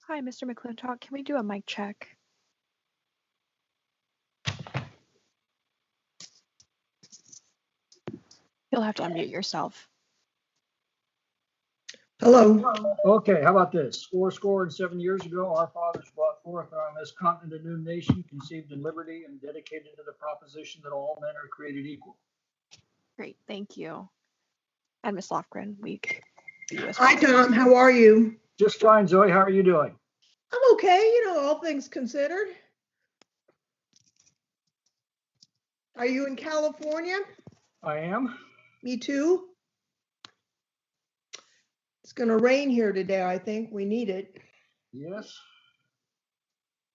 Hi, Mr. McClintock. Can we do a mic check? You'll have to unmute yourself. Hello. Okay, how about this? Score and 7 years ago, our fathers brought forth on this continent a new nation, conceived in liberty and dedicated to the proposition that all men are created equal. Great, thank you. And Ms. Lofgren, we do you as well. Hi, Tom. How are you? Just fine, Zoe. How are you doing? I'm okay, all things considered. Are you in California? I am. Me too. It's going to rain here today, I think. We need it. Yes.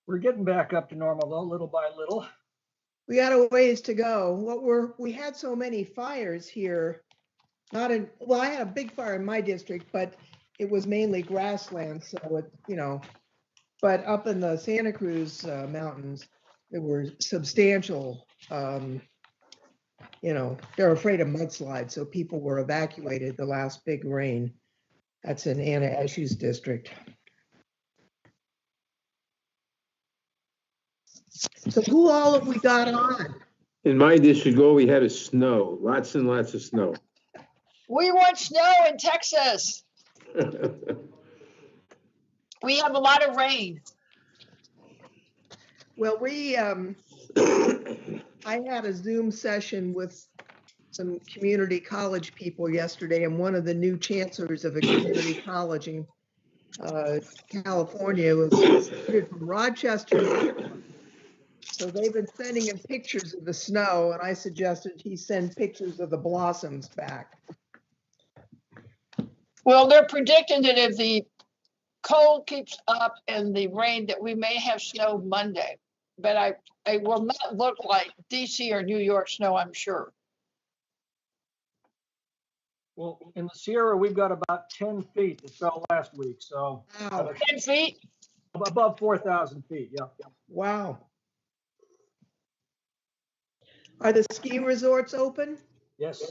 We're getting back up to normal, though, little by little. We got a ways to go. We had so many fires here. I had a big fire in my district, but it was mainly grassland. So but up in the Santa Cruz mountains, there were substantial, they're afraid of mudslides. So people were evacuated the last big rain. That's in Anna Eshu's district. So who all have we got on? In my district, we had a snow, lots and lots of snow. We want snow in Texas. We have a lot of rain. Well, I had a Zoom session with some community college people yesterday, and one of the new chancellors of a community college in California was from Rochester. So they've been sending him pictures of the snow, and I suggested he send pictures of the blossoms back. Well, they're predicting that if the cold keeps up and the rain, that we may have snow Monday. But it will not look like DC or New York snow, I'm sure. Well, in the Sierra, we've got about 10 feet that fell last week. So Wow. 10 feet? Above 4,000 feet. Yeah. Wow. Are the ski resorts open? Yes.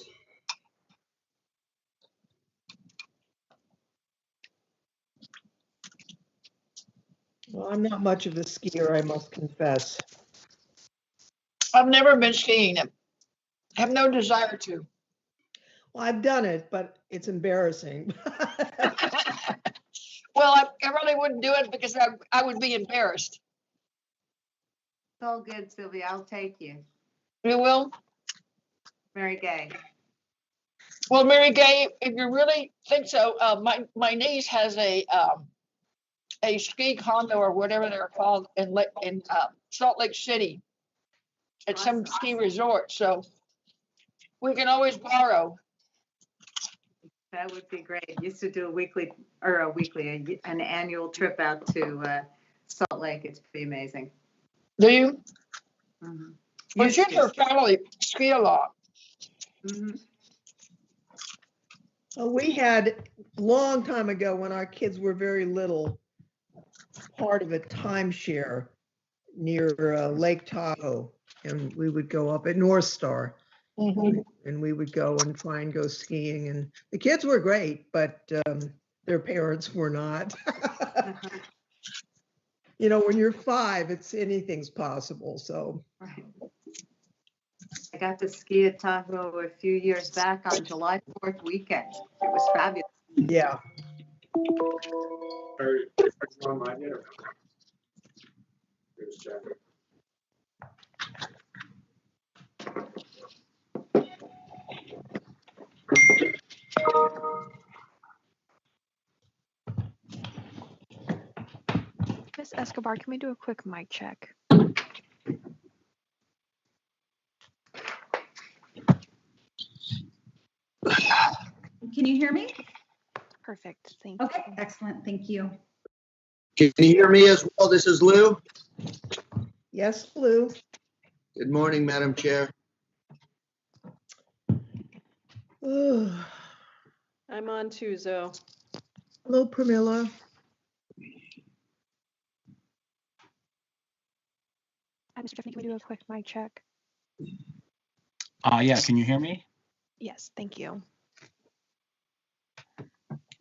Well, I'm not much of a skier, I must confess. I've never been skiing. I have no desire to. Well, I've done it, but it's embarrassing. Well, I really wouldn't do it because I would be embarrassed. It's all good, Sylvia. I'll take you. You will? Mary Gay. Well, Mary Gay, if you really think so, my niece has a ski condo or whatever they're called in Salt Lake City at some ski resort. So we can always borrow. That would be great. Used to do an annual trip out to Salt Lake. It's pretty amazing. Do you? Mm-hmm. Well, you and her family ski a lot. Mm-hmm. Well, we had a long time ago when our kids were very little, part of a timeshare near Lake Tahoe, and we would go up at North Star. Mm-hmm. And we would go and try and go skiing, and the kids were great, but their parents were not. When you're 5, anything's possible. So right. I got to ski at Tahoe a few years back on July 4th weekend. It was fabulous. Yeah. Are you on mine yet? Ms. Escobar, can we do a quick mic check? Can you hear me? Perfect, thank you. Okay, excellent, thank you. Can you hear me as well? This is Lou. Yes, Lou. Good morning, Madam Chair. I'm on too, Zoe. Hello, Pramila. Mr. Jeffney, can we do a quick mic check? Yeah, can you hear me? Yes, thank you.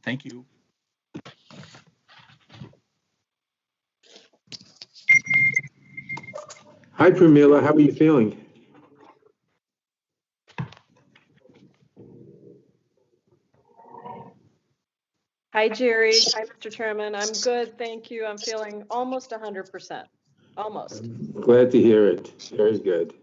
Thank you. Hi, Pramila, how are you feeling? Hi, Jerry. Hi, Mr. Chairman. I'm good, thank you. I'm feeling almost 100%, almost. Glad to hear it. Very good.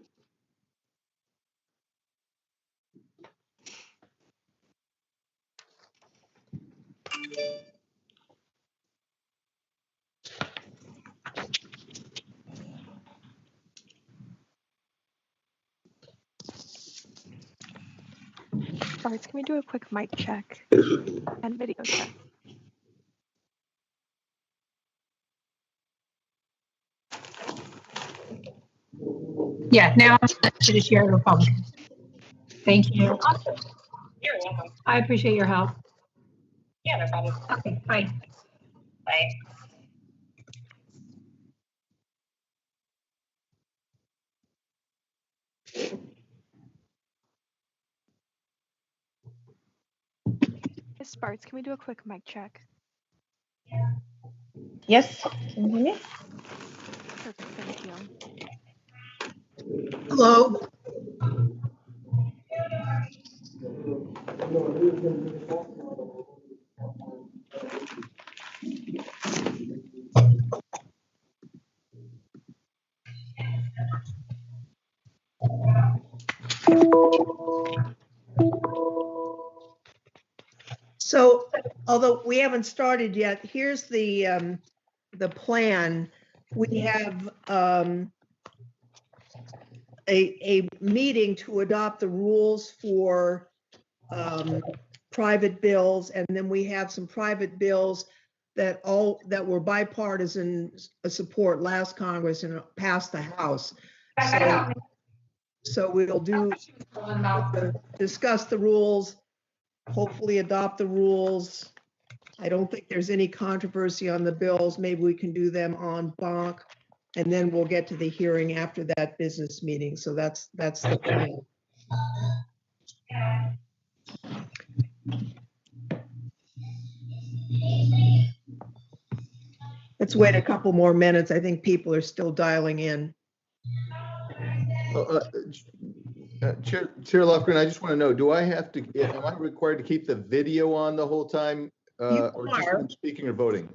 Bards, can we do a quick mic check and video check? Yeah, now I'm to the chair of the Republican. Thank you. You're welcome. I appreciate your help. Yeah, no problem. Okay, bye. Bye. Miss Bards, can we do a quick mic check? Yes, can you hear me? Perfect, thank you. Hello? So, although we haven't started yet, here's the plan. We have a meeting to adopt the rules for private bills, and then we have some private bills that were bipartisan support last Congress and passed the House. So we'll discuss the rules, hopefully adopt the rules. I don't think there's any controversy on the bills. Maybe we can do them en banc, and then we'll get to the hearing after that business meeting. So that's the plan. Let's wait a couple more minutes. I think people are still dialing in. Chair Lofgren, I just want to know, am I required to keep the video on the whole time? Or just when I'm speaking or voting?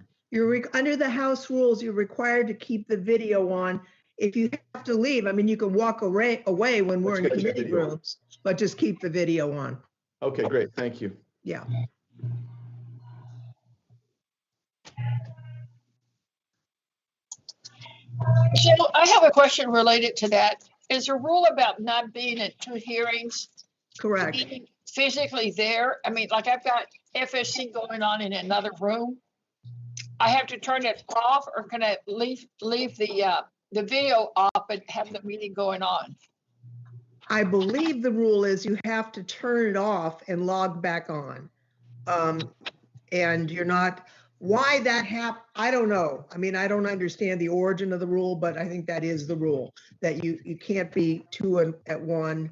Under the House rules, you're required to keep the video on. If you have to leave, I mean, you can walk away when we're in committee rooms, but just keep the video on. Okay, great. Thank you. Yeah. So I have a question related to that. Is there a rule about not being at two hearings? Correct. Being physically there? I mean, like I've got FSC going on in another room. I have to turn it off, or can I leave the video off and have the meeting going on? I believe the rule is you have to turn it off and log back on. And you're not, why that happened, I don't know. I mean, I don't understand the origin of the rule, but I think that is the rule, that you can't be two at one.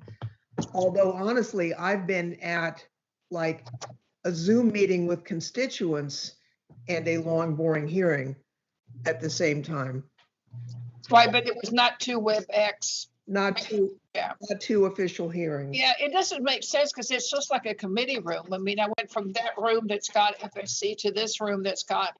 Although honestly, I've been at like a Zoom meeting with constituents and a long, boring hearing at the same time. Right, but it was not two WebEx. Not two official hearings. Yeah, it doesn't make sense because it's just like a committee room. I mean, I went from that room that's got FSC to this room that's got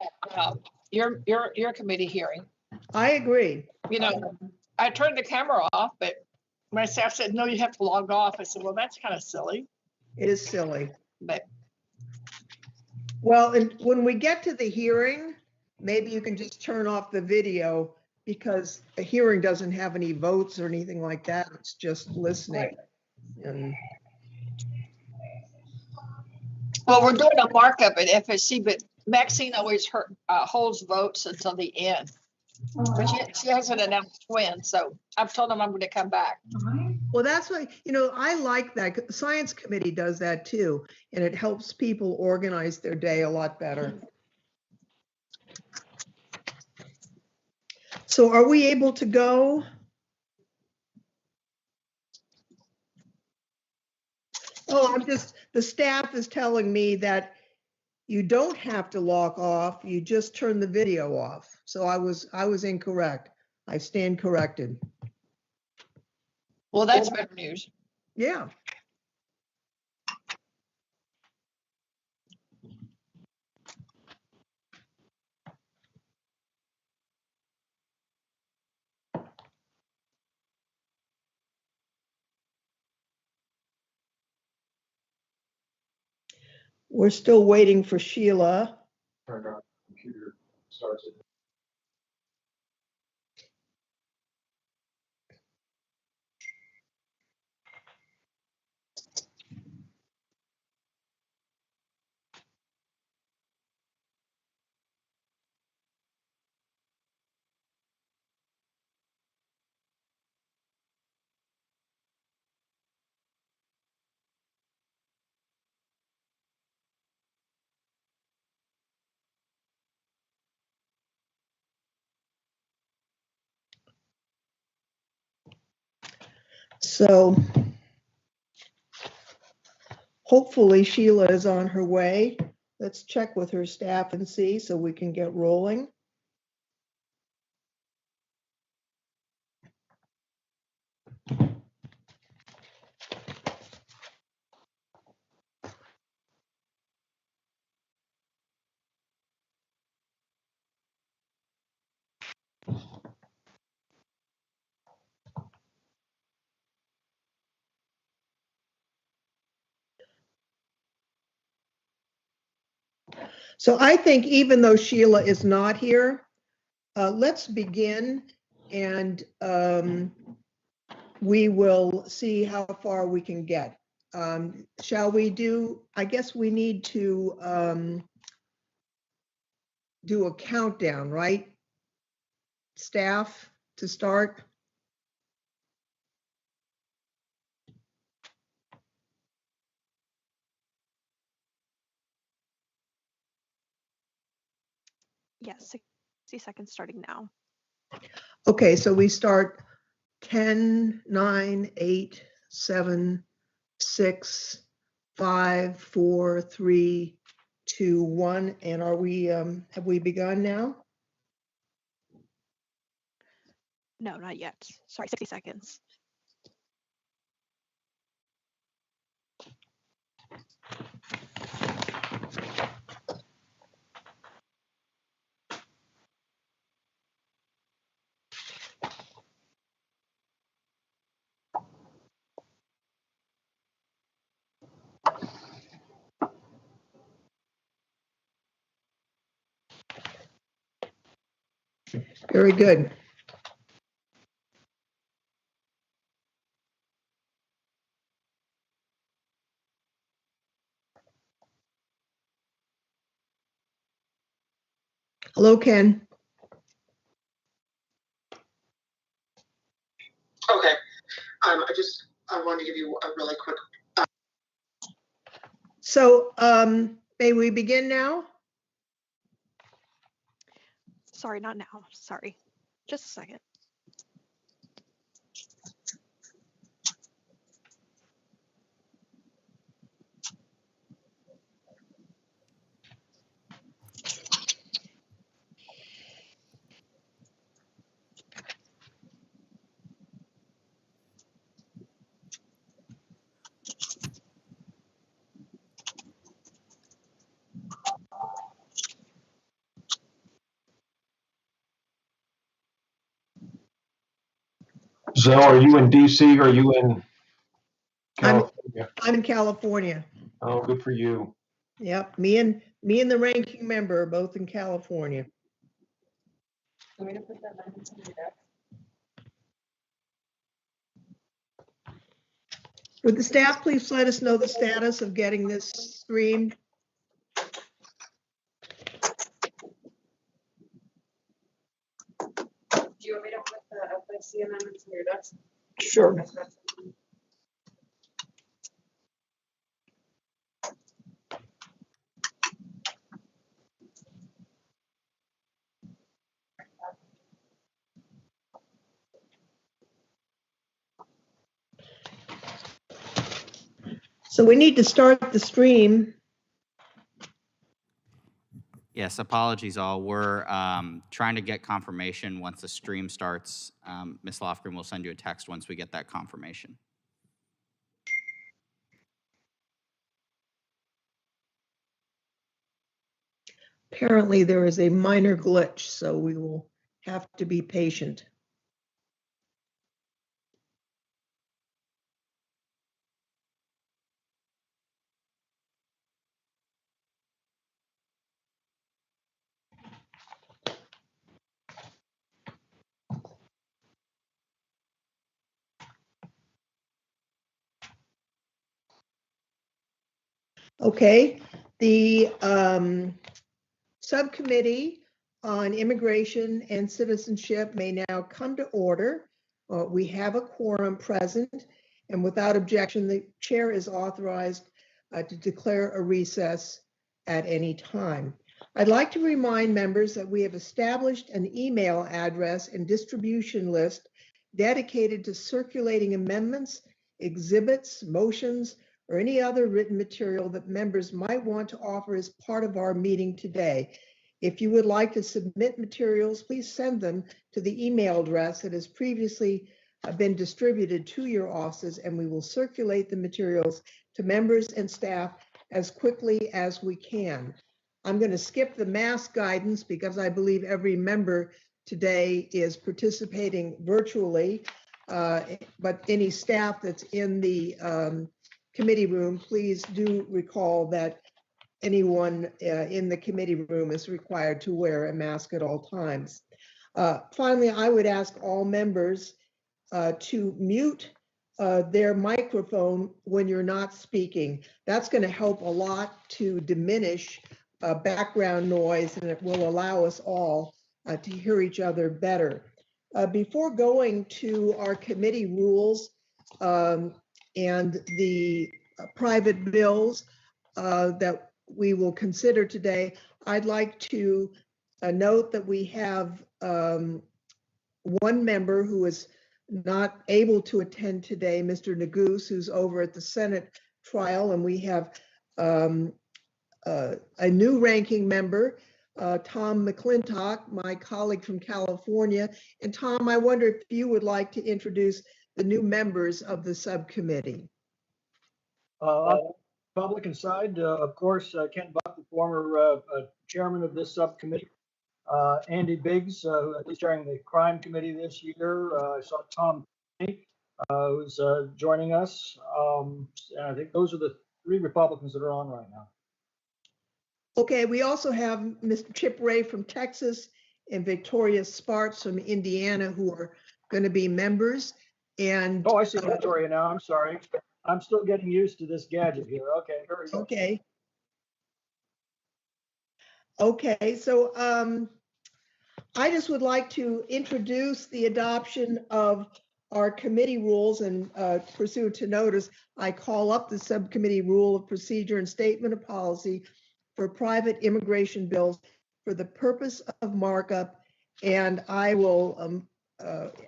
your committee hearing. I agree. You know, I turned the camera off, but my staff said, no, you have to log off. I said, well, that's kind of silly. It is silly. But well, and when we get to the hearing, maybe you can just turn off the video, because a hearing doesn't have any votes or anything like that. It's just listening. And well, we're doing a markup at FSC, but Maxine always holds votes until the end. But she hasn't announced when, so I've told them I'm going to come back. well, that's why, I like that. The Science Committee does that too, and it helps people organize their day a lot better. So are we able to go? Oh, the staff is telling me that you don't have to log off, you just turn the video off. So I was incorrect. I stand corrected. Well, that's better news. Yeah. We're still waiting for Sheila. Computer starts it. So hopefully Sheila is on her way. Let's check with her staff and see so we can get rolling. So I think even though Sheila is not here, let's begin and we will see how far we can get. Shall we do, I guess we need to do a countdown, right? Staff to start. Yes, 60 seconds starting now. Okay, so we start 10, 9, 8, 7, 6, 5, 4, 3, 2, 1. And are we, have we begun now? No, not yet. Sorry, 60 seconds. Very good. Hello, Ken. Okay. I wanted to give you a really quick. So may we begin now? Sorry, not now. Sorry. Just a second. So are you in DC or are you in California? I'm in California. Oh, good for you. Yep, me and the ranking member are both in California. Would the staff please let us know the status of getting this streamed? Do you want me to put the FIC amendments in your desk? Sure. So we need to start the stream. Yes, apologies all. We're trying to get confirmation once the stream starts. Ms. Lofgren will send you a text once we get that confirmation. Apparently there is a minor glitch, so we will have to be patient. Okay, the Subcommittee on Immigration and Citizenship may now come to order. We have a quorum present, and without objection, the chair is authorized to declare a recess at any time. I'd like to remind members that we have established an email address and distribution list dedicated to circulating amendments, exhibits, motions, or any other written material that members might want to offer as part of our meeting today. If you would like to submit materials, please send them to the email address that has previously been distributed to your offices, and we will circulate the materials to members and staff as quickly as we can. I'm going to skip the mask guidance because I believe every member today is participating virtually, but any staff that's in the committee room, please do recall that anyone in the committee room is required to wear a mask at all times. Finally, I would ask all members to mute their microphone when you're not speaking. That's going to help a lot to diminish background noise, and it will allow us all to hear each other better. Before going to our committee rules and the private bills that we will consider today, I'd like to note that we have one member who is not able to attend today, Mr. Nagoose, who's over at the Senate trial, and we have a new ranking member, Tom McClintock, my colleague from California. And Tom, I wonder if you would like to introduce the new members of the subcommittee. Republican side, of course, Kent Buck, the former chairman of this subcommittee. Andy Biggs, who's chairing the crime committee this year. I saw Tom who's joining us. And I think those are the three Republicans that are on right now. Okay, we also have Mr. Chip Ray from Texas and Victoria Sparks from Indiana, who are going to be members. And oh, I see Victoria now. I'm sorry. I'm still getting used to this gadget here. Okay, very good. Okay. Okay, so I just would like to introduce the adoption of our committee rules, and pursuant to notice, I call up the subcommittee rule of procedure and statement of policy for private immigration bills for the purpose of markup, and I will,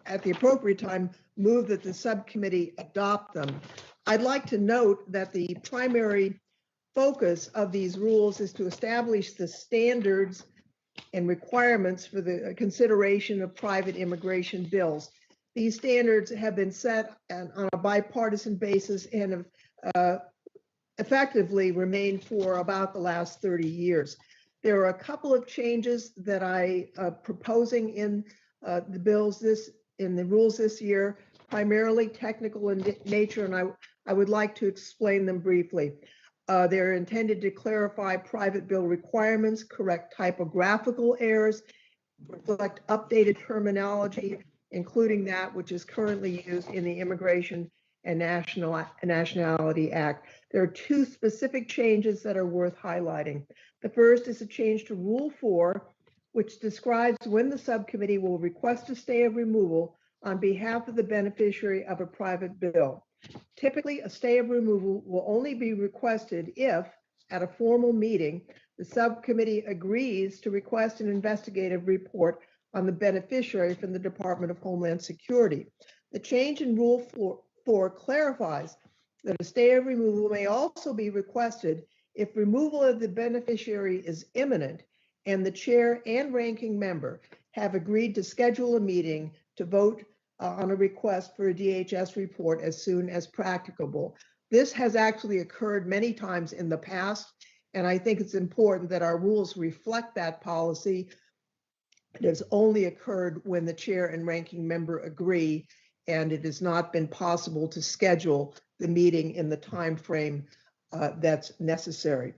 at the appropriate time, move that the subcommittee adopt them. I'd like to note that the primary focus of these rules is to establish the standards and requirements for the consideration of private immigration bills. These standards have been set on a bipartisan basis and have effectively remained for about the last 30 years. There are a couple of changes that I am proposing in the bills in the rules this year, primarily technical in nature, and I would like to explain them briefly. They're intended to clarify private bill requirements, correct typographical errors, reflect updated terminology, including that which is currently used in the Immigration and Nationality Act. There are two specific changes that are worth highlighting. The first is a change to Rule 4, which describes when the subcommittee will request a stay of removal on behalf of the beneficiary of a private bill. Typically, a stay of removal will only be requested if, at a formal meeting, the subcommittee agrees to request an investigative report on the beneficiary from the Department of Homeland Security. The change in Rule 4 clarifies that a stay of removal may also be requested if removal of the beneficiary is imminent and the chair and ranking member have agreed to schedule a meeting to vote on a request for a DHS report as soon as practicable. This has actually occurred many times in the past, and I think it's important that our rules reflect that policy. It has only occurred when the chair and ranking member agree, and it has not been possible to schedule the meeting in the time frame that's necessary.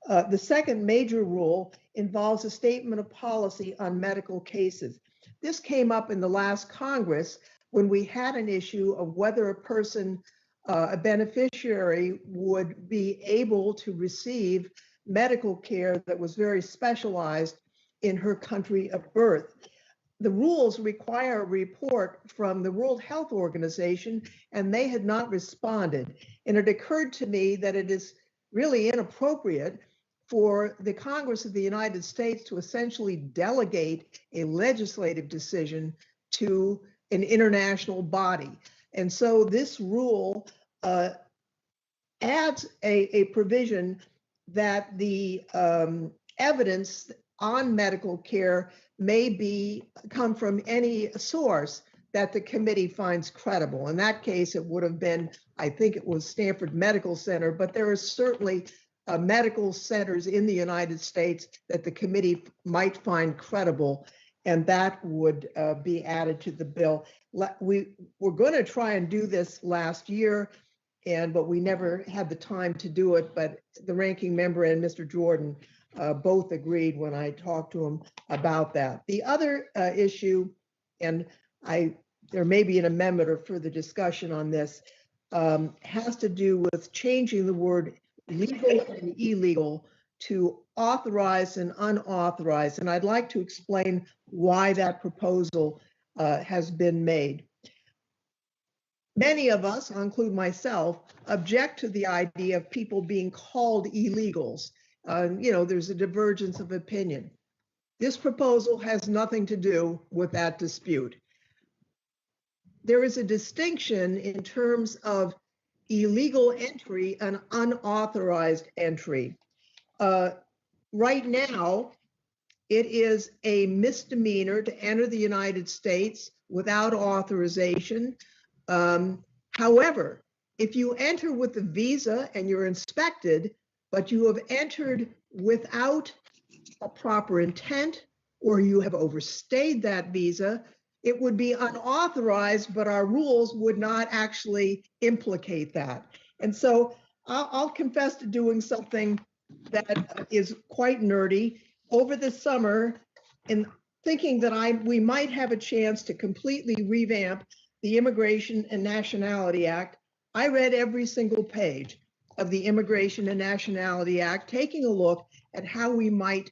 The second major rule involves a statement of policy on medical cases. This came up in the last Congress when we had an issue of whether a person, a beneficiary, would be able to receive medical care that was very specialized in her country of birth. The rules require a report from the World Health Organization, and they had not responded. And it occurred to me that it is really inappropriate for the Congress of the United States to essentially delegate a legislative decision to an international body. And so this rule adds a provision that the evidence on medical care may come from any source that the committee finds credible. In that case, it would have been, I think it was Stanford Medical Center, but there are certainly medical centers in the United States that the committee might find credible, and that would be added to the bill. We were going to try and do this last year, but we never had the time to do it, but the ranking member and Mr. Jordan both agreed when I talked to him about that. The other issue, and there may be an amendment or further discussion on this, has to do with changing the word legal and illegal to authorized and unauthorized. And I'd like to explain why that proposal has been made. Many of us, I'll include myself, object to the idea of people being called illegals. There's a divergence of opinion. This proposal has nothing to do with that dispute. There is a distinction in terms of illegal entry and unauthorized entry. Right now, it is a misdemeanor to enter the United States without authorization. However, if you enter with a visa and you're inspected, but you have entered without a proper intent, or you have overstayed that visa, it would be unauthorized, but our rules would not actually implicate that. And so I'll confess to doing something that is quite nerdy. Over the summer, in thinking that we might have a chance to completely revamp the Immigration and Nationality Act, I read every single page of the Immigration and Nationality Act, taking a look at how we might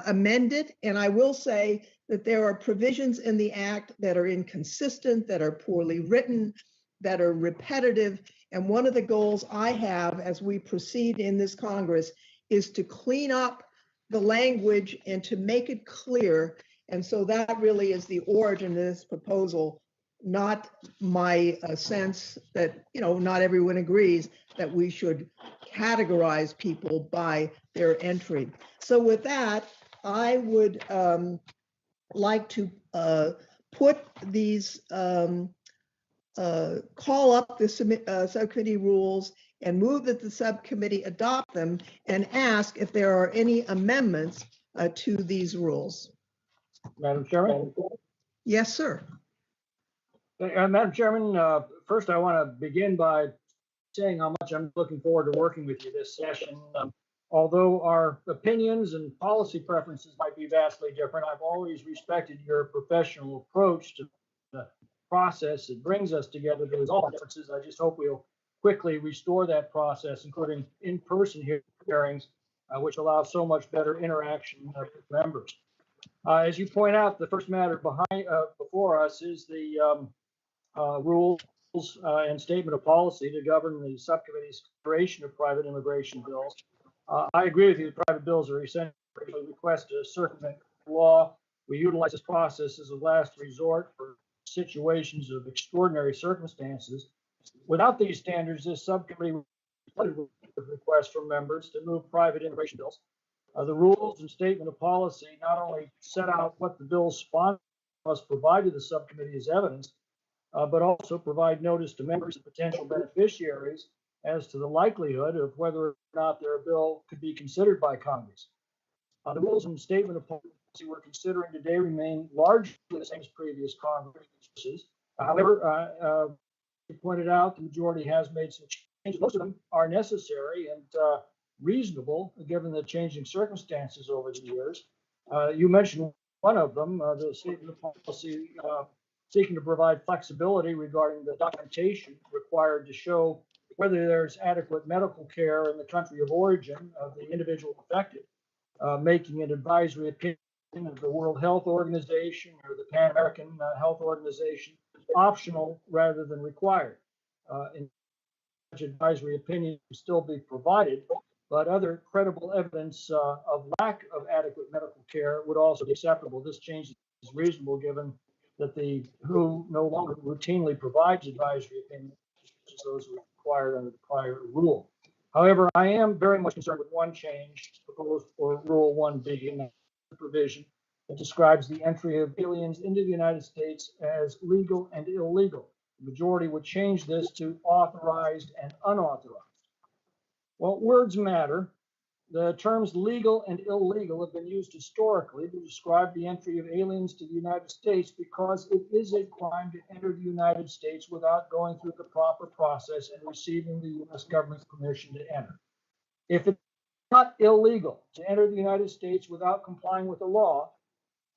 amend it. And I will say that there are provisions in the act that are inconsistent, that are poorly written, that are repetitive. And one of the goals I have as we proceed in this Congress is to clean up the language and to make it clear. And so that really is the origin of this proposal, not my sense that, not everyone agrees that we should categorize people by their entry. So with that, I would like to put these, call up the subcommittee rules and move that the subcommittee adopt them and ask if there are any amendments to these rules. Madam Chairman? Yes, sir. Madam Chairman, first I want to begin by saying how much I'm looking forward to working with you this session. Although our opinions and policy preferences might be vastly different, I've always respected your professional approach to the process that brings us together to resolve differences. I just hope we'll quickly restore that process, including in-person hearings, which allow so much better interaction with members. As you point out, the first matter before us is the rules and statement of policy to govern the subcommittee's creation of private immigration bills. I agree with you. Private bills are essentially a request to circumvent law. We utilize this process as a last resort for situations of extraordinary circumstances. Without these standards, this subcommittee would request from members to move private immigration bills. The rules and statement of policy not only set out what the bill's sponsor must provide to the subcommittee as evidence, but also provide notice to members and potential beneficiaries as to the likelihood of whether or not their bill could be considered by Congress. The rules and statement of policy we're considering today remain largely the same as previous Congresses. However, you pointed out, the majority has made some changes. Most of them are necessary and reasonable given the changing circumstances over the years. You mentioned one of them, the statement of policy seeking to provide flexibility regarding the documentation required to show whether there's adequate medical care in the country of origin of the individual affected, making an advisory opinion of the World Health Organization or the Pan American Health Organization optional rather than required. In such advisory opinion will still be provided, but other credible evidence of lack of adequate medical care would also be acceptable. This change is reasonable given that the WHO no longer routinely provides advisory opinions such as those required under the prior rule. However, I am very much concerned with one change proposed for Rule 1B, and that's the provision that describes the entry of aliens into the United States as legal and illegal. The majority would change this to authorized and unauthorized. Well, words matter. The terms legal and illegal have been used historically to describe the entry of aliens to the United States because it is a crime to enter the United States without going through the proper process and receiving the U.S. government's permission to enter. If it's not illegal to enter the United States without complying with the law,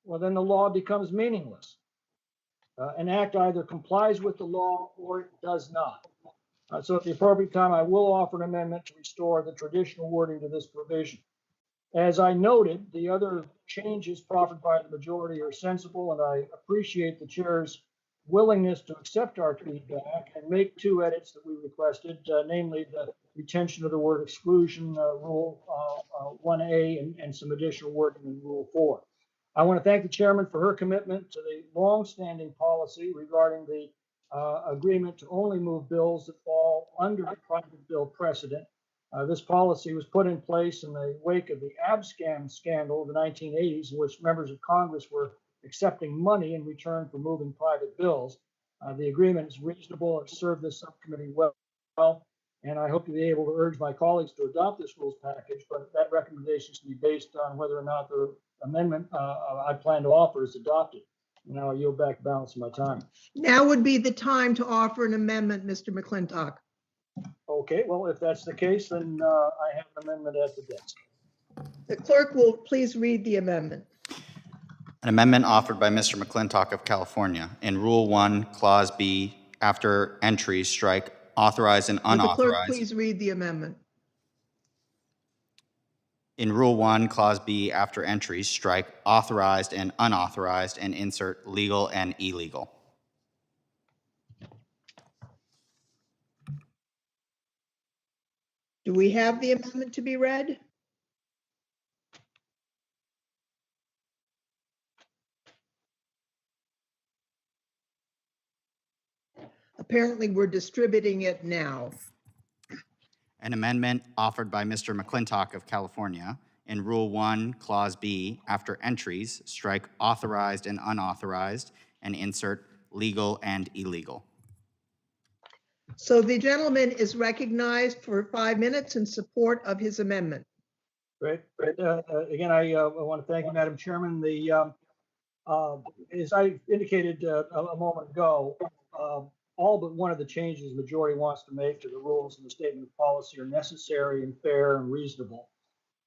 well, then the law becomes meaningless. An act either complies with the law or it does not. So at the appropriate time, I will offer an amendment to restore the traditional wording to this provision. As I noted, the other changes proffered by the majority are sensible, and I appreciate the chair's willingness to accept our feedback and make two edits that we requested, namely the retention of the word exclusion, Rule 1A, and some additional wording in Rule 4. I want to thank the chairman for her commitment to the long-standing policy regarding the agreement to only move bills that fall under the private bill precedent. This policy was put in place in the wake of the abscam scandal of the 1980s, in which members of Congress were accepting money in return for moving private bills. The agreement is reasonable. It served this subcommittee well, and I hope to be able to urge my colleagues to adopt this rules package, but that recommendation should be based on whether or not the amendment I plan to offer is adopted. Now I yield back the balance of my time. Now would be the time to offer an amendment, Mr. McClintock. Okay, well, if that's the case, then I have an amendment at the desk. The clerk will please read the amendment. An amendment offered by Mr. McClintock of California. In Rule 1, Clause B, after entries, strike authorized and Would the clerk unauthorized. please read the amendment? In Rule 1, Clause B, after entries, strike authorized and unauthorized and insert legal and illegal. Do we have the amendment to be read? Apparently, we're distributing it now. An amendment offered by Mr. McClintock of California. In Rule 1, Clause B, after entries, strike authorized and unauthorized and insert legal and illegal. So the gentleman is recognized for 5 minutes in support of his amendment. Great. Again, I want to thank you, Madam Chairman. As I indicated a moment ago, all but one of the changes the majority wants to make to the rules and the statement of policy are necessary and fair and reasonable.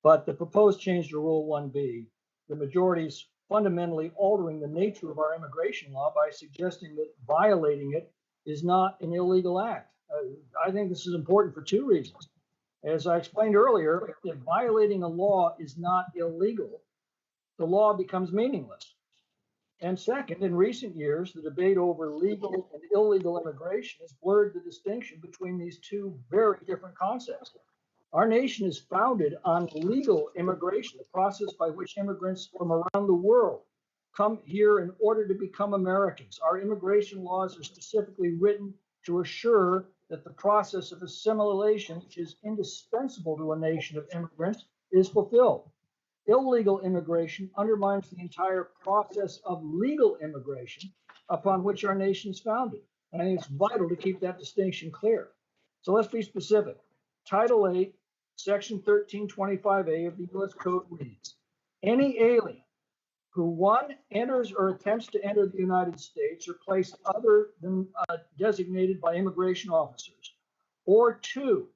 But the proposed change to Rule 1B, the majority is fundamentally altering the nature of our immigration law by suggesting that violating it is not an illegal act. I think this is important for two reasons. As I explained earlier, if violating a law is not illegal, the law becomes meaningless. And second, in recent years, the debate over legal and illegal immigration has blurred the distinction between these two very different concepts. Our nation is founded on legal immigration, the process by which immigrants from around the world come here in order to become Americans. Our immigration laws are specifically written to assure that the process of assimilation, which is indispensable to a nation of immigrants, is fulfilled. illegal immigration undermines the entire process of legal immigration upon which our nation is founded. And I think it's vital to keep that distinction clear. So let's be specific. Title 8, Section 1325A of the U.S. Code reads, any alien who, one, enters or attempts to enter the United States or place other than designated by immigration officers, or two,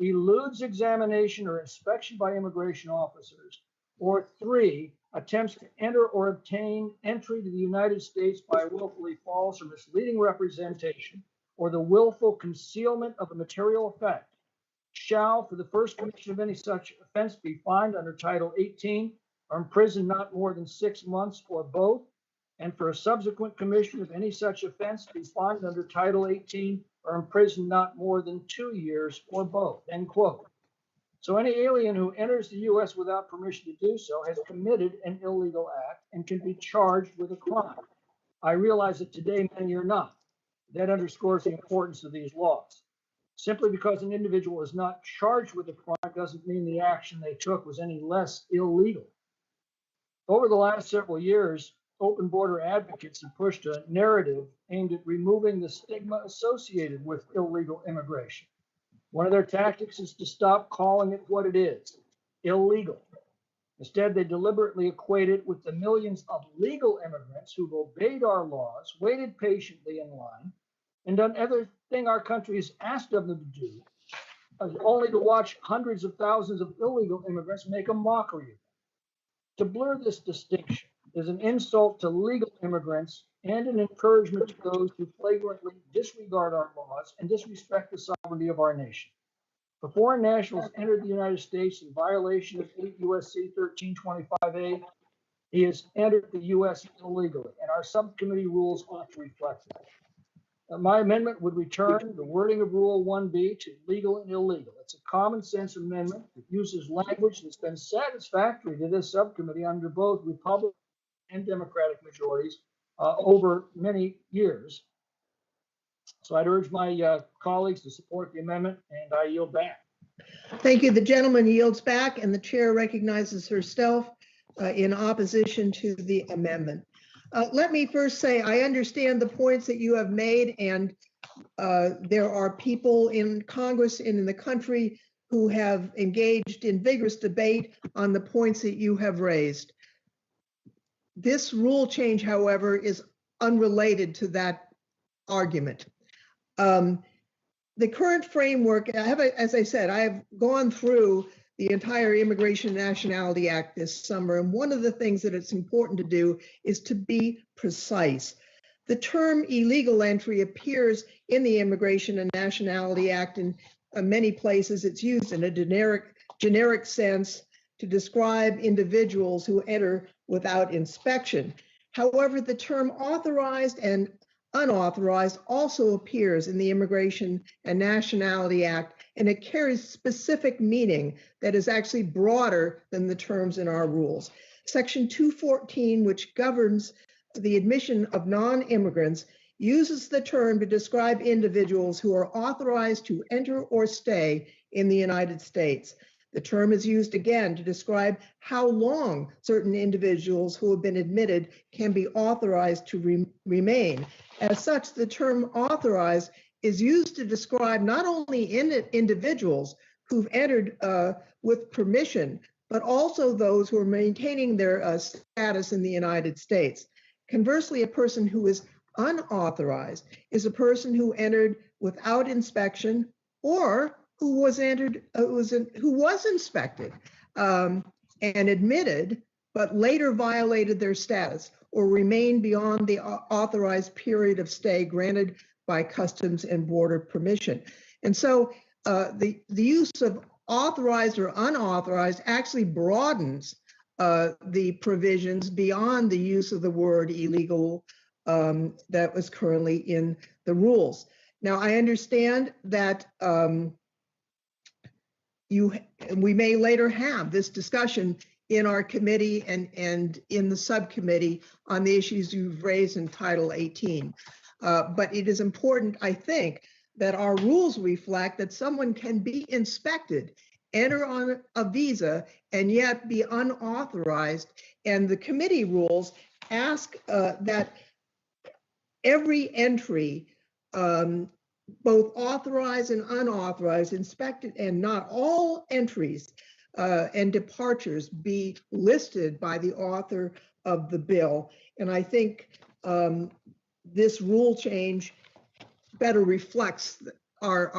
eludes examination or inspection by immigration officers, or three, attempts to enter or obtain entry to the United States by willfully false or misleading representation, or the willful concealment of a material effect, shall, for the first commission of any such offense, be fined under Title 18 or imprisoned not more than 6 months or both, and for a subsequent commission of any such offense, be fined under Title 18 or imprisoned not more than 2 years or both, end quote. So any alien who enters the U.S. without permission to do so has committed an illegal act and can be charged with a crime. I realize that today many are not. That underscores the importance of these laws. Simply because an individual is not charged with a crime doesn't mean the action they took was any less illegal. Over the last several years, open border advocates have pushed a narrative aimed at removing the stigma associated with illegal immigration. One of their tactics is to stop calling it what it is, illegal. Instead, they deliberately equate it with the millions of legal immigrants who've obeyed our laws, waited patiently in line, and done everything our country has asked of them to do, only to watch hundreds of thousands of illegal immigrants make a mockery of them. To blur this distinction is an insult to legal immigrants and an encouragement to those who flagrantly disregard our laws and disrespect the sovereignty of our nation. If foreign nationals entered the United States in violation of 8 U.S.C. 1325A, he has entered the U.S. illegally, and our subcommittee rules ought to reflect that. My amendment would return the wording of Rule 1B to legal and illegal. It's a common sense amendment that uses language that's been satisfactory to this subcommittee under both Republican and Democratic majorities over many years. So I'd urge my colleagues to support the amendment, and I yield back. Thank you. The gentleman yields back, and the chair recognizes herself in opposition to the amendment. Let me first say, I understand the points that you have made, and there are people in Congress and in the country who have engaged in vigorous debate on the points that you have raised. This rule change, however, is unrelated to that argument. The current framework, as I said, I have gone through the entire Immigration and Nationality Act this summer, and one of the things that it's important to do is to be precise. The term illegal entry appears in the Immigration and Nationality Act in many places. It's used in a generic sense to describe individuals who enter without inspection. However, the term authorized and unauthorized also appears in the Immigration and Nationality Act, and it carries specific meaning that is actually broader than the terms in our rules. Section 214, which governs the admission of non-immigrants, uses the term to describe individuals who are authorized to enter or stay in the United States. The term is used again to describe how long certain individuals who have been admitted can be authorized to remain. As such, the term authorized is used to describe not only individuals who've entered with permission, but also those who are maintaining their status in the United States. Conversely, a person who is unauthorized is a person who entered without inspection or who was inspected and admitted, but later violated their status or remained beyond the authorized period of stay granted by Customs and Border permission. And so the use of authorized or unauthorized actually broadens the provisions beyond the use of the word illegal that was currently in the rules. Now, I understand that we may later have this discussion in our committee and in the subcommittee on the issues you've raised in Title 18. But it is important, I think, that our rules reflect that someone can be inspected enter on a visa and yet be unauthorized. And the committee rules ask that every entry, both authorized and unauthorized, inspected, and not all entries and departures be listed by the author of the bill. And I think this rule change better reflects our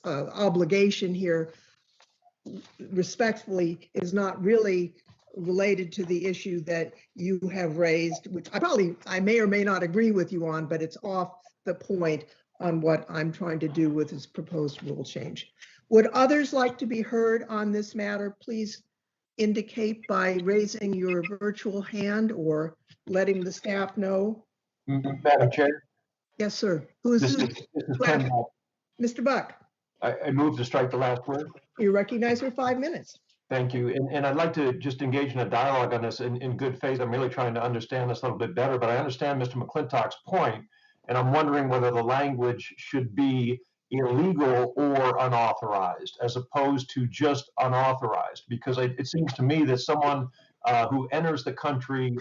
obligation here. Respectfully, is not really related to the issue that you have raised, which I may or may not agree with you on, but it's off the point on what I'm trying to do with this proposed rule change. Would others like to be heard on this matter? Please indicate by raising your virtual hand or letting the staff know. Madam Chair, Yes, sir. This is Ken. Mr. Buck. I move to strike the last word. You recognize for 5 minutes. Thank you. And I'd like to just engage in a dialogue on this in good faith. I'm really trying to understand this a little bit better, but I understand Mr. McClintock's point, and I'm wondering whether the language should be illegal or unauthorized as opposed to just unauthorized, because it seems to me that someone who enters the country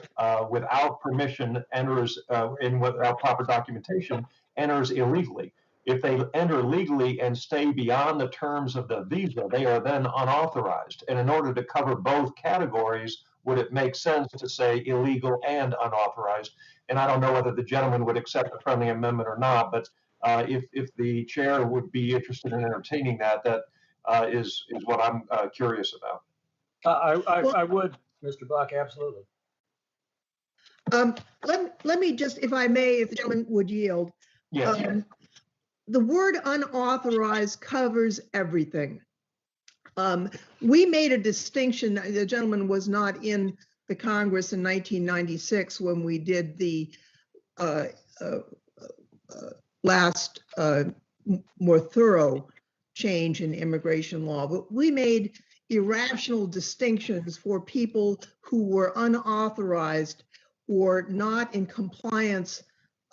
without permission, enters without proper documentation, enters illegally. If they enter legally and stay beyond the terms of the visa, they are then unauthorized. And in order to cover both categories, would it make sense to say illegal and unauthorized? And I don't know whether the gentleman would accept a friendly amendment or not, but if the chair would be interested in entertaining that, that is what I'm curious about. I would, Mr. Buck, absolutely. Let me just, if I may, if the gentleman would yield. Yes. The word unauthorized covers everything. We made a distinction. The gentleman was not in the Congress in 1996 when we did the last more thorough change in immigration law, but we made irrational distinctions for people who were unauthorized or not in compliance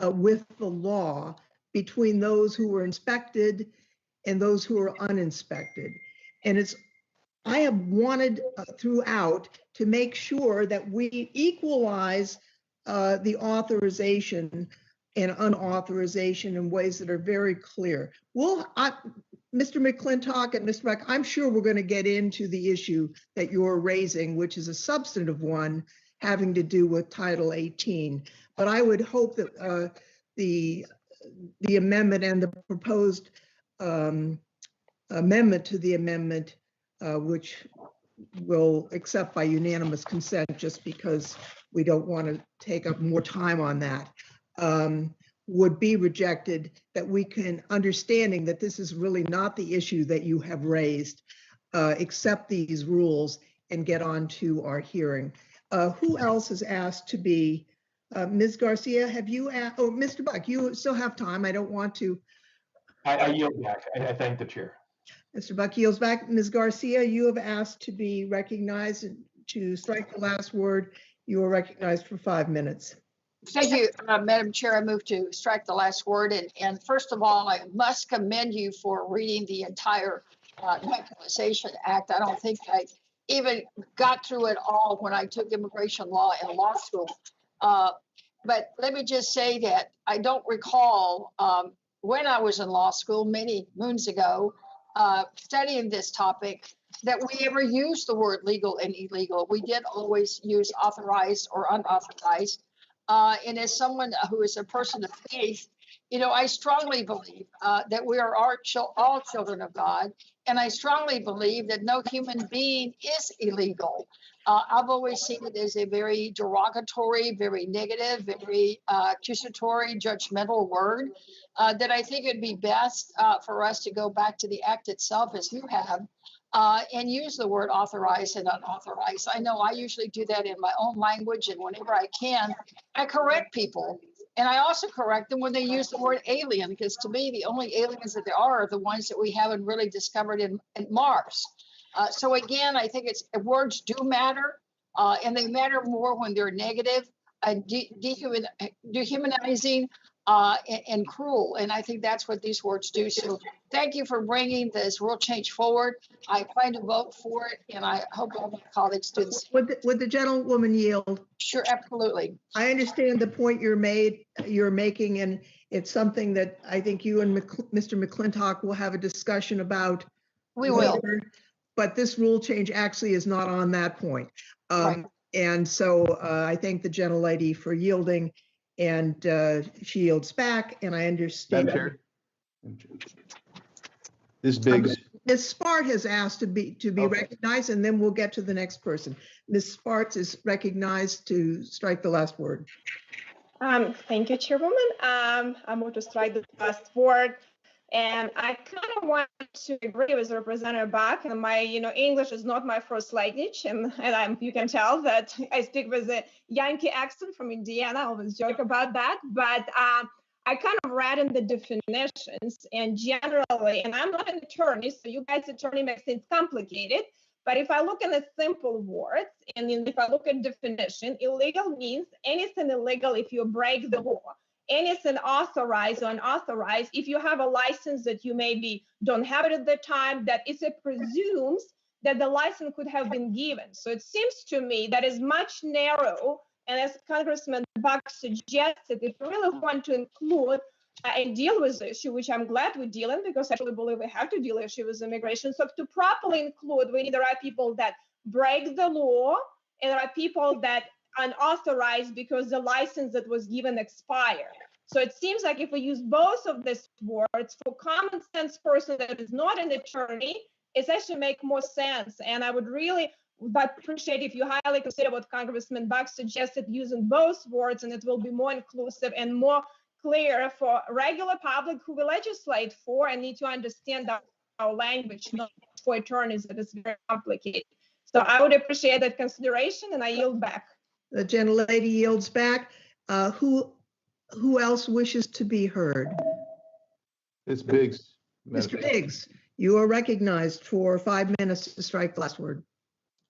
with the law, between those who were inspected and those who were uninspected. And I have wanted throughout to make sure that we equalize the authorization and unauthorization in ways that are very clear. Mr. McClintock and Mr. Beck, I'm sure we're going to get into the issue that you're raising, which is a substantive one having to do with Title 18. But I would hope that the amendment and the proposed amendment to the amendment, which we'll accept by unanimous consent just because we don't want to take up more time on that, would be rejected, that we can, understanding that this is really not the issue that you have raised, accept these rules and get on to our hearing. Who else is asked to be? Ms. Garcia, have you asked? Oh, Mr. Buck, you still have time. I don't want to. I yield back. I thank the chair. Mr. Buck yields back. Ms. Garcia, you have asked to be recognized and to strike the last word. You are recognized for 5 minutes. Thank you, Madam Chair. I move to strike the last word. And first of all, I must commend you for reading the entire Naturalization Act. I don't think I even got through it all when I took immigration law in law school. But let me just say that I don't recall when I was in law school many moons ago studying this topic that we ever used the word legal and illegal. We did always use authorized or unauthorized. And as someone who is a person of faith, you know, I strongly believe that we are all children of God. And I strongly believe that no human being is illegal. I've always seen it as a very derogatory, very negative, very accusatory, judgmental word that I think it'd be best for us to go back to the act itself, as you have, and use the word authorized and unauthorized. I know I usually do that in my own language, and whenever I can, I correct people. And I also correct them when they use the word alien, because to me, the only aliens that there are the ones that we haven't really discovered in Mars. So again, I think words do matter, and they matter more when they're negative, dehumanizing, and cruel. And I think that's what these words do. So thank you for bringing this rule change forward. I plan to vote for it, and I hope all my colleagues do the same. Would the gentlewoman yield? Sure, absolutely. I understand the point you're making, and it's something that I think you and Mr. McClintock will have a discussion about. We will. later, but this rule change actually is not on that point. Right. And so I thank the gentlelady for yielding, and she yields back, and I understand. Madam Chair. This Biggs. Ms. Spart has asked to be recognized, and then we'll get to the next person. Ms. Spart is recognized to strike the last word. Thank you, Chairwoman. I'm going to strike the last word. And I kind of want to agree with Representative Bach. And my, English is not my first language, and you can tell that I speak with a Yankee accent from Indiana. I always joke about that, but I kind of read in the definitions, and generally, and I'm not an attorney, so you guys attorney makes things complicated. But if I look in the simple words, and if I look at definition, illegal means anything illegal if you break the law. Anything authorized or unauthorized, if you have a license that you maybe don't have it at the time, that it presumes that the license could have been given. So it seems to me that is much narrow. And as Congressman Buck suggested, if we really want to include and deal with the issue, which I'm glad we're dealing, because I actually believe we have to deal with issue with immigration. So to properly include, we need the right people that break the law, and there are people that unauthorized because the license that was given expired. So it seems like if we use both of these words, for common sense person that is not an attorney, it actually make more sense. And I would really appreciate if you highly consider what Congressman Buck suggested, using both words, and it will be more inclusive and more clear for regular public who we legislate for and need to understand our language, not for attorneys that is very complicated. So I would appreciate that consideration, and I yield back. The gentlelady yields back. Who else wishes to be heard? It's Biggs. Mr. Biggs, you are recognized for 5 minutes to strike the last word.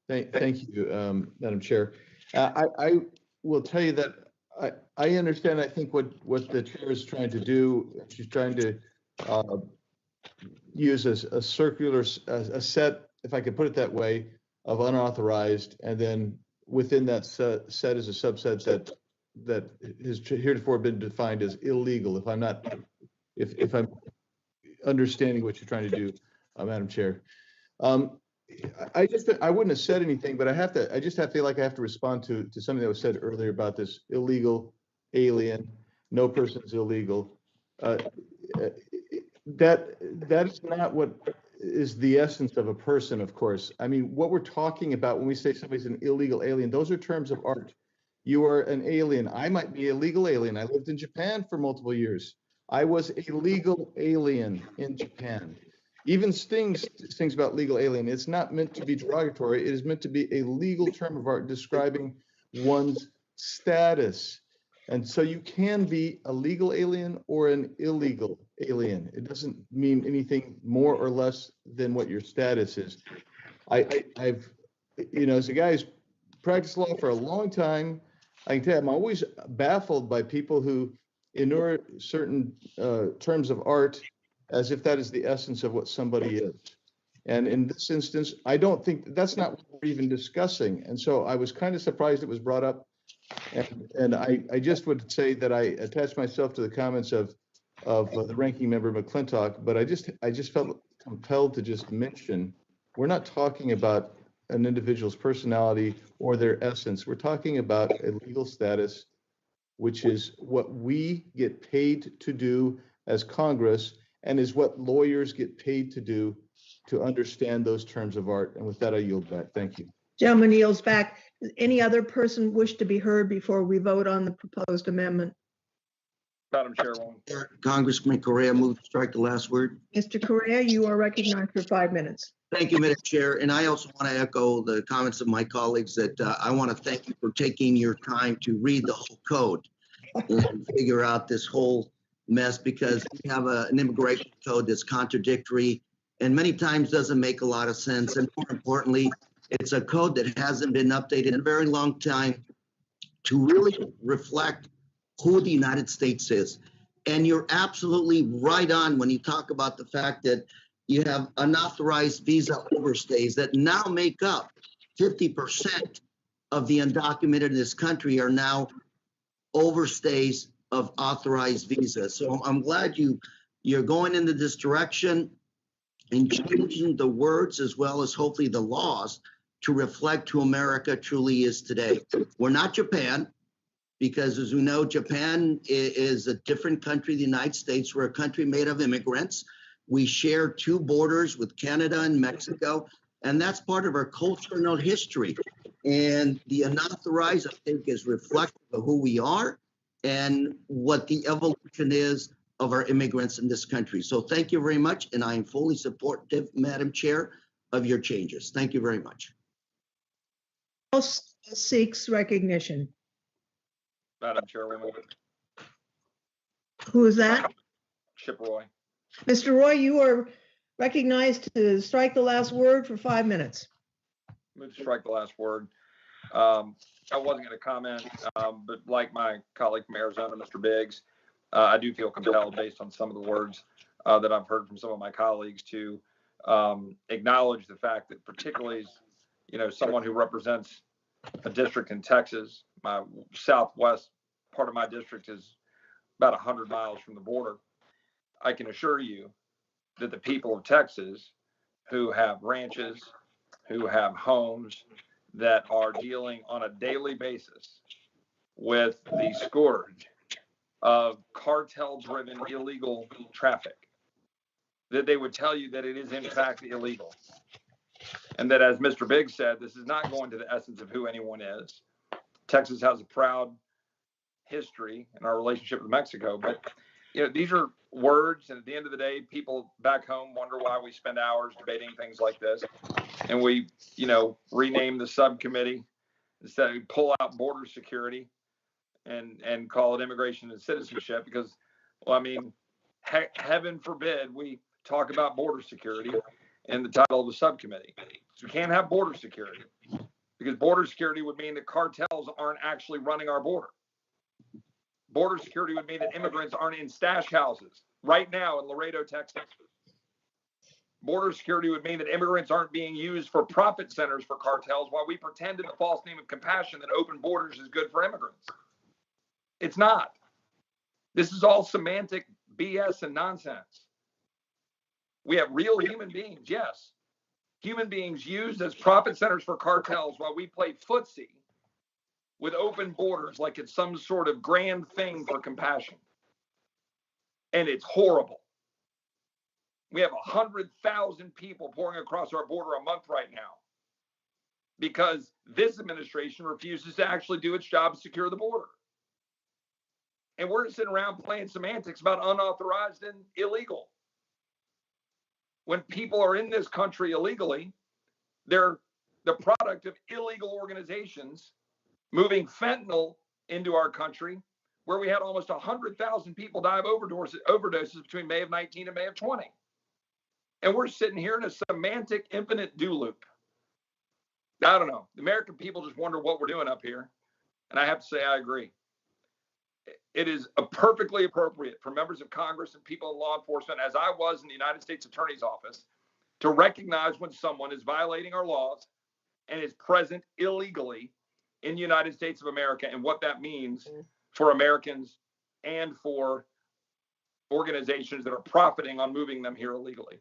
Thank you, Madam Chair. I will tell you that I understand, I think what the chair is trying to do. She's trying to use a circular, a set, if I could put it that way, of unauthorized, and then within that set is a subset that has heretofore been defined as illegal. If I'm understanding what you're trying to do, Madam Chair. I wouldn't have said anything, but I just feel like I have to respond to something that was said earlier about this illegal alien. No person is illegal. That is not what is the essence of a person, of course. I mean, what we're talking about when we say somebody's an illegal alien, those are terms of art. You are an alien. I might be a legal alien. I lived in Japan for multiple years. I was a legal alien in Japan. Even Sting sings about legal alien. It's not meant to be derogatory. It is meant to be a legal term of art describing one's status. And so you can be a legal alien or an illegal alien. It doesn't mean anything more or less than what your status is. I've, as a guy who's practiced law for a long time, I can tell you, I'm always baffled by people who inure certain terms of art as if that is the essence of what somebody is. And in this instance, I don't think that's not what we're even discussing. And so I was kind of surprised it was brought up. And I just would say that I attach myself to the comments of the ranking member McClintock, but I just felt compelled to just mention, we're not talking about an individual's personality or their essence. We're talking about a legal status, which is what we get paid to do as Congress, and is what lawyers get paid to do, to understand those terms of art. And with that, I yield back. Thank you. Gentleman yields back. Does any other person wish to be heard before we vote on the proposed amendment? Madam Chairwoman. Congressman Correa, move to strike the last word. Mr. Correa, you are recognized for 5 minutes. Thank you, Madam Chair. And I also want to echo the comments of my colleagues that I want to thank you for taking your time to read the whole code and figure out this whole mess, because we have an immigration code that's contradictory and many times doesn't make a lot of sense. And more importantly, it's a code that hasn't been updated in a very long time to really reflect who the United States is. And you're absolutely right on when you talk about the fact that you have unauthorized visa overstays that now make up 50% of the undocumented in this country are now overstays of authorized visas. So I'm glad you're going into this direction and changing the words as well as hopefully the laws to reflect who America truly is today. We're not Japan, because as we know, Japan is a different country, the United States. We're a country made of immigrants. We share 2 borders with Canada and Mexico, and that's part of our culture and our history. And the unauthorized, I think, is reflective of who we are and what the evolution is of our immigrants in this country. So thank you very much, and I am fully supportive, Madam Chair, of your changes. Thank you very much. Who else seeks recognition? Madam Chairwoman, Who is that? Chip Roy. Mr. Roy, you are recognized to strike the last word for 5 minutes. Move to strike the last word. I wasn't going to comment, but like my colleague from Arizona, Mr. Biggs, I do feel compelled, based on some of the words that I've heard from some of my colleagues, to acknowledge the fact that, particularly, someone who represents a district in Texas, my southwest part of my district is about 100 miles from the border. I can assure you that the people of Texas who have ranches, who have homes, that are dealing on a daily basis with the scourge of cartel-driven illegal traffic, that they would tell you that it is in fact illegal. And that, as Mr. Biggs said, this is not going to the essence of who anyone is. Texas has a proud history in our relationship with Mexico, but these are words, and at the end of the day, people back home wonder why we spend hours debating things like this. And we, rename the subcommittee, instead of pull out border security and call it immigration and citizenship, because, well, I mean, heaven forbid we talk about border security in the title of the subcommittee. So we can't have border security, because border security would mean that cartels aren't actually running our border. Border security would mean that immigrants aren't in stash houses right now in Laredo, Texas. Border security would mean that immigrants aren't being used for profit centers for cartels while we pretend in the false name of compassion that open borders is good for immigrants. It's not. This is all semantic BS and nonsense. We have real human beings, yes. Human beings used as profit centers for cartels while we play footsie with open borders like it's some sort of grand thing for compassion. And it's horrible. We have 100,000 people pouring across our border a month right now because this administration refuses to actually do its job to secure the border. And we're sitting around playing semantics about unauthorized and illegal. When people are in this country illegally, they're the product of illegal organizations moving fentanyl into our country, where we had almost 100,000 people die of overdoses between May of 19 and May of 20. And we're sitting here in a semantic infinite do loop. I don't know. The American people just wonder what we're doing up here. And I have to say, I agree. It is perfectly appropriate for members of Congress and people in law enforcement, as I was in the United States Attorney's Office, to recognize when someone is violating our laws and is present illegally in the United States of America, and what that means for Americans and for organizations that are profiting on moving them here illegally.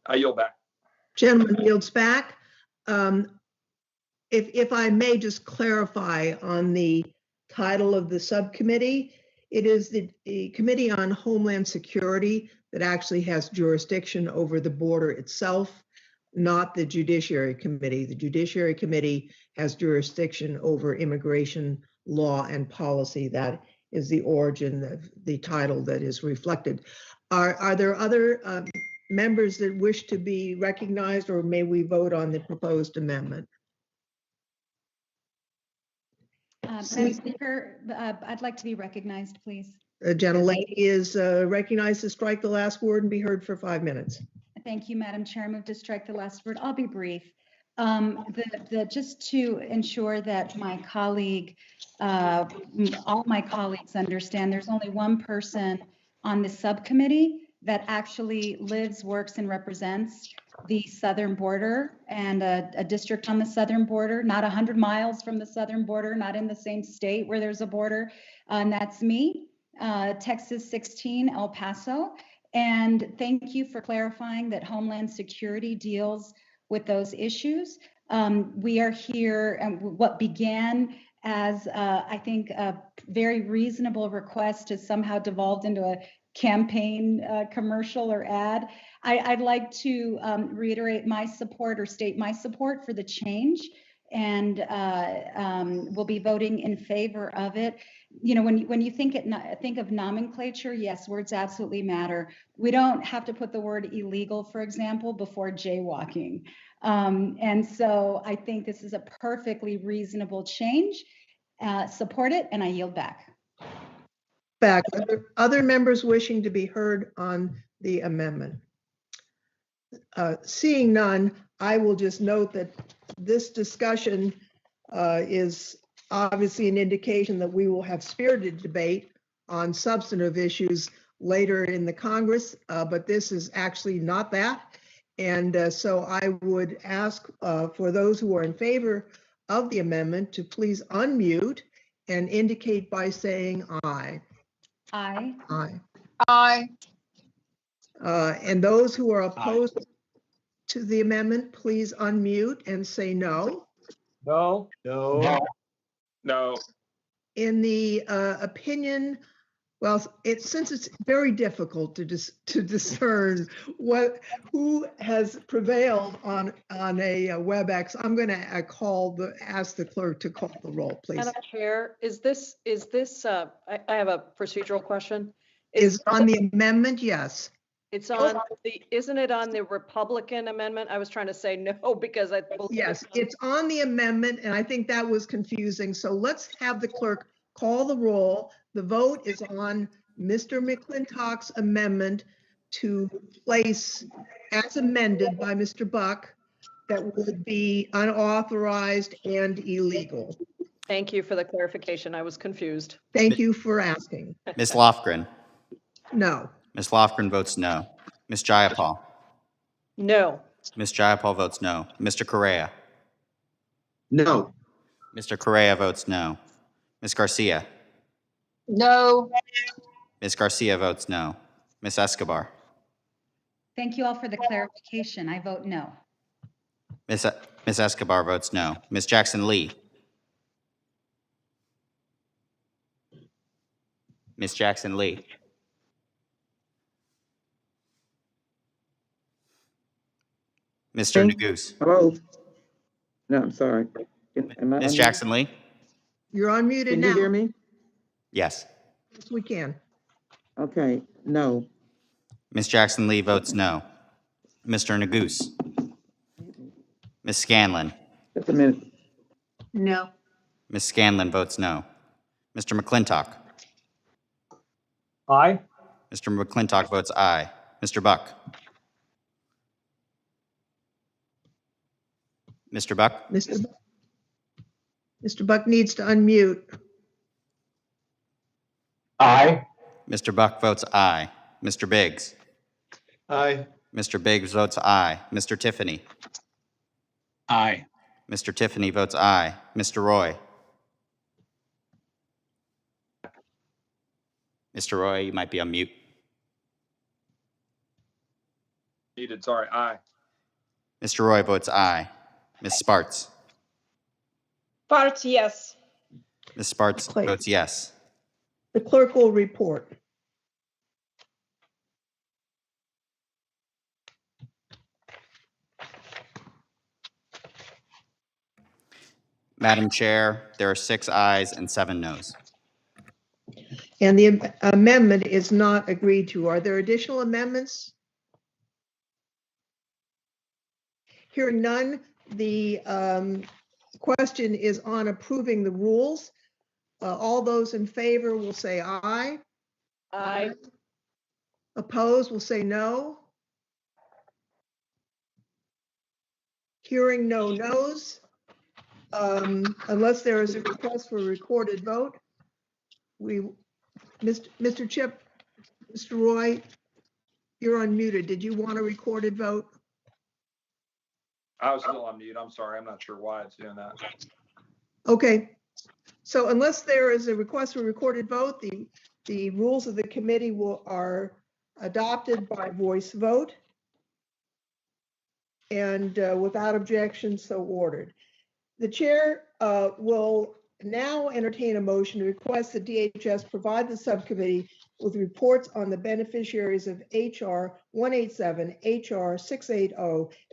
I yield back. Gentleman yields back. If I may just clarify on the title of the subcommittee, it is the Committee on Homeland Security that actually has jurisdiction over the border itself, not the Judiciary Committee. The Judiciary Committee has jurisdiction over immigration law and policy. That is the origin of the title that is reflected. Are there other members that wish to be recognized, or may we vote on the proposed amendment? Madam Speaker, I'd like to be recognized, please. The gentlelady is recognized to strike the last word and be heard for 5 minutes. Thank you, Madam Chair. I move to strike the last word. I'll be brief. Just to ensure that my colleague, all my colleagues understand, there's only one person on the subcommittee that actually lives, works, and represents the southern border and a district on the southern border, not 100 miles from the southern border, not in the same state where there's a border. And that's me, Texas 16, El Paso. And thank you for clarifying that Homeland Security deals with those issues. We are here, and what began as I think a very reasonable request has somehow devolved into a campaign commercial or ad. I'd like to reiterate my support or state my support for the change, and we'll be voting in favor of it. You know, when you think of nomenclature, yes, words absolutely matter. We don't have to put the word illegal, for example, before jaywalking. And so I think this is a perfectly reasonable change. Support it, and I yield back. Other members wishing to be heard on the amendment? Seeing none, I will just note that this discussion is obviously an indication that we will have spirited debate on substantive issues later in the Congress, but this is actually not that. And so I would ask for those who are in favor of the amendment to please unmute and indicate by saying aye. Aye. Aye. Aye. And those who are opposed to the amendment, please unmute and say no. No. No. No. In the opinion, well, since it's very difficult to discern who has prevailed on a WebEx, I'm going to ask the clerk to call the roll, please. Madam Chair, is this, I have a procedural question. Is on the amendment? Yes. It's on isn't it on the Republican amendment? I was trying to say no because I believe. Yes, it's on the amendment, and I think that was confusing. So let's have the clerk call the roll. The vote is on Mr. McClintock's amendment to place as amended by Mr. Buck that would be unauthorized and illegal. Thank you for the clarification. I was confused. Thank you for asking. Ms. Lofgren. No. Ms. Lofgren votes no. Ms. Jayapal. No. Ms. Jayapal votes no. Mr. Correa. No. Mr. Correa votes no. Ms. Garcia. No. Ms. Garcia votes no. Ms. Escobar. Thank you all for the clarification. I vote no. Ms. Escobar votes no. Ms. Jackson Lee. Ms. Jackson Lee. Mr. Neguse. Hello? No, I'm sorry. Ms. Jackson Lee. You're unmuted Can now. you hear me? Yes. Yes, we can. Okay, no. Ms. Jackson Lee votes no. Mr. Neguse. Ms. Scanlon. Just a minute. No. Ms. Scanlon votes no. Mr. McClintock. Aye. Mr. McClintock votes aye. Mr. Buck. Mr. Buck. Mr. Buck needs to unmute. Aye. Mr. Buck votes aye. Mr. Biggs. Aye. Mr. Biggs votes aye. Mr. Tiffany. Aye. Mr. Tiffany votes aye. Mr. Roy. Mr. Roy, you might be on mute. Needed, sorry, aye. Mr. Roy votes aye. Ms. Sparts. Part yes. Ms. Sparts votes yes. The clerk will report. Madam Chair, there are 6 ayes and 7 noes. And the amendment is not agreed to. Are there additional amendments? Hearing none, the question is on approving the rules. All those in favor will say aye. Aye. Opposed will say no. Hearing no noes, unless there is a request for a recorded vote, Mr. Chip, Mr. Roy, you're unmuted. Did you want a recorded vote? I was still on mute. I'm sorry. I'm not sure why it's doing that. Okay. So unless there is a request for recorded vote, the rules of the committee are adopted by voice vote. And without objection, so ordered. The chair will now entertain a motion to request that DHS provide the subcommittee with reports on the beneficiaries of HR 187, HR 680,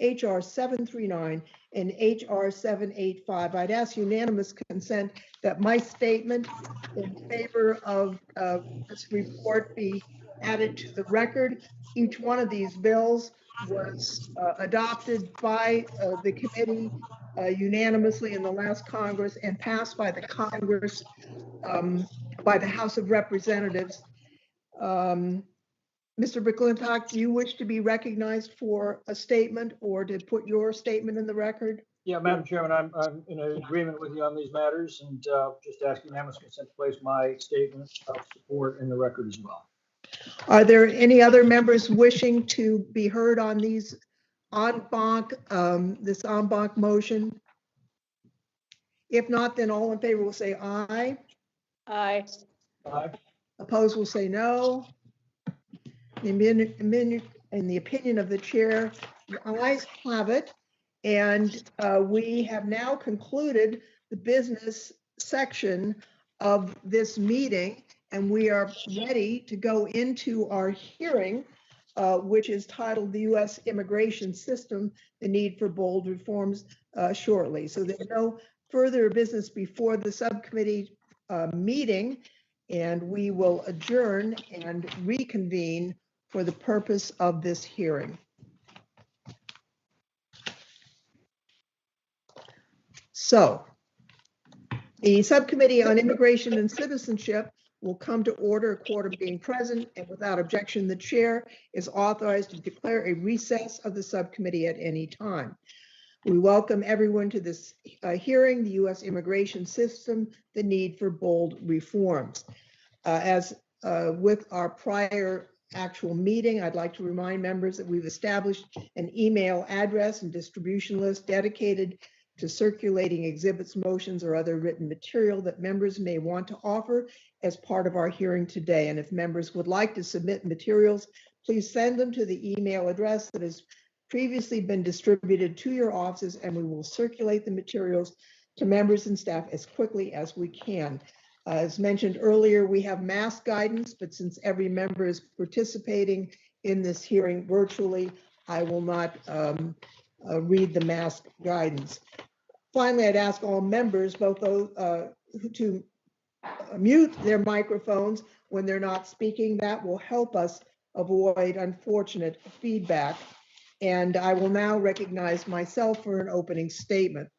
HR 739, and HR 785. I'd ask unanimous consent that my statement in favor of this report be added to the record. Each one of these bills was adopted by the committee unanimously in the last Congress and passed by the Congress, by the House of Representatives. Mr. McClintock, do you wish to be recognized for a statement or to put your statement in the record? Yeah, Madam Chairman, I'm in agreement with you on these matters and just ask unanimous consent to place my statement of support in the record as well. Are there any other members wishing to be heard on these en banc, this en banc motion? If not, then all in favor will say aye. Aye. Aye. Opposed will say no. In the opinion of the chair, the ayes have it. And we have now concluded the business section of this meeting, and we are ready to go into our hearing, which is titled The U.S. Immigration System, the Need for Bold Reforms, shortly. So there's no further business before the subcommittee meeting, and we will adjourn and reconvene for the purpose of this hearing. So the Subcommittee on Immigration and Citizenship will come to order, a quorum being present, and without objection, the chair is authorized to declare a recess of the subcommittee at any time. We welcome everyone to this hearing, the U.S. Immigration System, the Need for Bold Reforms. As with our prior actual meeting, I'd like to remind members that we've established an email address and distribution list dedicated to circulating exhibits, motions, or other written material that members may want to offer as part of our hearing today. And if members would like to submit materials, please send them to the email address that has previously been distributed to your offices, and we will circulate the materials to members and staff as quickly as we can. As mentioned earlier, we have mask guidance, but since every member is participating in this hearing virtually, I will not read the mask guidance. Finally, I'd ask all members, both those to mute their microphones when they're not speaking. That will help us avoid unfortunate feedback. And I will now recognize myself for an opening statement.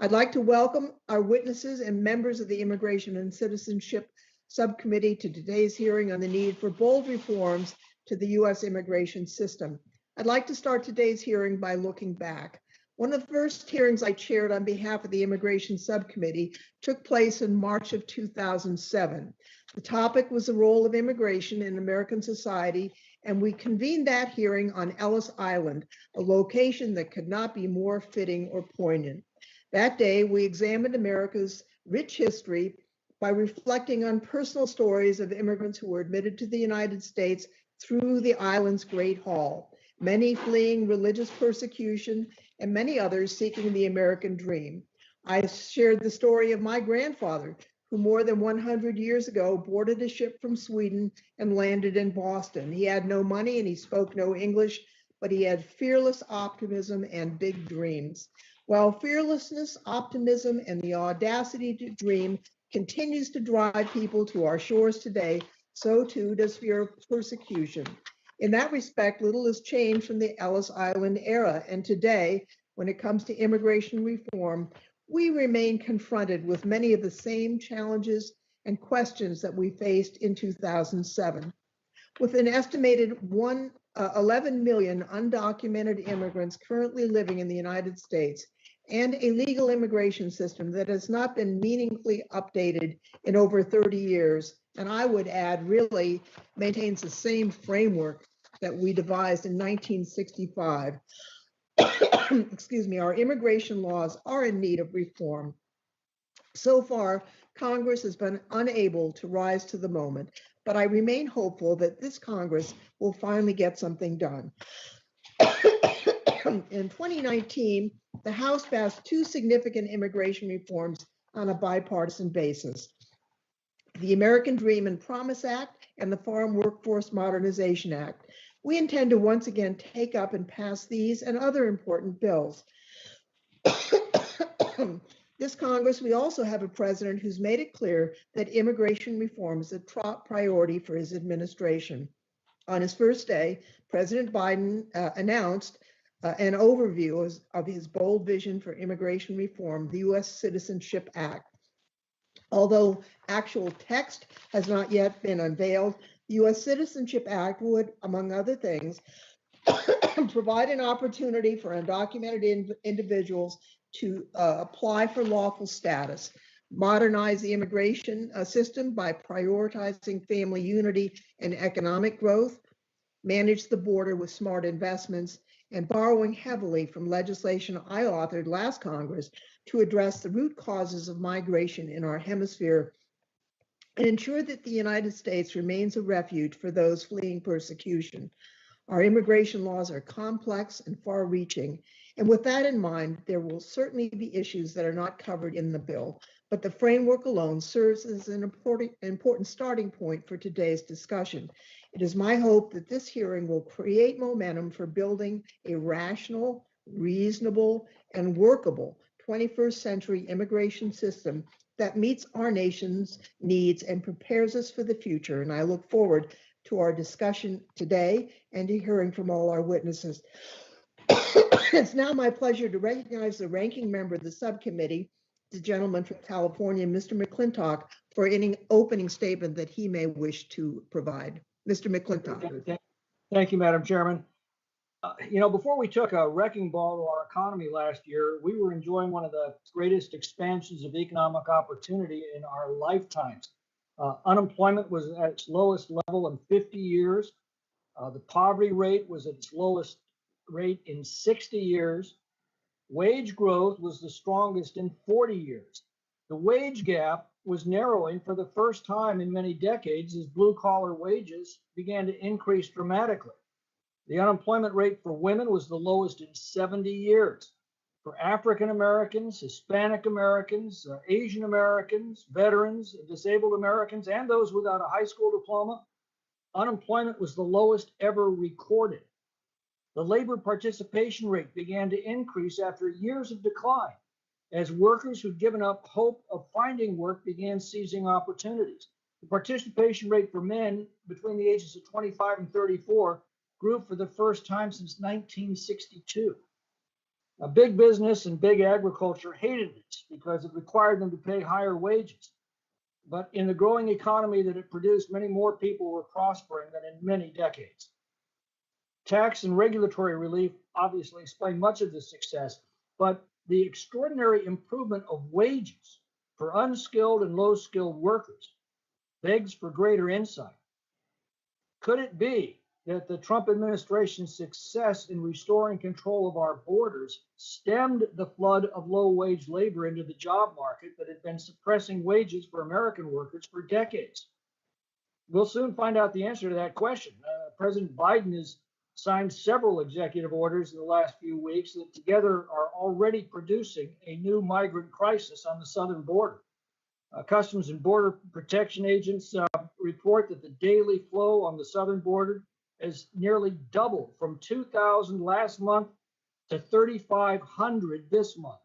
I'd like to welcome our witnesses and members of the Immigration and Citizenship Subcommittee to today's hearing on the need for bold reforms to the U.S. immigration system. I'd like to start today's hearing by looking back. One of the first hearings I chaired on behalf of the Immigration Subcommittee took place in March of 2007. The topic was the role of immigration in American society, and we convened that hearing on Ellis Island, a location that could not be more fitting or poignant. That day, we examined America's rich history by reflecting on personal stories of immigrants who were admitted to the United States through the island's Great Hall, many fleeing religious persecution and many others seeking the American dream. I shared the story of my grandfather, who more than 100 years ago boarded a ship from Sweden and landed in Boston. He had no money and he spoke no English, but he had fearless optimism and big dreams. While fearlessness, optimism, and the audacity to dream continues to drive people to our shores today, so too does fear of persecution. In that respect, little has changed from the Ellis Island era, and today, when it comes to immigration reform, we remain confronted with many of the same challenges and questions that we faced in 2007. With an estimated 11 million undocumented immigrants currently living in the United States and a legal immigration system that has not been meaningfully updated in over 30 years, and I would add really maintains the same framework that we devised in 1965. Excuse me, our immigration laws are in need of reform. So far, Congress has been unable to rise to the moment, but I remain hopeful that this Congress will finally get something done. In 2019, the House passed two significant immigration reforms on a bipartisan basis: the American Dream and Promise Act and the Farm Workforce Modernization Act. We intend to once again take up and pass these and other important bills. This Congress, we also have a president who's made it clear that immigration reform is a top priority for his administration. On his first day, President Biden announced an overview of his bold vision for immigration reform, the U.S. Citizenship Act. Although actual text has not yet been unveiled, the U.S. Citizenship Act would, among other things, provide an opportunity for undocumented individuals to apply for lawful status, modernize the immigration system by prioritizing family unity and economic growth, manage the border with smart investments, and borrowing heavily from legislation I authored last Congress to address the root causes of migration in our hemisphere and ensure that the United States remains a refuge for those fleeing persecution. Our immigration laws are complex and far-reaching, and with that in mind, there will certainly be issues that are not covered in the bill, but the framework alone serves as an important starting point for today's discussion. It is my hope that this hearing will create momentum for building a rational, reasonable, and workable 21st century immigration system that meets our nation's needs and prepares us for the future. And I look forward to our discussion today and to hearing from all our witnesses. It's now my pleasure to recognize the ranking member of the subcommittee, the gentleman from California, Mr. McClintock, for any opening statement that he may wish to provide. Mr. McClintock. Thank you, Madam Chairman. Before we took a wrecking ball to our economy last year, we were enjoying one of the greatest expansions of economic opportunity in our lifetimes. Unemployment was at its lowest level in 50 years. The poverty rate was at its lowest rate in 60 years. Wage growth was the strongest in 40 years. The wage gap was narrowing for the first time in many decades as blue-collar wages began to increase dramatically. The unemployment rate for women was the lowest in 70 years. For African Americans, Hispanic Americans, Asian Americans, veterans, disabled Americans, and those without a high school diploma, unemployment was the lowest ever recorded. The labor participation rate began to increase after years of decline as workers who'd given up hope of finding work began seizing opportunities. The participation rate for men between the ages of 25 and 34 grew for the first time since 1962. Now, big business and big agriculture hated this because it required them to pay higher wages. But in the growing economy that it produced, many more people were prospering than in many decades. Tax and regulatory relief obviously explain much of this success, but the extraordinary improvement of wages for unskilled and low-skilled workers begs for greater insight. Could it be that the Trump administration's success in restoring control of our borders stemmed the flood of low-wage labor into the job market that had been suppressing wages for American workers for decades? We'll soon find out the answer to that question. President Biden has signed several executive orders in the last few weeks that together are already producing a new migrant crisis on the southern border. Customs and Border Protection agents report that the daily flow on the southern border has nearly doubled from 2,000 last month to 3,500 this month.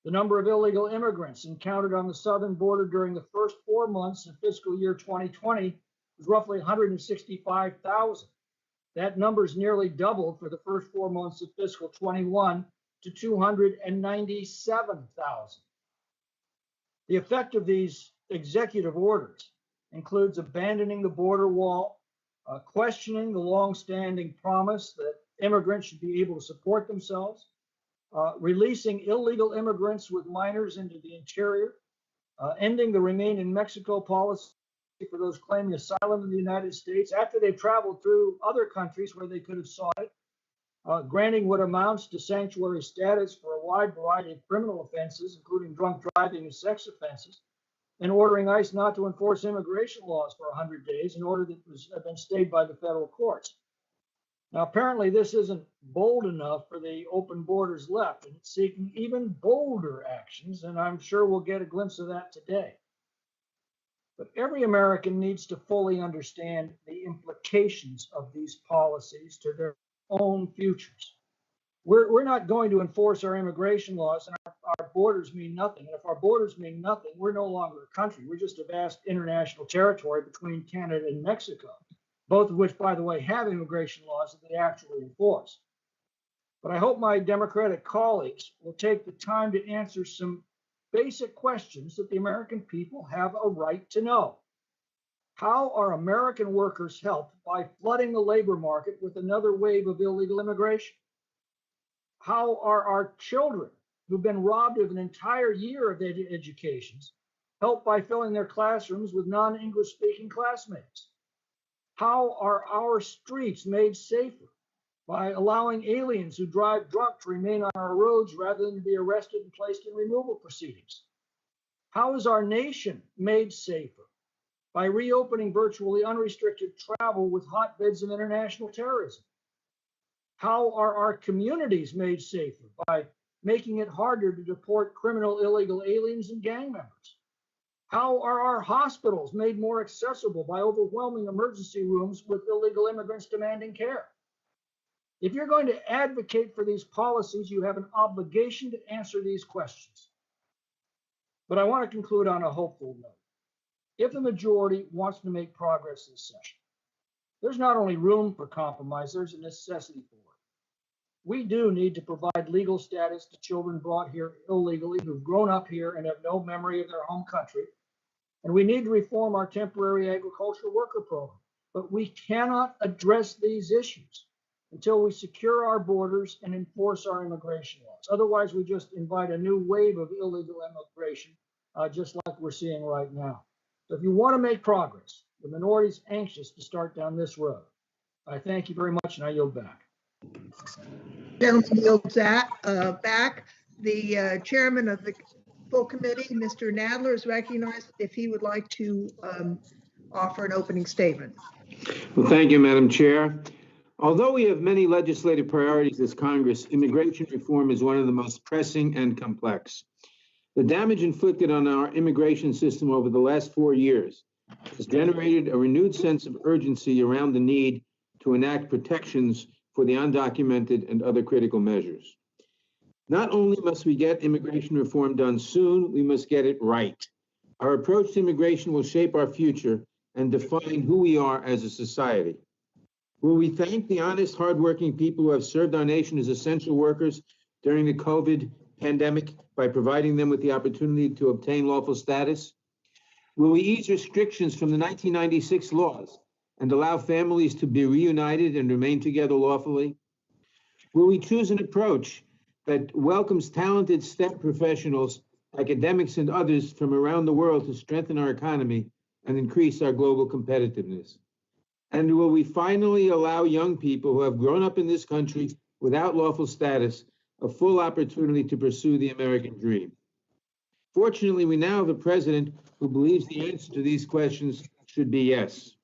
The number of illegal immigrants encountered on the southern border during the first 4 months of fiscal year 2020 was roughly 165,000. That number is nearly doubled for the first 4 months of fiscal 21 to 297,000. The effect of these executive orders includes abandoning the border wall, questioning the long-standing promise that immigrants should be able to support themselves, releasing illegal immigrants with minors into the interior, ending the Remain in Mexico policy for those claiming asylum in the United States after they've traveled through other countries where they could have sought it, granting what amounts to sanctuary status for a wide variety of criminal offenses, including drunk driving and sex offenses, and ordering ICE not to enforce immigration laws for 100 days in order that have been stayed by the federal courts. Now, apparently this isn't bold enough for the open borders left, and it's seeking even bolder actions, and I'm sure we'll get a glimpse of that today. But every American needs to fully understand the implications of these policies to their own futures. We're not going to enforce our immigration laws, and our borders mean nothing. And if our borders mean nothing, we're no longer a country. We're just a vast international territory between Canada and Mexico, both of which, by the way, have immigration laws that they actually enforce. But I hope my Democratic colleagues will take the time to answer some basic questions that the American people have a right to know. How are American workers helped by flooding the labor market with another wave of illegal immigration? How are our children who've been robbed of an entire year of educations helped by filling their classrooms with non-English speaking classmates? How are our streets made safer by allowing aliens who drive drunk to remain on our roads rather than be arrested and placed in removal proceedings? How is our nation made safer by reopening virtually unrestricted travel with hotbeds of international terrorism? How are our communities made safer by making it harder to deport criminal illegal aliens and gang members? How are our hospitals made more accessible by overwhelming emergency rooms with illegal immigrants demanding care? If you're going to advocate for these policies, you have an obligation to answer these questions. But I want to conclude on a hopeful note. If the majority wants to make progress this session, there's not only room for compromise, there's a necessity for it. We do need to provide legal status to children brought here illegally who've grown up here and have no memory of their home country. And we need to reform our temporary agricultural worker program. But we cannot address these issues until we secure our borders and enforce our immigration laws. Otherwise, we just invite a new wave of illegal immigration, just like we're seeing right now. So if you want to make progress, the minority is anxious to start down this road. I thank you very much, and I yield back. Gentleman yields back. The chairman of the full committee, Mr. Nadler, is recognized if he would like to offer an opening statement. Well, thank you, Madam Chair. Although we have many legislative priorities as Congress, immigration reform is one of the most pressing and complex. The damage inflicted on our immigration system over the last 4 years has generated a renewed sense of urgency around the need to enact protections for the undocumented and other critical measures. Not only must we get immigration reform done soon, we must get it right. Our approach to immigration will shape our future and define who we are as a society. Will we thank the honest, hardworking people who have served our nation as essential workers during the COVID pandemic by providing them with the opportunity to obtain lawful status? Will we ease restrictions from the 1996 laws and allow families to be reunited and remain together lawfully? Will we choose an approach that welcomes talented STEM professionals, academics, and others from around the world to strengthen our economy and increase our global competitiveness? And will we finally allow young people who have grown up in this country without lawful status a full opportunity to pursue the American dream? Fortunately, we now have a president who believes the answer to these questions should be yes.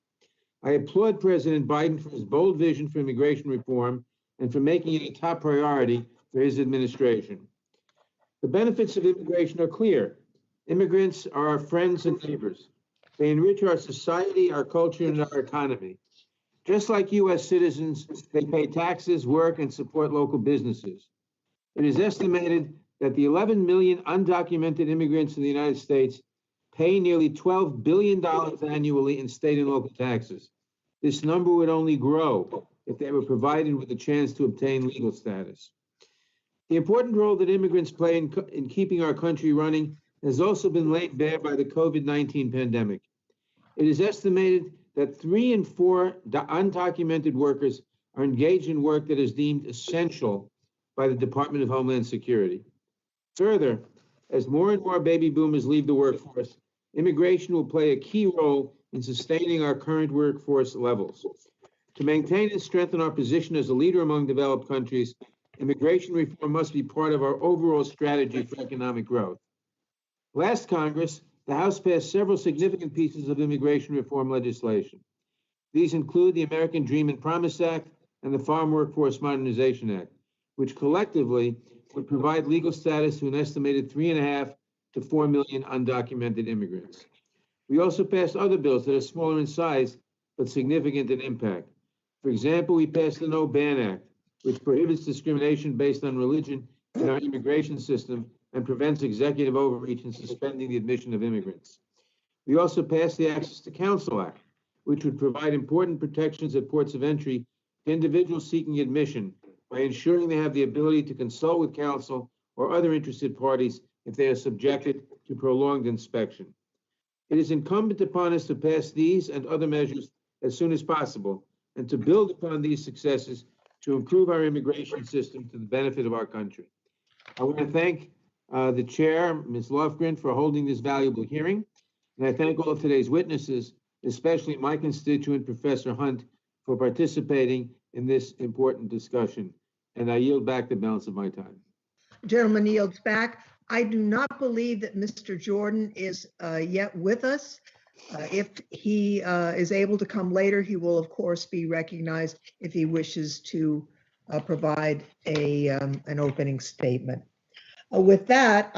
I applaud President Biden for his bold vision for immigration reform and for making it a top priority for his administration. The benefits of immigration are clear. Immigrants are our friends and neighbors. They enrich our society, our culture, and our economy. Just like U.S. citizens, they pay taxes, work, and support local businesses. It is estimated that the 11 million undocumented immigrants in the United States pay nearly $12 billion annually in state and local taxes. This number would only grow if they were provided with a chance to obtain legal status. The important role that immigrants play in keeping our country running has also been laid bare by the COVID-19 pandemic. It is estimated that 3 in 4 undocumented workers are engaged in work that is deemed essential by the Department of Homeland Security. Further, as more and more baby boomers leave the workforce, immigration will play a key role in sustaining our current workforce levels. To maintain and strengthen our position as a leader among developed countries, immigration reform must be part of our overall strategy for economic growth. Last Congress, the House passed several significant pieces of immigration reform legislation. These include the American Dream and Promise Act and the Farm Workforce Modernization Act, which collectively would provide legal status to an estimated 3.5 to 4 million undocumented immigrants. We also passed other bills that are smaller in size but significant in impact. For example, we passed the No Ban Act, which prohibits discrimination based on religion in our immigration system and prevents executive overreach in suspending the admission of immigrants. We also passed the Access to Counsel Act, which would provide important protections at ports of entry to individuals seeking admission by ensuring they have the ability to consult with counsel or other interested parties if they are subjected to prolonged inspection. It is incumbent upon us to pass these and other measures as soon as possible and to build upon these successes to improve our immigration system to the benefit of our country. I want to thank the chair, Ms. Lofgren, for holding this valuable hearing, and I thank all of today's witnesses, especially my constituent, Professor Hunt, for participating in this important discussion. And I yield back the balance of my time. Gentleman yields back. I do not believe that Mr. Jordan is yet with us. If he is able to come later, he will, of course, be recognized if he wishes to provide an opening statement. With that,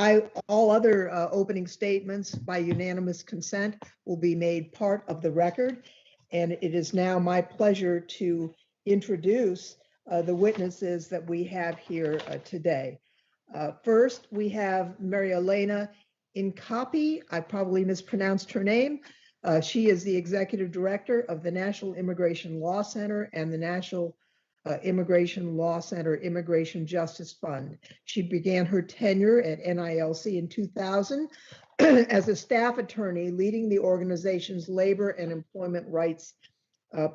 all other opening statements by unanimous consent will be made part of the record. And it is now my pleasure to introduce the witnesses that we have here today. First, we have Mary Elena Incapi. I probably mispronounced her name. She is the Executive Director of the National Immigration Law Center and the National Immigration Law Center Immigration Justice Fund. She began her tenure at NILC in 2000 as a staff attorney leading the organization's labor and employment rights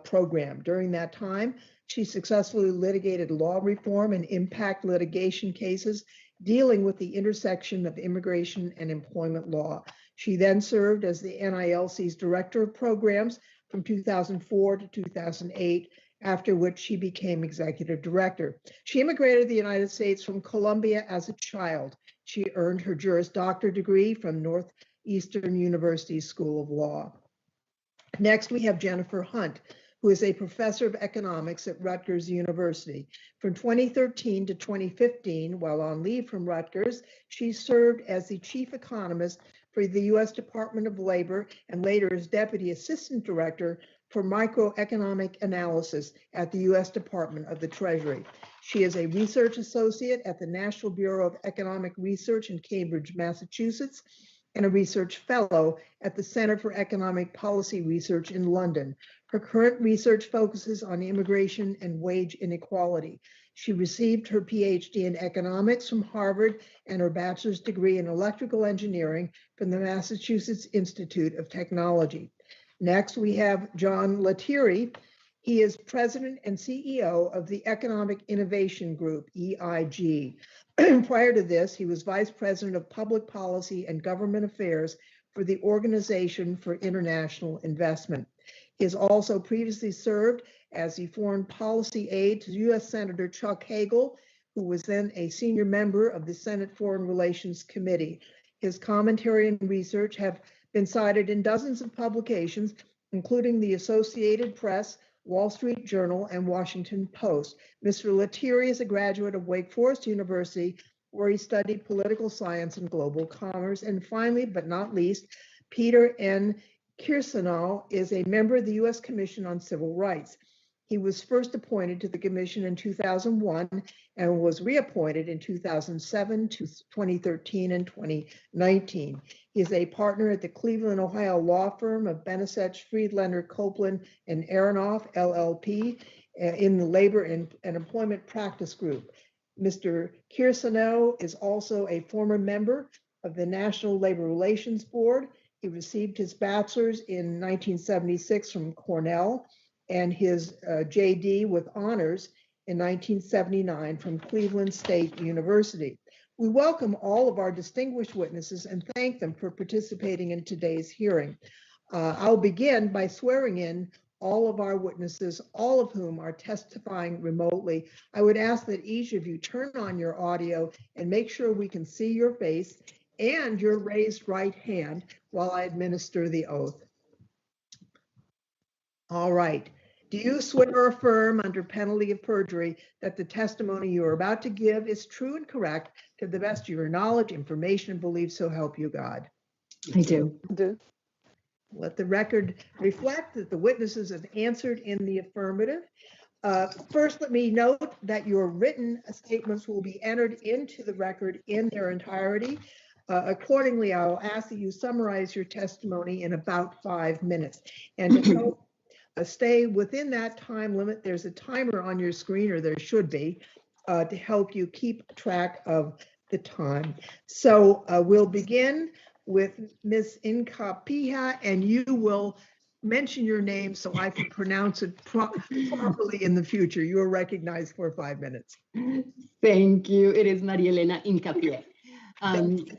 program. During that time, she successfully litigated law reform and impact litigation cases dealing with the intersection of immigration and employment law. She then served as the NILC's Director of Programs from 2004 to 2008, after which she became Executive Director. She immigrated to the United States from Colombia as a child. She earned her Juris Doctor degree from Northeastern University School of Law. Next, we have Jennifer Hunt, who is a professor of economics at Rutgers University. From 2013 to 2015, while on leave from Rutgers, she served as the chief economist for the U.S. Department of Labor and later as Deputy Assistant Director for Microeconomic Analysis at the U.S. Department of the Treasury. She is a research associate at the National Bureau of Economic Research in Cambridge, Massachusetts, and a research fellow at the Center for Economic Policy Research in London. Her current research focuses on immigration and wage inequality. She received her PhD in economics from Harvard and her bachelor's degree in electrical engineering from the Massachusetts Institute of Technology. Next, we have John Lettieri. He is president and CEO of the Economic Innovation Group, EIG. Prior to this, he was vice president of public policy and government affairs for the Organization for International Investment. He has also previously served as the foreign policy aide to U.S. Senator Chuck Hagel, who was then a senior member of the Senate Foreign Relations Committee. His commentary and research have been cited in dozens of publications, including the Associated Press, Wall Street Journal, and Washington Post. Mr. Lettieri is a graduate of Wake Forest University, where he studied political science and global commerce. And finally, but not least, Peter N. Kirsanov is a member of the U.S. Commission on Civil Rights. He was first appointed to the commission in 2001 and was reappointed in 2007 to 2013 and 2019. He is a partner at the Cleveland, Ohio law firm of Benisech, Friedlander, Copeland, and Aronoff, LLP, in the Labor and Employment Practice Group. Mr. Kirsanov is also a former member of the National Labor Relations Board. He received his bachelor's in 1976 from Cornell and his JD with honors in 1979 from Cleveland State University. We welcome all of our distinguished witnesses and thank them for participating in today's hearing. I'll begin by swearing in all of our witnesses, all of whom are testifying remotely. I would ask that each of you turn on your audio and make sure we can see your face and your raised right hand while I administer the oath. All right. Do you swear or affirm under penalty of perjury that the testimony you are about to give is true and correct to the best of your knowledge, information, and belief, so help you God? I do. Let the record reflect that the witnesses have answered in the affirmative. First, let me note that your written statements will be entered into the record in their entirety. Accordingly, I will ask that you summarize your testimony in about 5 minutes. And to help stay within that time limit, there's a timer on your screen, or there should be, to help you keep track of the time. So we'll begin with Ms. Incapia, and you will mention your name so I can pronounce it properly in the future. You are recognized for 5 minutes. Thank you. It is Maria Elena Incapie.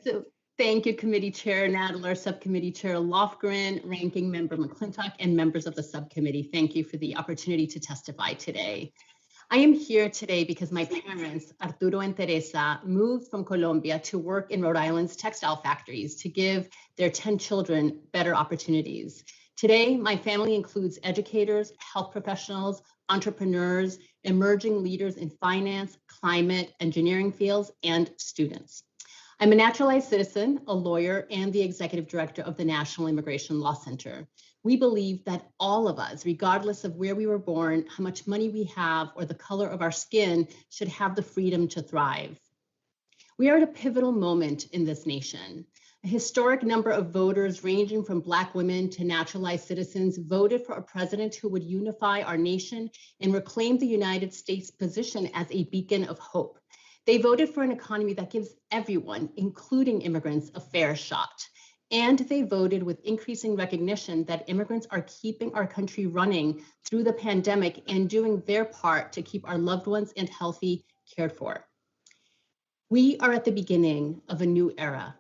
So thank you, Committee Chair Nadler, Subcommittee Chair Lofgren, Ranking Member McClintock, and members of the subcommittee. Thank you for the opportunity to testify today. I am here today because my parents, Arturo and Teresa, moved from Colombia to work in Rhode Island's textile factories to give their 10 children better opportunities. Today, my family includes educators, health professionals, entrepreneurs, emerging leaders in finance, climate, engineering fields, and students. I'm a naturalized citizen, a lawyer, and the executive director of the National Immigration Law Center. We believe that all of us, regardless of where we were born, how much money we have, or the color of our skin, should have the freedom to thrive. We are at a pivotal moment in this nation. A historic number of voters, ranging from Black women to naturalized citizens, voted for a president who would unify our nation and reclaim the United States' position as a beacon of hope. They voted for an economy that gives everyone, including immigrants, a fair shot. And they voted with increasing recognition that immigrants are keeping our country running through the pandemic and doing their part to keep our loved ones and healthy cared for. We are at the beginning of a new era.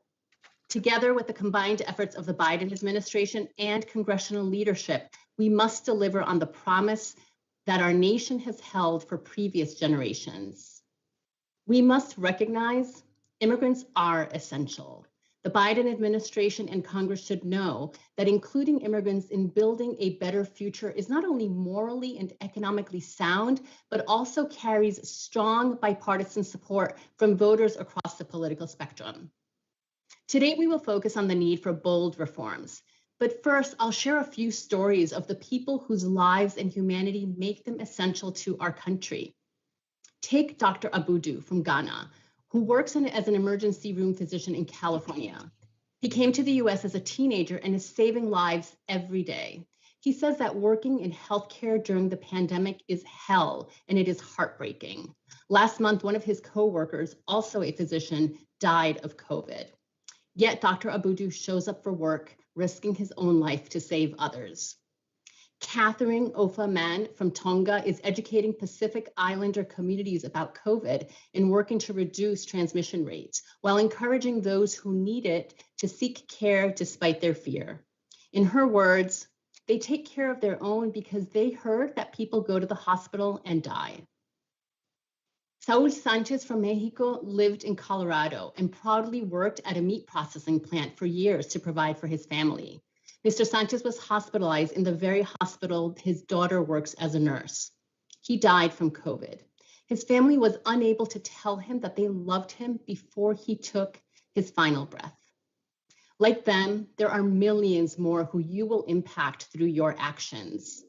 Together with the combined efforts of the Biden administration and congressional leadership, we must deliver on the promise that our nation has held for previous generations. We must recognize immigrants are essential. The Biden administration and Congress should know that including immigrants in building a better future is not only morally and economically sound, but also carries strong bipartisan support from voters across the political spectrum. Today, we will focus on the need for bold reforms. But first, I'll share a few stories of the people whose lives and humanity make them essential to our country. Take Dr. Abudu from Ghana, who works as an emergency room physician in California. He came to the US as a teenager and is saving lives every day. He says that working in healthcare during the pandemic is hell, and it is heartbreaking. Last month, one of his coworkers, also a physician, died of COVID. Yet Dr. Abudu shows up for work, risking his own life to save others. Catherine Ofa-Man from Tonga is educating Pacific Islander communities about COVID and working to reduce transmission rates while encouraging those who need it to seek care despite their fear. In her words, they take care of their own because they heard that people go to the hospital and die. Saul Sanchez from Mexico lived in Colorado and proudly worked at a meat processing plant for years to provide for his family. Mr. Sanchez was hospitalized in the very hospital his daughter works as a nurse. He died from COVID. His family was unable to tell him that they loved him before he took his final breath. Like them, there are millions more who you will impact through your actions.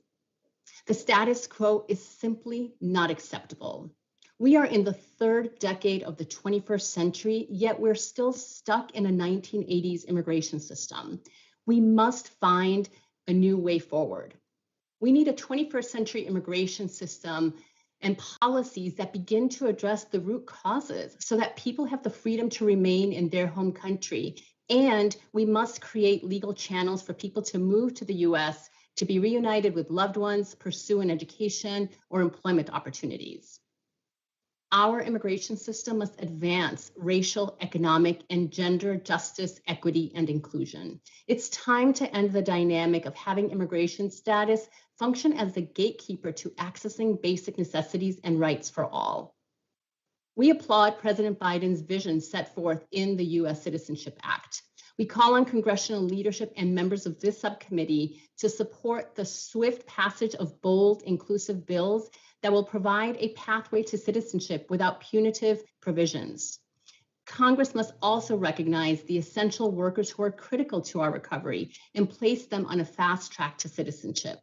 The status quo is simply not acceptable. We are in the third decade of the 21st century, yet we're still stuck in a 1980s immigration system. We must find a new way forward. We need a 21st century immigration system and policies that begin to address the root causes so that people have the freedom to remain in their home country. And we must create legal channels for people to move to the US to be reunited with loved ones, pursue an education or employment opportunities. Our immigration system must advance racial, economic, and gender justice, equity, and inclusion. It's time to end the dynamic of having immigration status function as the gatekeeper to accessing basic necessities and rights for all. We applaud President Biden's vision set forth in the U.S. Citizenship Act. We call on congressional leadership and members of this subcommittee to support the swift passage of bold, inclusive bills that will provide a pathway to citizenship without punitive provisions. Congress must also recognize the essential workers who are critical to our recovery and place them on a fast track to citizenship.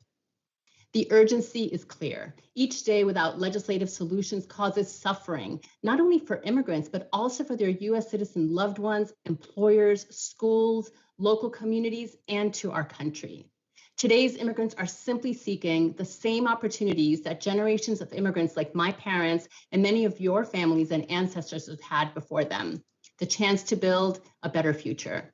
The urgency is clear. Each day without legislative solutions causes suffering, not only for immigrants, but also for their U.S. citizen loved ones, employers, schools, local communities, and to our country. Today's immigrants are simply seeking the same opportunities that generations of immigrants like my parents and many of your families and ancestors have had before them, the chance to build a better future.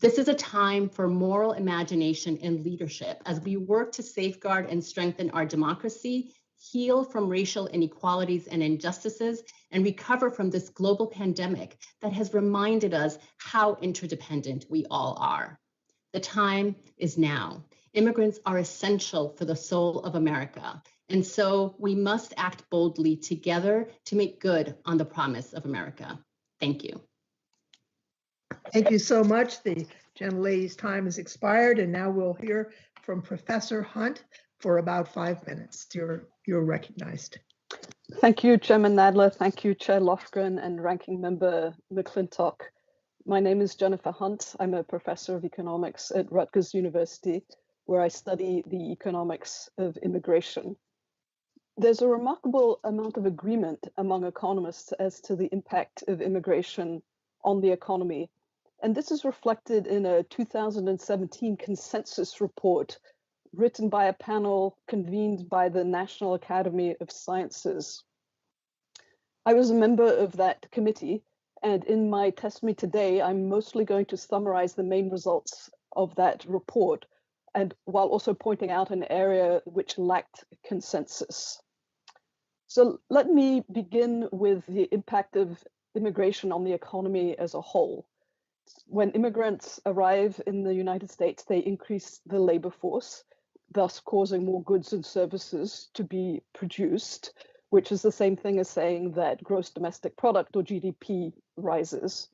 This is a time for moral imagination and leadership as we work to safeguard and strengthen our democracy, heal from racial inequalities and injustices, and recover from this global pandemic that has reminded us how interdependent we all are. The time is now. Immigrants are essential for the soul of America, and so we must act boldly together to make good on the promise of America. Thank you. Thank you so much. The gentlelady's time has expired, and now we'll hear from Professor Hunt for about 5 minutes. You're recognized. Thank you, Chairman Nadler. Thank you, Chair Lofgren and Ranking Member McClintock. My name is Jennifer Hunt. I'm a professor of economics at Rutgers University, where I study the economics of immigration. There's a remarkable amount of agreement among economists as to the impact of immigration on the economy. And this is reflected in a 2017 consensus report written by a panel convened by the National Academy of Sciences. I was a member of that committee, and in my testimony today, I'm mostly going to summarize the main results of that report, and while also pointing out an area which lacked consensus. So let me begin with the impact of immigration on the economy as a whole. When immigrants arrive in the United States, they increase the labor force, thus causing more goods and services to be produced, which is the same thing as saying that gross domestic product or GDP rises.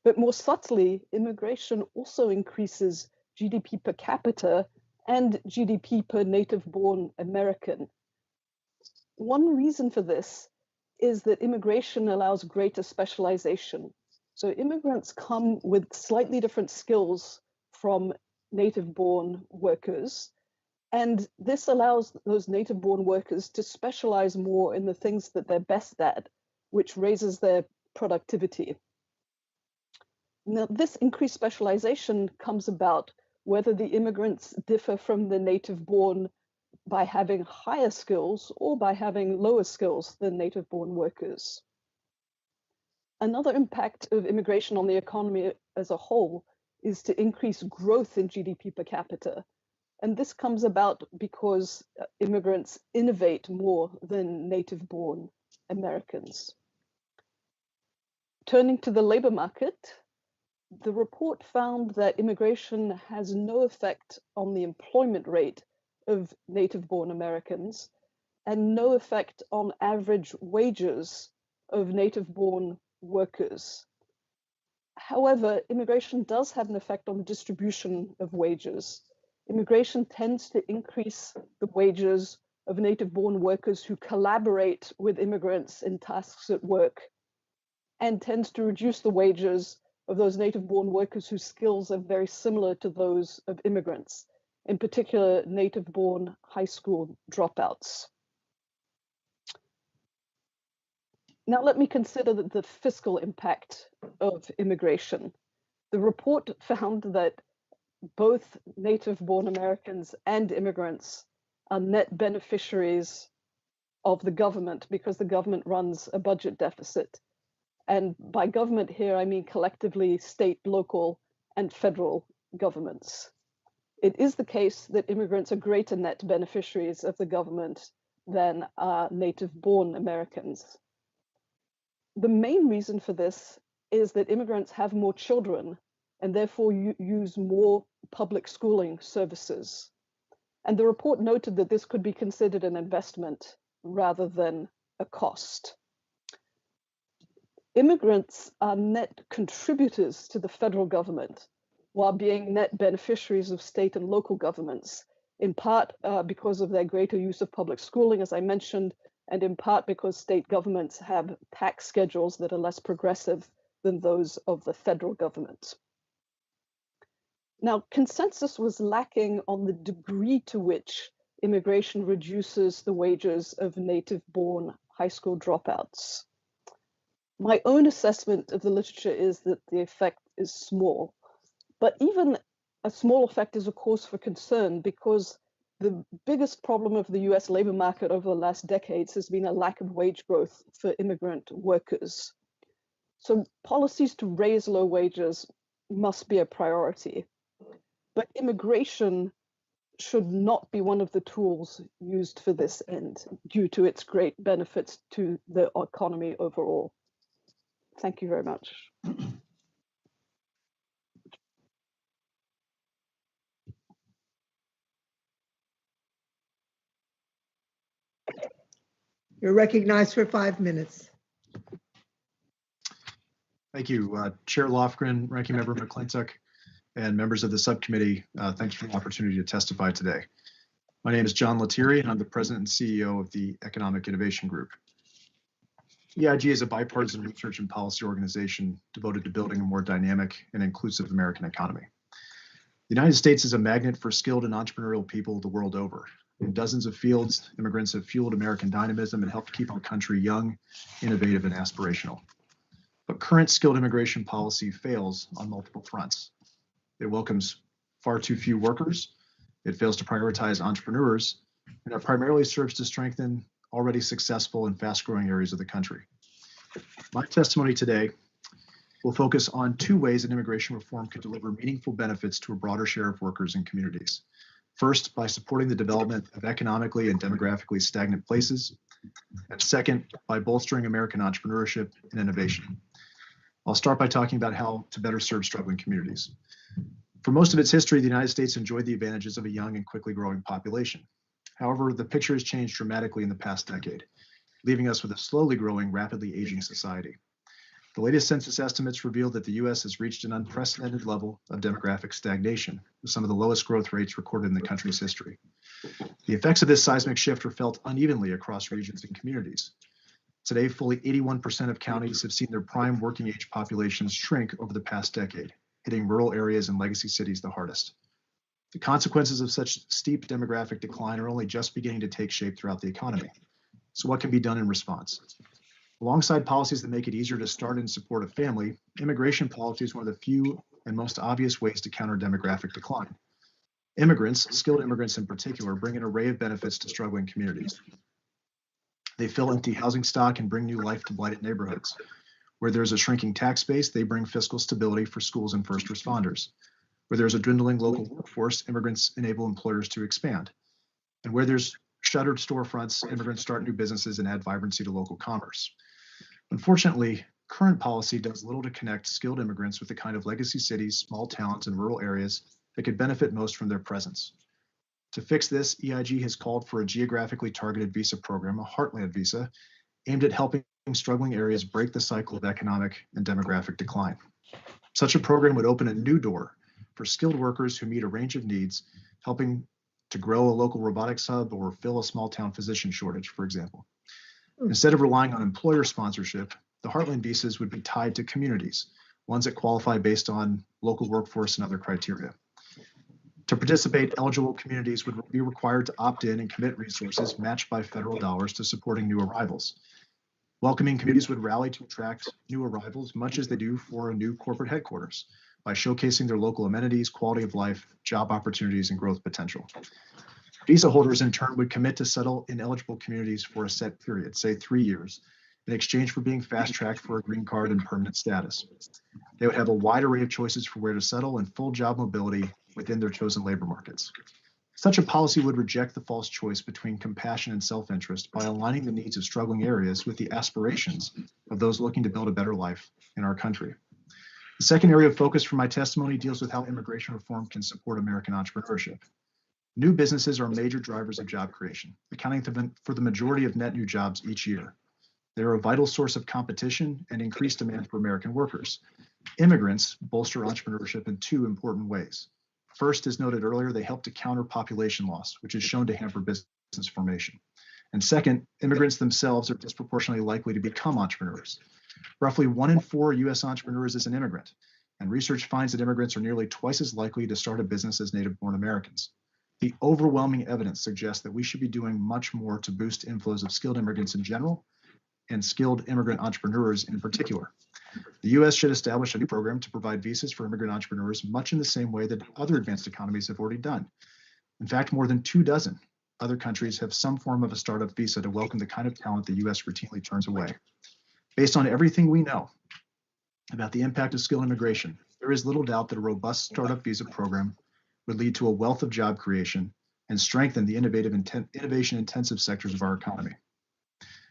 But more subtly, immigration also increases GDP per capita and GDP per native-born American. One reason for this is that immigration allows greater specialization. So immigrants come with slightly different skills from native-born workers, and this allows those native-born workers to specialize more in the things that they're best at, which raises their productivity. Now, this increased specialization comes about whether the immigrants differ from the native-born by having higher skills or by having lower skills than native-born workers. Another impact of immigration on the economy as a whole is to increase growth in GDP per capita. And this comes about because immigrants innovate more than native-born Americans. Turning to the labor market, the report found that immigration has no effect on the employment rate of native-born Americans and no effect on average wages of native-born workers. However, immigration does have an effect on the distribution of wages. Immigration tends to increase the wages of native-born workers who collaborate with immigrants in tasks at work, and tends to reduce the wages of those native-born workers whose skills are very similar to those of immigrants, in particular native-born high school dropouts. Now let me consider the fiscal impact of immigration. The report found that both native-born Americans and immigrants are net beneficiaries of the government because the government runs a budget deficit. And by government here, I mean collectively state, local, and federal governments. It is the case that immigrants are greater net beneficiaries of the government than native-born Americans. the main reason for this is that immigrants have more children and therefore use more public schooling services. And the report noted that this could be considered an investment rather than a cost. Immigrants are net contributors to the federal government while being net beneficiaries of state and local governments, in part because of their greater use of public schooling, as I mentioned, and in part because state governments have tax schedules that are less progressive than those of the federal government. Now, consensus was lacking on the degree to which immigration reduces the wages of native-born high school dropouts. My own assessment of the literature is that the effect is small, but even a small effect is a cause for concern because the biggest problem of the US labor market over the last decades has been a lack of wage growth for immigrant workers. So policies to raise low wages must be a priority, but immigration should not be one of the tools used for this end due to its great benefits to the economy overall. Thank you very much. You're recognized for 5 minutes. Thank you, Chair Lofgren, Ranking Member McClintock, and members of the subcommittee. Thanks for the opportunity to testify today. My name is John Lettieri, and I'm the President and CEO of the Economic Innovation Group. EIG is a bipartisan research and policy organization devoted to building a more dynamic and inclusive American economy. The United States is a magnet for skilled and entrepreneurial people the world over. In dozens of fields, immigrants have fueled American dynamism and helped keep our country young, innovative, and aspirational. But current skilled immigration policy fails on multiple fronts. It welcomes far too few workers, it fails to prioritize entrepreneurs, and it primarily serves to strengthen already successful and fast-growing areas of the country. My testimony today will focus on 2 ways that immigration reform could deliver meaningful benefits to a broader share of workers and communities. First, by supporting the development of economically and demographically stagnant places, and second, by bolstering American entrepreneurship and innovation. I'll start by talking about how to better serve struggling communities. For most of its history, the United States enjoyed the advantages of a young and quickly growing population. However, the picture has changed dramatically in the past decade, leaving us with a slowly growing, rapidly aging society. The latest census estimates reveal that the U.S. has reached an unprecedented level of demographic stagnation, with some of the lowest growth rates recorded in the country's history. The effects of this seismic shift are felt unevenly across regions and communities. Today, fully 81% of counties have seen their prime working age populations shrink over the past decade, hitting rural areas and legacy cities the hardest. The consequences of such steep demographic decline are only just beginning to take shape throughout the economy. So what can be done in response? Alongside policies that make it easier to start and support a family, immigration policy is one of the few and most obvious ways to counter demographic decline. Immigrants, skilled immigrants in particular, bring an array of benefits to struggling communities. They fill empty housing stock and bring new life to blighted neighborhoods. Where there's a shrinking tax base, they bring fiscal stability for schools and first responders. Where there's a dwindling local workforce, immigrants enable employers to expand. And where there's shuttered storefronts, immigrants start new businesses and add vibrancy to local commerce. Unfortunately, current policy does little to connect skilled immigrants with the kind of legacy cities, small towns, and rural areas that could benefit most from their presence. To fix this, EIG has called for a geographically targeted visa program, a Heartland visa, aimed at helping struggling areas break the cycle of economic and demographic decline. Such a program would open a new door for skilled workers who meet a range of needs, helping to grow a local robotics hub or fill a small town physician shortage, for example. Instead of relying on employer sponsorship, the Heartland visas would be tied to communities, ones that qualify based on local workforce and other criteria. To participate, eligible communities would be required to opt in and commit resources matched by federal dollars to supporting new arrivals. Welcoming communities would rally to attract new arrivals, much as they do for a new corporate headquarters, by showcasing their local amenities, quality of life, job opportunities, and growth potential. Visa holders, in turn, would commit to settle in eligible communities for a set period, say 3 years, in exchange for being fast-tracked for a green card and permanent status. They would have a wide array of choices for where to settle and full job mobility within their chosen labor markets. Such a policy would reject the false choice between compassion and self-interest by aligning the needs of struggling areas with the aspirations of those looking to build a better life in our country. The second area of focus for my testimony deals with how immigration reform can support American entrepreneurship. New businesses are major drivers of job creation, accounting for the majority of net new jobs each year. They are a vital source of competition and increased demand for American workers. Immigrants bolster entrepreneurship in two important ways. First, as noted earlier, they help to counter population loss, which is shown to hamper business formation. And second, immigrants themselves are disproportionately likely to become entrepreneurs. Roughly 1 in 4 U.S. entrepreneurs is an immigrant, and research finds that immigrants are nearly twice as likely to start a business as native-born Americans. The overwhelming evidence suggests that we should be doing much more to boost inflows of skilled immigrants in general and skilled immigrant entrepreneurs in particular. The U.S. should establish a new program to provide visas for immigrant entrepreneurs, much in the same way that other advanced economies have already done. In fact, more than 24 other countries have some form of a startup visa to welcome the kind of talent the U.S. routinely turns away. Based on everything we know about the impact of skilled immigration, there is little doubt that a robust startup visa program would lead to a wealth of job creation and strengthen the innovation-intensive sectors of our economy.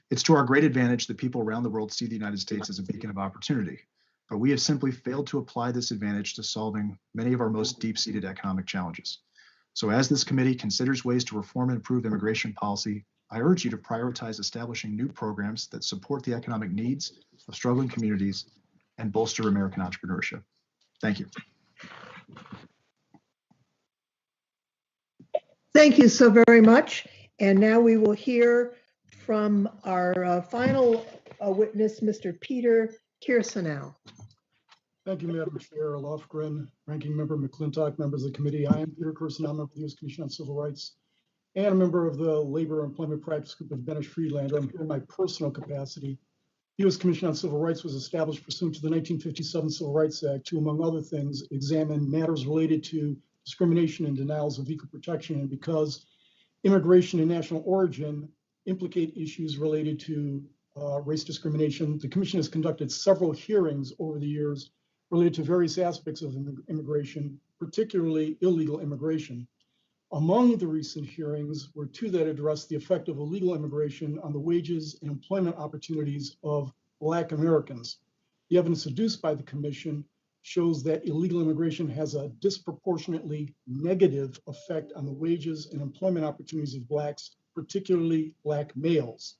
It's to our great advantage that people around the world see the United States as a beacon of opportunity, but we have simply failed to apply this advantage to solving many of our most deep-seated economic challenges. So as this committee considers ways to reform and improve immigration policy, I urge you to prioritize establishing new programs that support the economic needs of struggling communities and bolster American entrepreneurship. Thank you. Thank you so very much. And now we will hear from our final witness, Mr. Peter Kirsanow. Thank you, Madam Chair Lofgren, Ranking Member McClintock, members of the committee. I am Peter Kirsanow, member of the U.S. Commission on Civil Rights, and a member of the Labor Employment Practice Group of Benish Friedlander. I'm here in my personal capacity. The U.S. Commission on Civil Rights was established pursuant to the 1957 Civil Rights Act to, among other things, examine matters related to discrimination and denials of equal protection. And because immigration and national origin implicate issues related to race discrimination, the Commission has conducted several hearings over the years related to various aspects of immigration, particularly illegal immigration. Among the recent hearings were two that addressed the effect of illegal immigration on the wages and employment opportunities of Black Americans. The evidence adduced by the Commission shows that illegal immigration has a disproportionately negative effect on the wages and employment opportunities of Blacks, particularly Black males.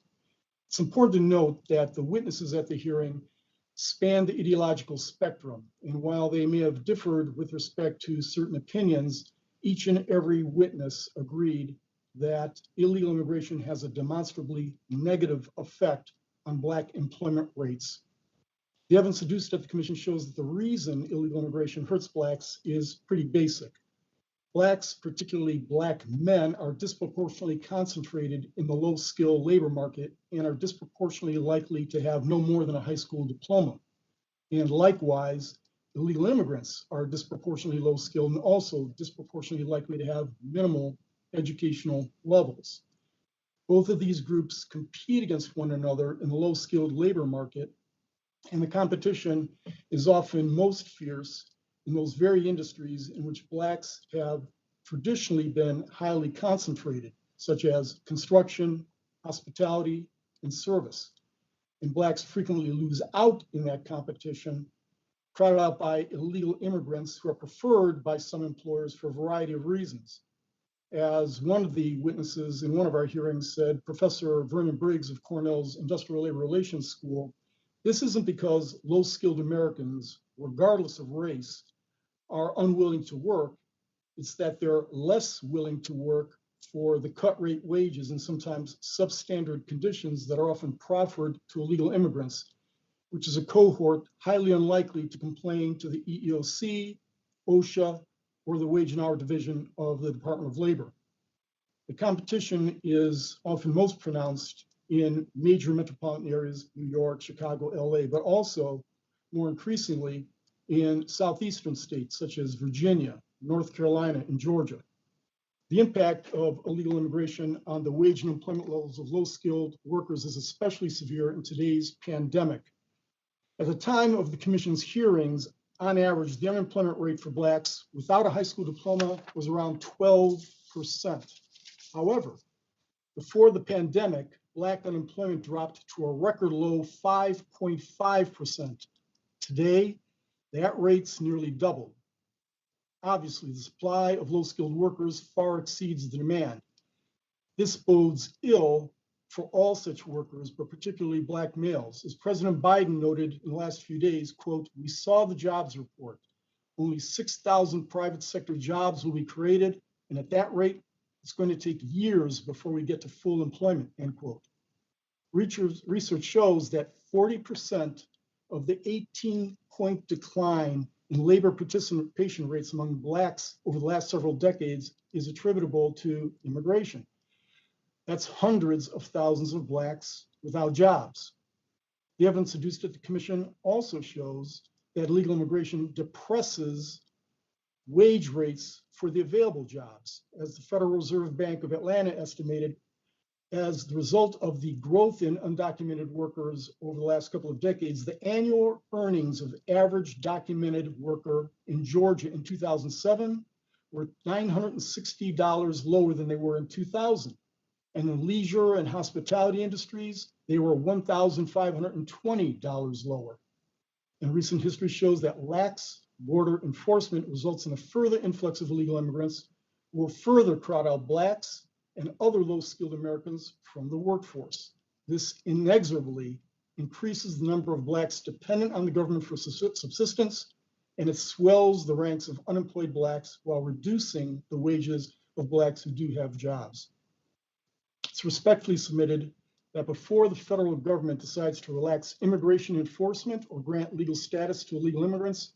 It's important to note that the witnesses at the hearing span the ideological spectrum, and while they may have differed with respect to certain opinions, each and every witness agreed that illegal immigration has a demonstrably negative effect on Black employment rates. The evidence adduced at the Commission shows that the reason illegal immigration hurts Blacks is pretty basic. Blacks, particularly Black men, are disproportionately concentrated in the low-skill labor market and are disproportionately likely to have no more than a high school diploma. And likewise, illegal immigrants are disproportionately low-skilled and also disproportionately likely to have minimal educational levels. Both of these groups compete against one another in the low-skilled labor market, and the competition is often most fierce in those very industries in which Blacks have traditionally been highly concentrated, such as construction, hospitality, and service. And Blacks frequently lose out in that competition, crowded out by illegal immigrants who are preferred by some employers for a variety of reasons. As one of the witnesses in one of our hearings said, Professor Vernon Briggs of Cornell's Industrial Labor Relations School, this isn't because low-skilled Americans, regardless of race, are unwilling to work. It's that they're less willing to work for the cut rate wages and sometimes substandard conditions that are often proffered to illegal immigrants, which is a cohort highly unlikely to complain to the EEOC, OSHA, or the Wage and Hour Division of the Department of Labor. The competition is often most pronounced in major metropolitan areas, New York, Chicago, LA, but also more increasingly in southeastern states such as Virginia, North Carolina, and Georgia. The impact of illegal immigration on the wage and employment levels of low-skilled workers is especially severe in today's pandemic. At the time of the Commission's hearings, on average, the unemployment rate for Blacks without a high school diploma was around 12%. However, before the pandemic, Black unemployment dropped to a record low 5.5%. Today, that rate's nearly doubled. Obviously, the supply of low-skilled workers far exceeds the demand. This bodes ill for all such workers, but particularly Black males. As President Biden noted in the last few days, quote, "We saw the jobs report. Only 6,000 private sector jobs will be created, and at that rate, it's going to take years before we get to full employment," end quote. Research shows that 40% of the 18-point decline in labor participation rates among Blacks over the last several decades is attributable to immigration. That's hundreds of thousands of Blacks without jobs. The evidence adduced at the commission also shows that illegal immigration depresses wage rates for the available jobs. As the Federal Reserve Bank of Atlanta estimated, as the result of the growth in undocumented workers over the last couple of decades, the annual earnings of the average documented worker in Georgia in 2007 were $960 lower than they were in 2000. And in leisure and hospitality industries, they were $1,520 lower. And recent history shows that lax border enforcement results in a further influx of illegal immigrants who will further crowd out Blacks and other low-skilled Americans from the workforce. This inexorably increases the number of Blacks dependent on the government for subsistence, and it swells the ranks of unemployed Blacks while reducing the wages of Blacks who do have jobs. It's respectfully submitted that before the federal government decides to relax immigration enforcement or grant legal status to illegal immigrants,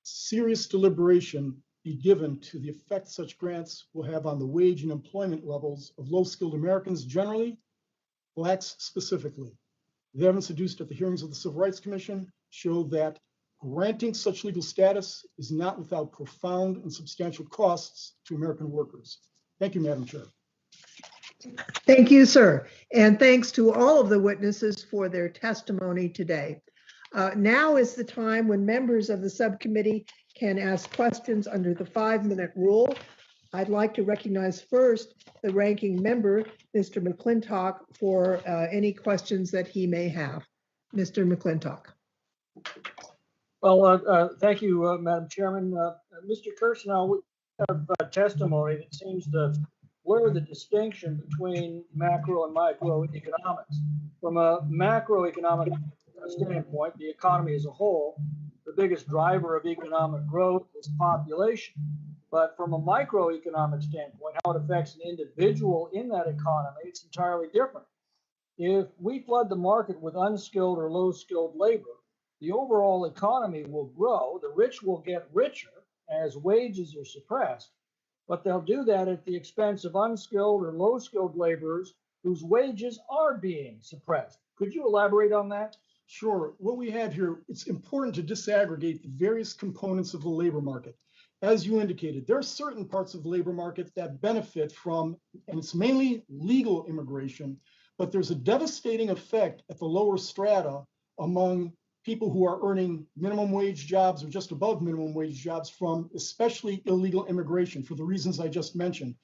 serious deliberation be given to the effect such grants will have on the wage and employment levels of low-skilled Americans generally, Blacks specifically. The evidence adduced at the hearings of the Civil Rights Commission showed that granting such legal status is not without profound and substantial costs to American workers. Thank you, Madam Chair. Thank you, sir. And thanks to all of the witnesses for their testimony today. Now is the time when members of the subcommittee can ask questions under the 5-minute rule. I'd like to recognize first the ranking member, Mr. McClintock, for any questions that he may have. Mr. McClintock. Well, thank you, Madam Chairman. Mr. Kirsanow, we have testimony that seems to blur the distinction between macro and microeconomics. From a macroeconomic standpoint, the economy as a whole, the biggest driver of economic growth is population. But from a microeconomic standpoint, how it affects an individual in that economy, it's entirely different. If we flood the market with unskilled or low-skilled labor, the overall economy will grow, the rich will get richer as wages are suppressed, but they'll do that at the expense of unskilled or low-skilled laborers whose wages are being suppressed. Could you elaborate on that? Sure. What we have here, it's important to disaggregate the various components of the labor market. As you indicated, there are certain parts of the labor market that benefit from, and it's mainly legal immigration, but there's a devastating effect at the lower strata among people who are earning minimum wage jobs or just above minimum wage jobs from especially illegal immigration for the reasons I just mentioned.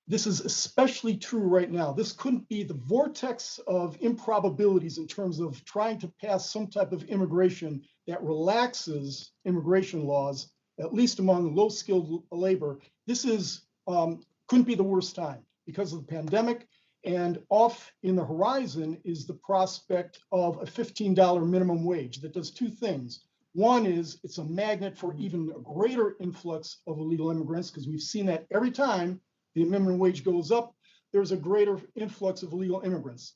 This is especially true right now. This couldn't be the vortex of improbabilities in terms of trying to pass some type of immigration that relaxes immigration laws, at least among low-skilled labor. This is couldn't be the worst time because of the pandemic, and off in the horizon is the prospect of a $15 minimum wage that does two things. One is it's a magnet for even a greater influx of illegal immigrants, because we've seen that every time the minimum wage goes up, there's a greater influx of illegal immigrants.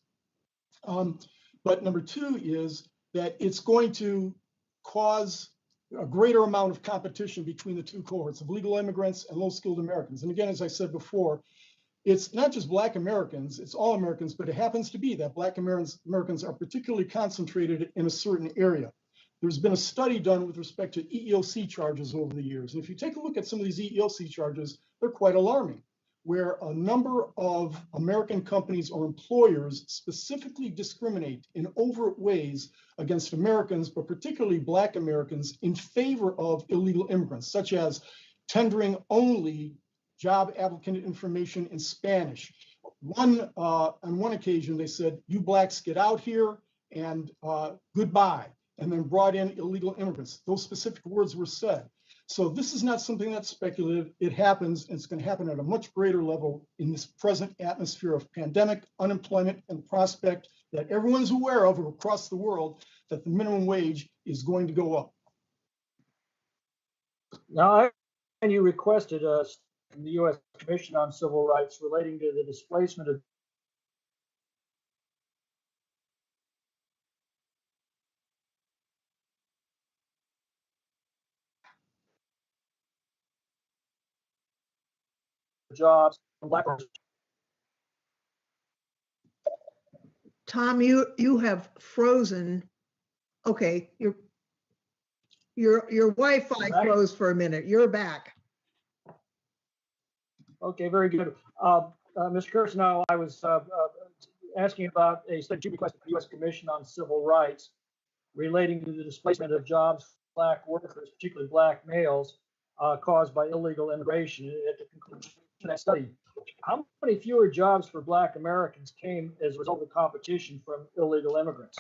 But number two is that it's going to cause a greater amount of competition between the two cohorts of legal immigrants and low-skilled Americans. And again, as I said before, it's not just Black Americans, it's all Americans, but it happens to be that Black Americans are particularly concentrated in a certain area. There's been a study done with respect to EEOC charges over the years. And if you take a look at some of these EEOC charges, they're quite alarming. where a number of American companies or employers specifically discriminate in overt ways against Americans, but particularly Black Americans, in favor of illegal immigrants, such as tendering only job applicant information in Spanish. On one occasion, they said, "You Blacks get out here and goodbye," and then brought in illegal immigrants. Those specific words were said. So this is not something that's speculative. It happens, and it's going to happen at a much greater level in this present atmosphere of pandemic, unemployment, and the prospect that everyone's aware of across the world that the minimum wage is going to go up. Now, you requested from the U.S. Commission on Civil Rights relating to the displacement of jobs from Black workers. Tom, you have frozen. Okay, your Wi-Fi froze for a minute. You're back. Okay, very good. Mr. Kirsten, I was asking about a study request from the U.S. Commission on Civil Rights relating to the displacement of jobs for Black workers, particularly Black males, caused by illegal immigration. At the conclusion of that study, how many fewer jobs for Black Americans came as a result of competition from illegal immigrants?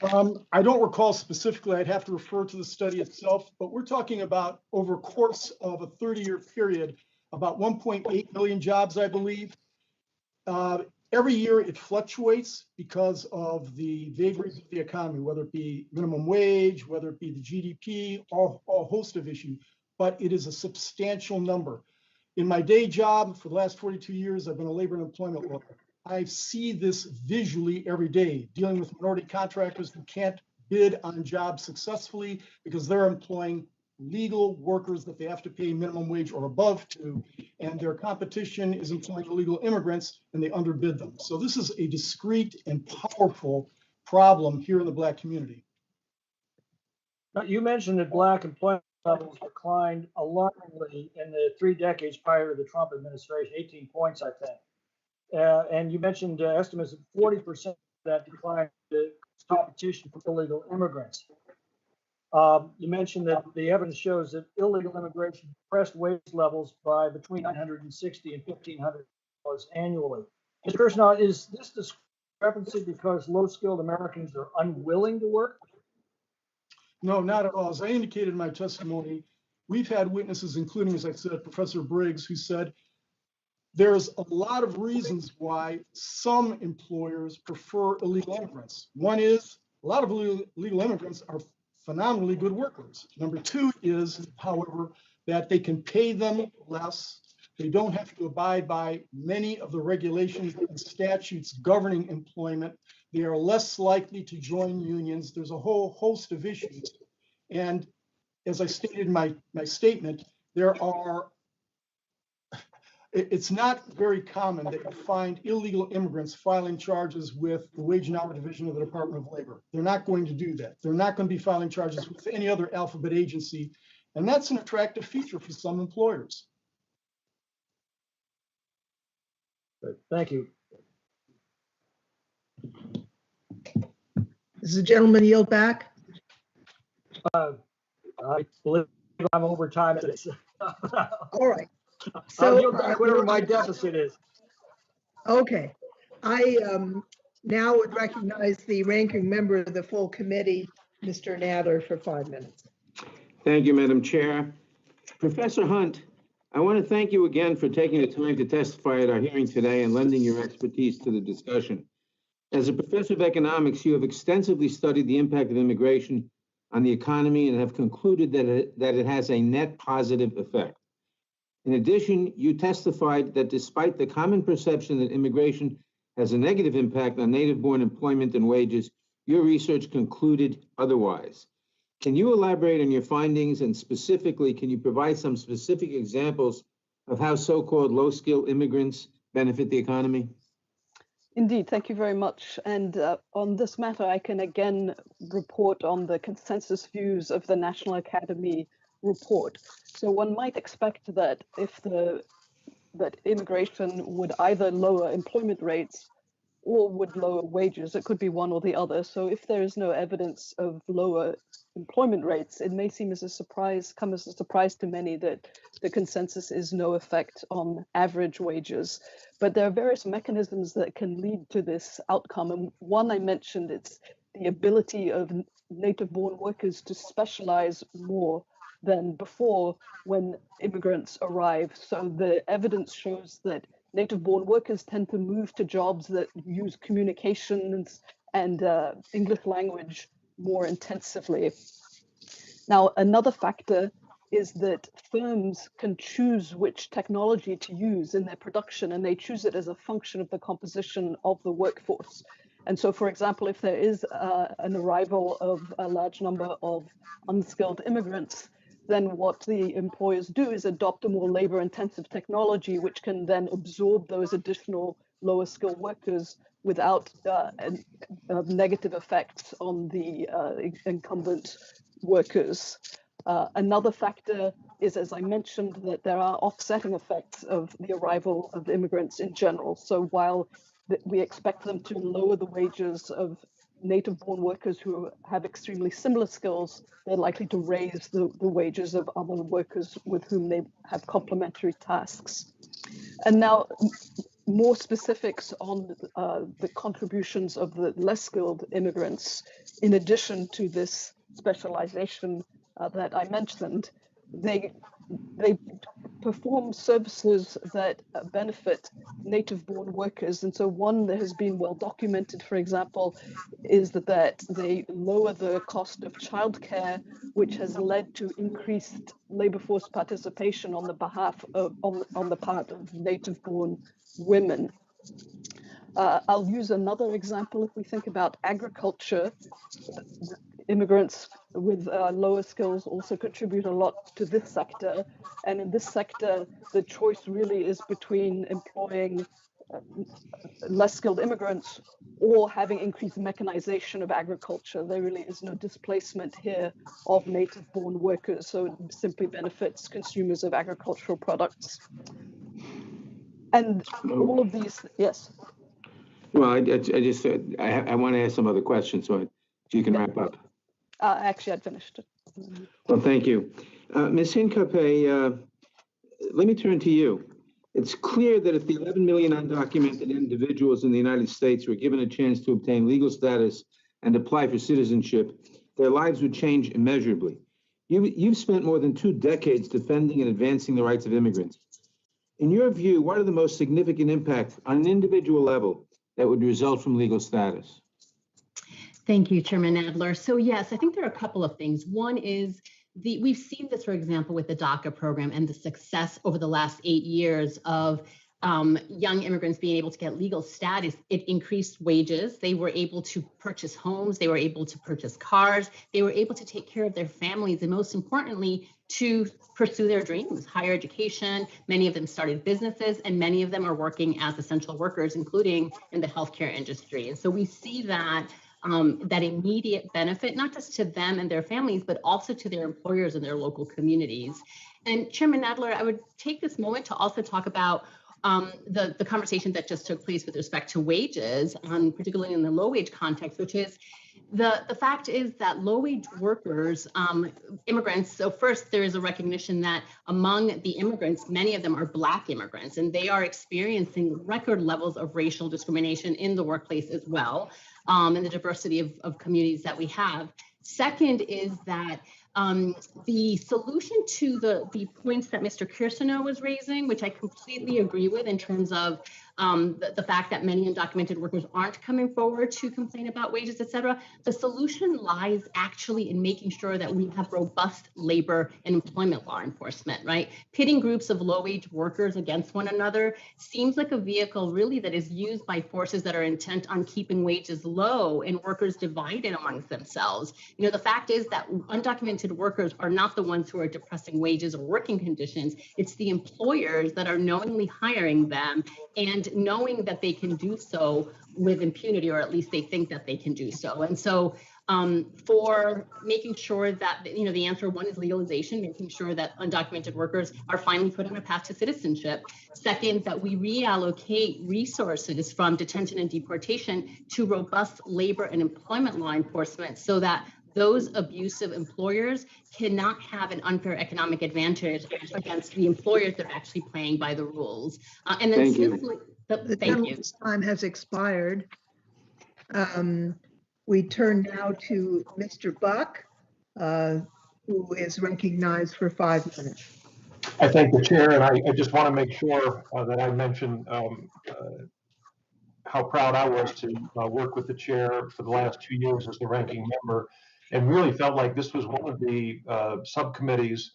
I don't recall specifically. I'd have to refer to the study itself, but we're talking about over a course of a 30-year period, about 1.8 million jobs, I believe. Every year it fluctuates because of the vagaries of the economy, whether it be minimum wage, whether it be the GDP, or a host of issues, but it is a substantial number. In my day job for the last 42 years, I've been a labor and employment lawyer. I see this visually every day, dealing with minority contractors who can't bid on jobs successfully because they're employing legal workers that they have to pay minimum wage or above to, and their competition is employing illegal immigrants and they underbid them. So this is a discrete and powerful problem here in the Black community. Now, you mentioned that Black employment levels declined alarmingly in the 3 decades prior to the Trump administration, 18 points, I think. And you mentioned estimates of 40% of that decline to competition from illegal immigrants. You mentioned that the evidence shows that illegal immigration depressed wage levels by between $960 and $1,500 annually. Mr. Kirsten, is this discrepancy because low-skilled Americans are unwilling to work? No, not at all. As I indicated in my testimony, we've had witnesses, including, as I said, Professor Briggs, who said there's a lot of reasons why some employers prefer illegal immigrants. One is a lot of illegal immigrants are phenomenally good workers. Number two is, however, that they can pay them less. They don't have to abide by many of the regulations and statutes governing employment. They are less likely to join unions. There's a whole host of issues. And as I stated in my statement, it's not very common that you find illegal immigrants filing charges with the Wage and Hour Division of the Department of Labor. They're not going to do that. They're not going to be filing charges with any other alphabet agency. And that's an attractive feature for some employers. Thank you. Does the gentleman yield back? I believe I'm over time. All right. So I'll yield back whatever my deficit is. Okay. I now would recognize the ranking member of the full committee, Mr. Nadler, for 5 minutes. Thank you, Madam Chair. Professor Hunt, I want to thank you again for taking the time to testify at our hearing today and lending your expertise to the discussion. As a professor of economics, you have extensively studied the impact of immigration on the economy and have concluded that it has a net positive effect. In addition, you testified that despite the common perception that immigration has a negative impact on native-born employment and wages, your research concluded otherwise. Can you elaborate on your findings, and specifically, can you provide some specific examples of how so-called low-skilled immigrants benefit the economy? Indeed, thank you very much. And on this matter, I can again report on the consensus views of the National Academy report. So one might expect that if the that immigration would either lower employment rates or would lower wages. It could be one or the other. So if there is no evidence of lower employment rates, it may seem as a surprise, come as a surprise to many that the consensus is no effect on average wages. But there are various mechanisms that can lead to this outcome. And one I mentioned, it's the ability of native-born workers to specialize more than before when immigrants arrive. So the evidence shows that native-born workers tend to move to jobs that use communications and English language more intensively. Now, another factor is that firms can choose which technology to use in their production, and they choose it as a function of the composition of the workforce. And so, for example, if there is an arrival of a large number of unskilled immigrants, then what the employers do is adopt a more labor-intensive technology, which can then absorb those additional lower skilled workers without negative effects on the incumbent workers. Another factor is, as I mentioned, that there are offsetting effects of the arrival of immigrants in general. So while we expect them to lower the wages of native-born workers who have extremely similar skills, they're likely to raise the wages of other workers with whom they have complementary tasks. And now, more specifics on the contributions of the less skilled immigrants, in addition to this specialization that I mentioned, they perform services that benefit native-born workers. And so one that has been well documented, for example, is that they lower the cost of childcare, which has led to increased labor force participation on the behalf of on the part of native-born women. I'll use another example. If we think about agriculture, immigrants with lower skills also contribute a lot to this sector. And in this sector, the choice really is between employing less skilled immigrants or having increased mechanization of agriculture. There really is no displacement here of native-born workers, so it simply benefits consumers of agricultural products. And all of these, yes. Well, I just said, I want to ask some other questions, so you can wrap up. Actually, I'd finished. Well, thank you. Ms. Hincape, let me turn to you. It's clear that if the 11 million undocumented individuals in the United States were given a chance to obtain legal status and apply for citizenship, their lives would change immeasurably. You've spent more than 2 decades defending and advancing the rights of immigrants. In your view, what are the most significant impacts on an individual level that would result from legal status? Thank you, Chairman Adler. So yes, I think there are a couple of things. One is we've seen this, for example, with the DACA program and the success over the last 8 years of young immigrants being able to get legal status. It increased wages. They were able to purchase homes. They were able to purchase cars. They were able to take care of their families. And most importantly, to pursue their dreams, higher education. Many of them started businesses, and many of them are working as essential workers, including in the healthcare industry. And so we see that that immediate benefit, not just to them and their families, but also to their employers and their local communities. And Chairman Nadler, I would take this moment to also talk about the conversation that just took place with respect to wages, particularly in the low wage context, which is the fact is that low wage workers, immigrants, so first there is a recognition that among the immigrants, many of them are Black immigrants, and they are experiencing record levels of racial discrimination in the workplace as well, and the diversity of communities that we have. Second is that the solution to the points that Mr. Kirsaner was raising, which I completely agree with in terms of the fact that many undocumented workers aren't coming forward to complain about wages, et cetera, the solution lies actually in making sure that we have robust labor and employment law enforcement, right? Pitting groups of low-wage workers against one another seems like a vehicle really that is used by forces that are intent on keeping wages low and workers divided amongst themselves. You know, the fact is that undocumented workers are not the ones who are depressing wages or working conditions. It's the employers that are knowingly hiring them and knowing that they can do so with impunity, or at least they think that they can do so. And so for making sure that, the answer one is legalization, making sure that undocumented workers are finally put on a path to citizenship. Second, that we reallocate resources from detention and deportation to robust labor and employment law enforcement so that those abusive employers cannot have an unfair economic advantage against the employers that are actually playing by the rules. And then The gentleman's time has expired. We turn now to Mr. Buck, who is recognized for 5 minutes. I thank the chair, and I just want to make sure that I mention how proud I was to work with the chair for the last 2 years as the ranking member, and really felt like this was one of the subcommittees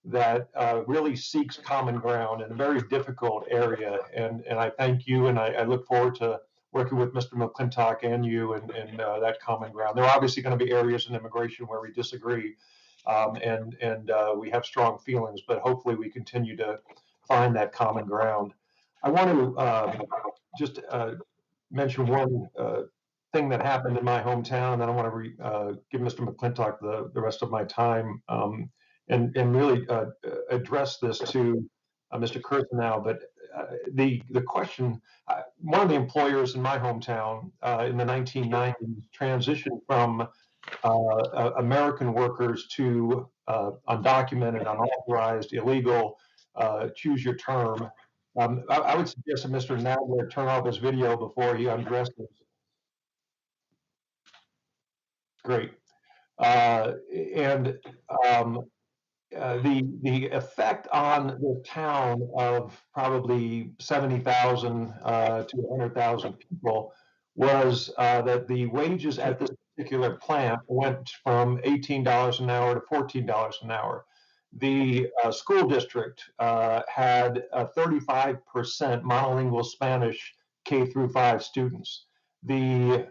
that really seeks common ground in a very difficult area. And I thank you, and I look forward to working with Mr. McClintock and you and that common ground. There are obviously going to be areas in immigration where we disagree, and we have strong feelings, but hopefully we continue to find that common ground. I want to just mention one thing that happened in my hometown, and then I want to give Mr. McClintock the rest of my time and really address this to Mr. Kurthenau. But the question, one of the employers in my hometown in the 1990s transitioned from American workers to undocumented, unauthorized, illegal, choose your term. I would suggest that Mr. Nadler turn off his video before he undresses. Great. The effect on the town of probably 70,000 to 100,000 people was that the wages at this particular plant went from $18 an hour to $14 an hour. The school district had 35% monolingual Spanish K through 5 students. The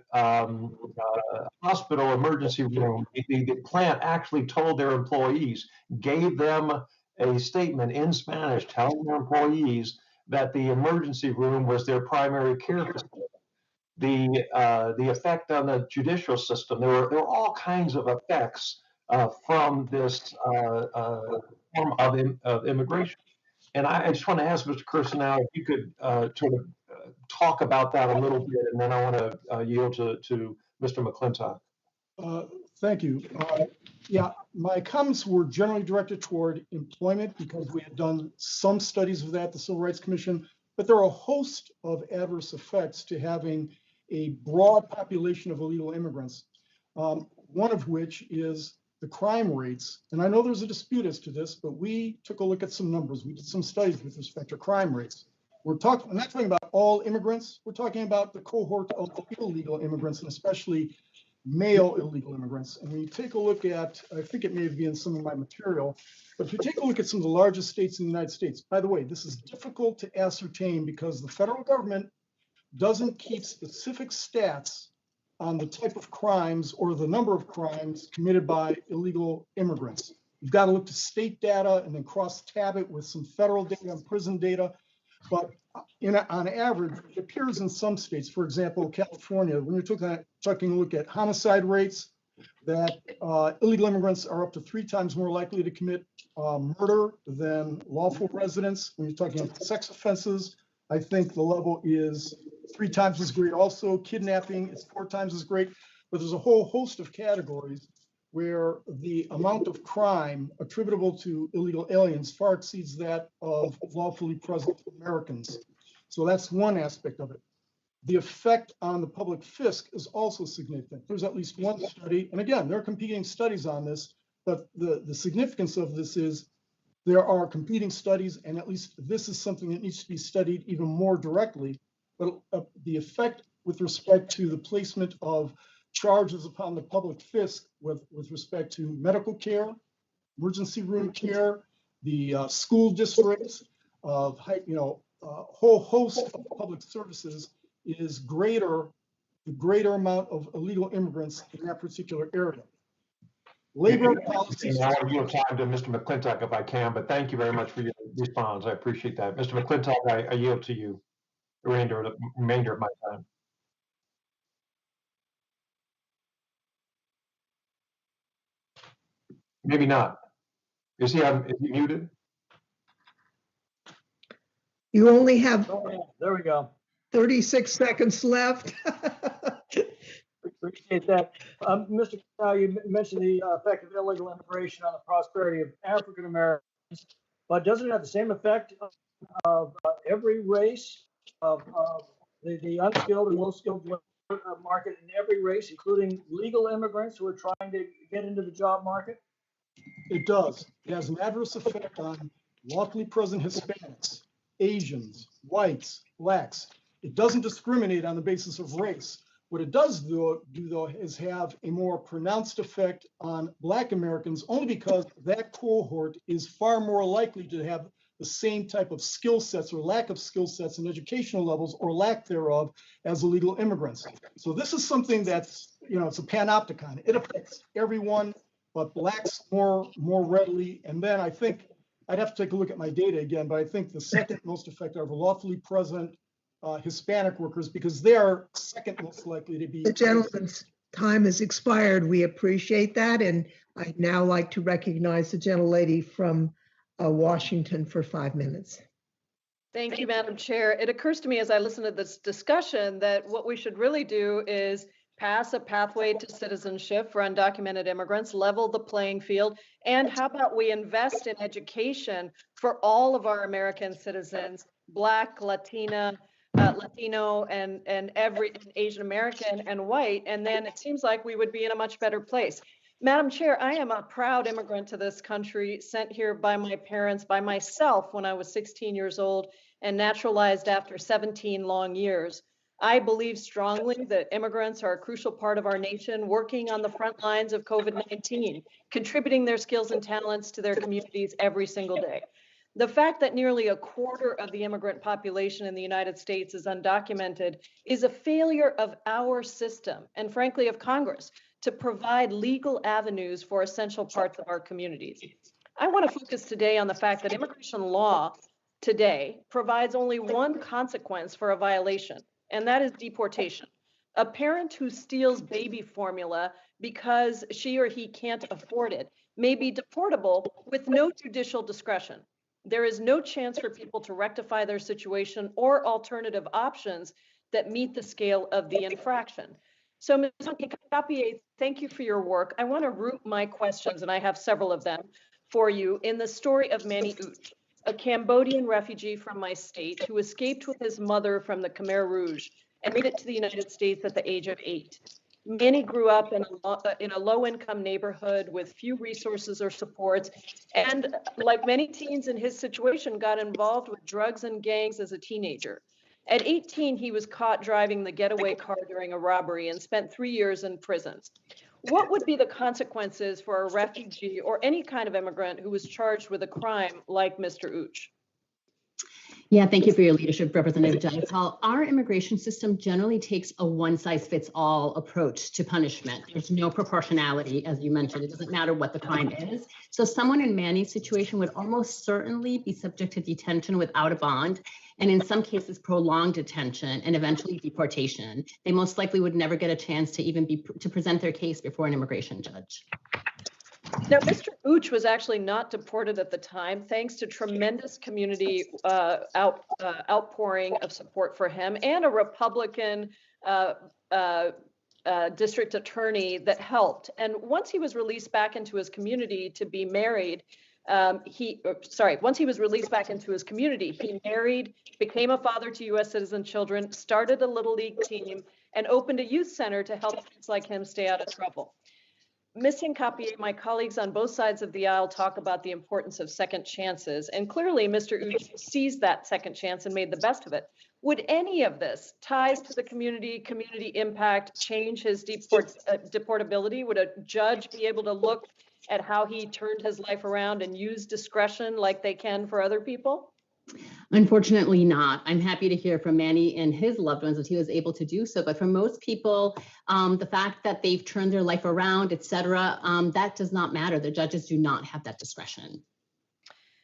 hospital emergency room, the plant actually told their employees, gave them a statement in Spanish telling their employees that the emergency room was their primary care facility. The effect on the judicial system, there were all kinds of effects from this form of immigration. And I just want to ask Mr. Kurthenau if you could sort of talk about that a little bit, and then I want to yield to Mr. McClintock. Thank you. Yeah, my comments were generally directed toward employment because we had done some studies of that at the Civil Rights Commission, but there are a host of adverse effects to having a broad population of illegal immigrants, one of which is the crime rates. And I know there's a dispute as to this, but we took a look at some numbers. We did some studies with respect to crime rates. I'm not talking about all immigrants. We're talking about the cohort of illegal immigrants, and especially male illegal immigrants. And when you take a look at, I think it may be in some of my material, but if you take a look at some of the largest states in the United States, by the way, this is difficult to ascertain because the federal government doesn't keep specific stats on the type of crimes or the number of crimes committed by illegal immigrants. You've got to look to state data and then cross-tab it with some federal data and prison data. But on average, it appears in some states, for example, California, when you're taking a look at homicide rates, that illegal immigrants are up to 3 times more likely to commit murder than lawful residents. When you're talking about sex offenses, I think the level is 3 times as great. Also, kidnapping is 4 times as great. But there's a whole host of categories where the amount of crime attributable to illegal aliens far exceeds that of lawfully present Americans. So that's one aspect of it. The effect on the public fisc is also significant. There's at least one study, and again, there are competing studies on this, but the significance of this is there are competing studies, and at least this is something that needs to be studied even more directly. But the effect with respect to the placement of charges upon the public fisc with respect to medical care, emergency room care, the school districts, of a whole host of public services is greater, the greater amount of illegal immigrants in that particular area. Labor policies. And I want to yield time to Mr. McClintock if I can, but thank you very much for your response. I appreciate that. Mr. McClintock, I yield to you the remainder of my time. Maybe not. Is he muted? You only have Oh, yeah, there we go. 36 seconds left. Appreciate that. Mr. Now you mentioned the effect of illegal immigration on the prosperity of African Americans, but doesn't it have the same effect of every race, of the unskilled and low skilled market in every race, including legal immigrants who are trying to get into the job market? It does. It has an adverse effect on lawfully present Hispanics, Asians, whites, blacks. It doesn't discriminate on the basis of race. What it does do though is have a more pronounced effect on Black Americans, only because that cohort is far more likely to have the same type of skill sets or lack of skill sets and educational levels or lack thereof as illegal immigrants. So this is something that's, it's a panopticon. It affects everyone, but Blacks more readily. And then I think I'd have to take a look at my data again, but I think the second most effective are lawfully present Hispanic workers, because they are second most likely to be. The gentleman's time has expired. We appreciate that. And I'd now like to recognize the gentlelady from Washington for 5 minutes. Thank you, Madam Chair. It occurs to me as I listen to this discussion that what we should really do is pass a pathway to citizenship for undocumented immigrants, level the playing field, and how about we invest in education for all of our American citizens, Black, Latino, and every Asian American and white, and then it seems like we would be in a much better place. Madam Chair, I am a proud immigrant to this country, sent here by my parents, by myself when I was 16 years old, and naturalized after 17 long years. I believe strongly that immigrants are a crucial part of our nation, working on the front lines of COVID-19, contributing their skills and talents to their communities every single day. The fact that nearly a quarter of the immigrant population in the United States is undocumented is a failure of our system, and frankly of Congress, to provide legal avenues for essential parts of our communities. I want to focus today on the fact that immigration law today provides only one consequence for a violation, and that is deportation. A parent who steals baby formula because she or he can't afford it may be deportable with no judicial discretion. There is no chance for people to rectify their situation or alternative options that meet the scale of the infraction. So, Ms. Capier, thank you for your work. I want to root my questions, and I have several of them, for you in the story of Manny Uch, a Cambodian refugee from my state who escaped with his mother from the Khmer Rouge and made it to the United States at the age of 8. Manny grew up in a low-income neighborhood with few resources or supports, and like many teens in his situation, got involved with drugs and gangs as a teenager. At 18, he was caught driving the getaway car during a robbery and spent 3 years in prison. What would be the consequences for a refugee or any kind of immigrant who was charged with a crime like Mr. Uch? Yeah, thank you for your leadership, Representative Jayapal. Our immigration system generally takes a one-size-fits-all approach to punishment. There's no proportionality, as you mentioned. It doesn't matter what the crime is. So someone in Manny's situation would almost certainly be subject to detention without a bond, and in some cases, prolonged detention and eventually deportation. They most likely would never get a chance to even to present their case before an immigration judge. Now, Mr. Uch was actually not deported at the time, thanks to tremendous community outpouring of support for him and a Republican district attorney that helped. And once he was released back into his community to be married, once he was released back into his community, he married, became a father to U.S. citizen children, started a Little League team, and opened a youth center to help kids like him stay out of trouble. Ms. Capier, my colleagues on both sides of the aisle talk about the importance of second chances, and clearly Mr. Uch seized that second chance and made the best of it. Would any of this ties to the community impact change his deportability? Would a judge be able to look at how he turned his life around and use discretion like they can for other people? Unfortunately not. I'm happy to hear from Manny and his loved ones that he was able to do so. But for most people, the fact that they've turned their life around, et cetera, that does not matter. The judges do not have that discretion.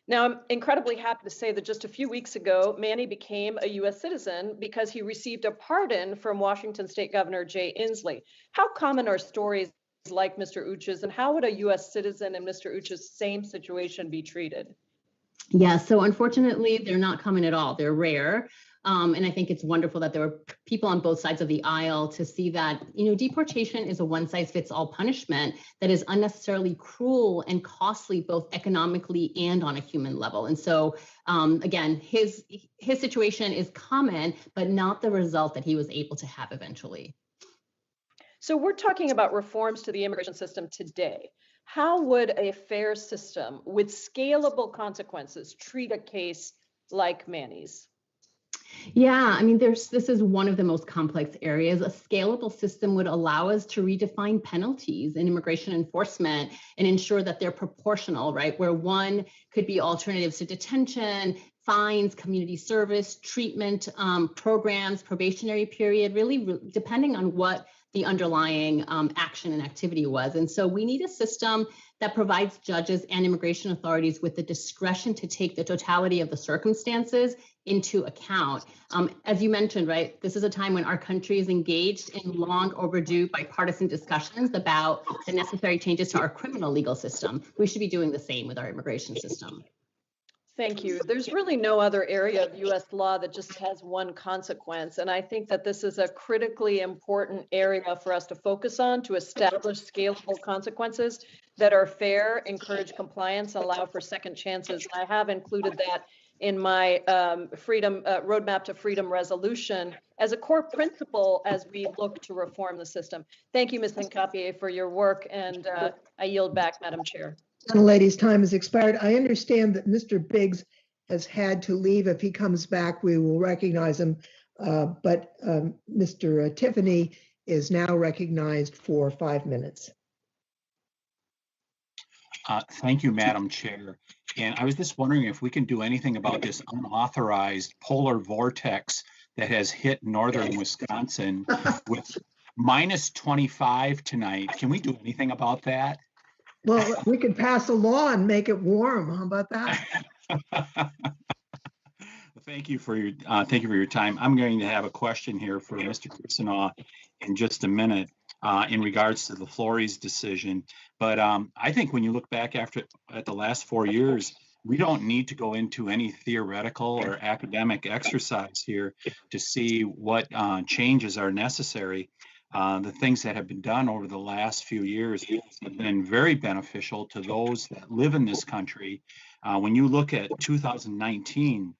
Now, I'm incredibly happy to say that just a few weeks ago, Manny became a U.S. citizen because he received a pardon from Washington State Governor Jay Inslee. How common are stories like Mr. Uch's, and how would a U.S. citizen in Mr. Uch's same situation be treated? Yeah, so unfortunately, they're not common at all. They're rare. And I think it's wonderful that there were people on both sides of the aisle to see that, deportation is a one-size-fits-all punishment that is unnecessarily cruel and costly, both economically and on a human level. And so, again, his situation is common, but not the result that he was able to have eventually. So we're talking about reforms to the immigration system today. How would a fair system with scalable consequences treat a case like Manny's? Yeah, I mean, this is one of the most complex areas. A scalable system would allow us to redefine penalties in immigration enforcement and ensure that they're proportional, right? Where one could be alternatives to detention, fines, community service, treatment programs, probationary period, really depending on what the underlying action and activity was. And so we need a system that provides judges and immigration authorities with the discretion to take the totality of the circumstances into account. As you mentioned, right, this is a time when our country is engaged in long overdue bipartisan discussions about the necessary changes to our criminal legal system. We should be doing the same with our immigration system. Thank you. There's really no other area of U.S. law that just has one consequence. And I think that this is a critically important area for us to focus on, to establish scalable consequences that are fair, encourage compliance, allow for second chances. I have included that in my roadmap to freedom resolution as a core principle as we look to reform the system. Thank you, Ms. Hincapie, for your work, and I yield back, Madam Chair. Gentlelady's time has expired. I understand that Mr. Biggs has had to leave. If he comes back, we will recognize him. But Mr. Tiffany is now recognized for 5 minutes. Thank you, Madam Chair. And I was just wondering if we can do anything about this unauthorized polar vortex that has hit northern Wisconsin with minus 25 tonight. Can we do anything about that? Well, we could pass a law and make it warm. How about that? Thank you for your time. I'm going to have a question here for Mr. Kirsenaw in just a minute in regards to the Flores decision. But I think when you look back at the last 4 years, we don't need to go into any theoretical or academic exercise here to see what changes are necessary. The things that have been done over the last few years have been very beneficial to those that live in this country. When you look at 2019,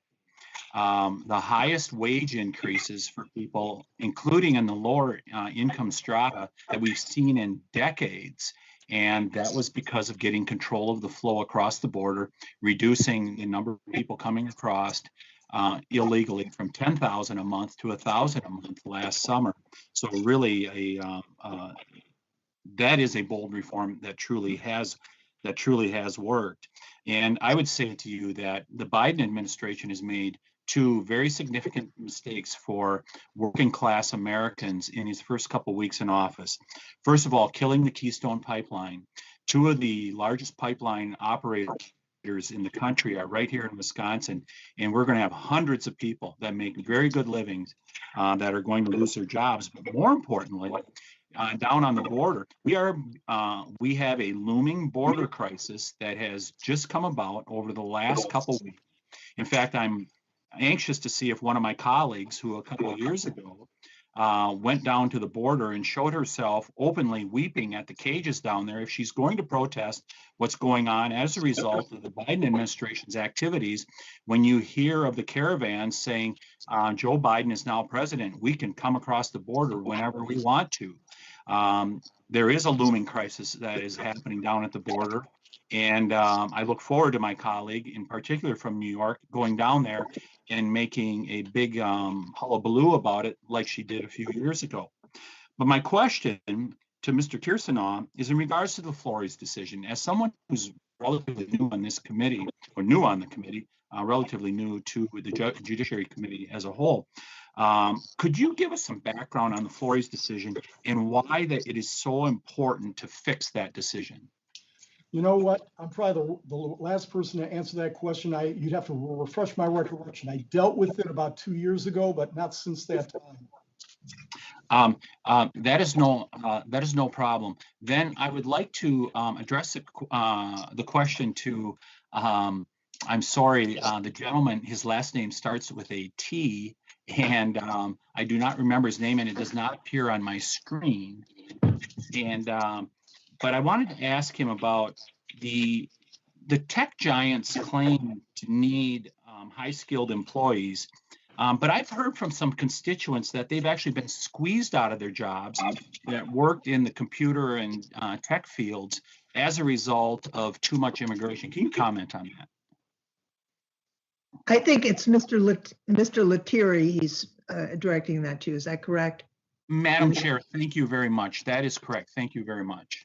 the highest wage increases for people, including in the lower income strata, that we've seen in decades. And that was because of getting control of the flow across the border, reducing the number of people coming across illegally from 10,000 a month to 1,000 a month last summer. So really that is a bold reform that truly has worked. And I would say to you that the Biden administration has made two very significant mistakes for working class Americans in his first couple of weeks in office. First of all, killing the Keystone Pipeline. Two of the largest pipeline operators in the country are right here in Wisconsin, and we're going to have hundreds of people that make very good livings that are going to lose their jobs. But more importantly, down on the border, we have a looming border crisis that has just come about over the last couple of weeks. In fact, I'm anxious to see if one of my colleagues, who a couple of years ago went down to the border and showed herself openly weeping at the cages down there, if she's going to protest what's going on as a result of the Biden administration's activities. When you hear of the caravans saying Joe Biden is now president, we can come across the border whenever we want to. There is a looming crisis that is happening down at the border. And I look forward to my colleague, in particular from New York, going down there and making a big hullabaloo about it like she did a few years ago. But my question to Mr. Kirsenaw is in regards to the Flores decision. As someone who's relatively new on this committee, or new on the committee, relatively new to the Judiciary Committee as a whole, could you give us some background on the Flores decision and why that it is so important to fix that decision? You know what? I'm probably the last person to answer that question. You'd have to refresh my recollection. I dealt with it about 2 years ago, but not since that time. That is no problem. Then I would like to address the question to, I'm sorry, the gentleman, his last name starts with a T, and I do not remember his name, and it does not appear on my screen. And but I wanted to ask him about the tech giants claim to need high-skilled employees. But I've heard from some constituents that they've actually been squeezed out of their jobs that worked in the computer and tech fields as a result of too much immigration. Can you comment on that? I think it's Mr. Lettieri he's directing that to. Is that correct? Madam Chair, thank you very much. That is correct. Thank you very much.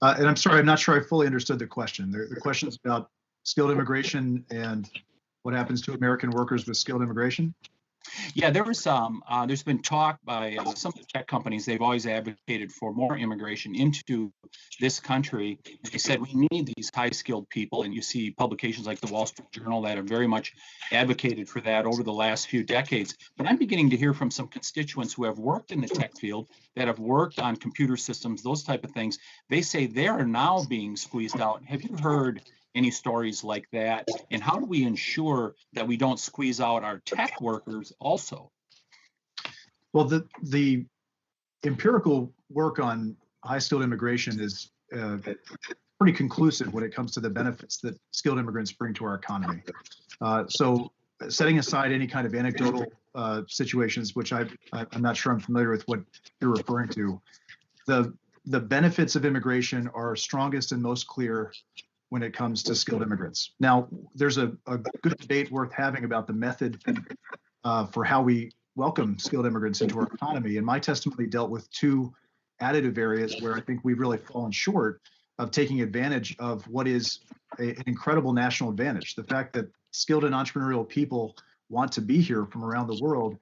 And I'm sorry, I'm not sure I fully understood the question. The question is about skilled immigration and what happens to American workers with skilled immigration? Yeah, there's been talk by some of the tech companies. They've always advocated for more immigration into this country. They said we need these high-skilled people, and you see publications like the Wall Street Journal that have very much advocated for that over the last few decades. But I'm beginning to hear from some constituents who have worked in the tech field, that have worked on computer systems, those type of things. They say they are now being squeezed out. Have you heard any stories like that? And how do we ensure that we don't squeeze out our tech workers also? Well, the empirical work on high-skilled immigration is pretty conclusive when it comes to the benefits that skilled immigrants bring to our economy. So setting aside any kind of anecdotal situations, which I'm not sure I'm familiar with what you're referring to, the benefits of immigration are strongest and most clear when it comes to skilled immigrants. Now, there's a good debate worth having about the method for how we welcome skilled immigrants into our economy. And my testimony dealt with two additive areas where I think we've really fallen short of taking advantage of what is an incredible national advantage. The fact that skilled and entrepreneurial people want to be here from around the world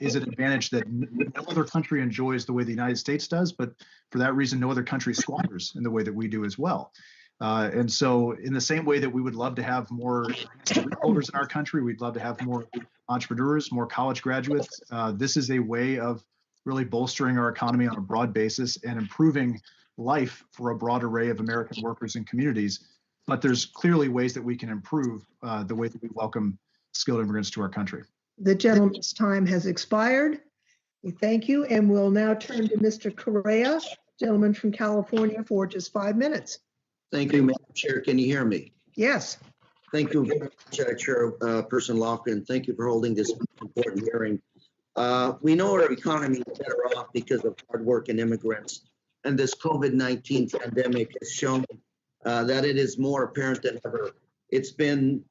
is an advantage that no other country enjoys the way the United States does, but for that reason, no other country squanders in the way that we do as well. And so in the same way that we would love to have more degree holders in our country, we'd love to have more entrepreneurs, more college graduates. This is a way of really bolstering our economy on a broad basis and improving life for a broad array of American workers and communities. But there's clearly ways that we can improve the way that we welcome skilled immigrants to our country. The gentleman's time has expired. We thank you, and we'll now turn to Mr. Correa, gentleman from California, for just 5 minutes. Thank you, Madam Chair. Can you hear me? Yes. Thank you very much, Chairperson Lofgren. Thank you for holding this important hearing. We know our economy is better off because of hard work and immigrants. And this COVID-19 pandemic has shown that it is more apparent than ever. It's been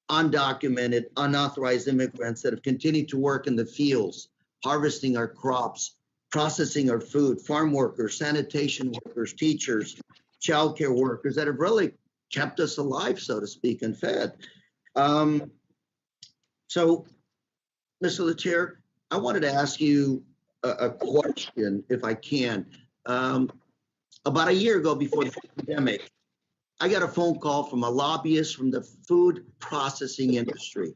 undocumented, unauthorized immigrants that have continued to work in the fields, harvesting our crops, processing our food, farm workers, sanitation workers, teachers, childcare workers that have really kept us alive, so to speak, and fed. So, Mr. Lettieri, I wanted to ask you a question, if I can. About a year ago, before the pandemic, I got a phone call from a lobbyist from the food processing industry.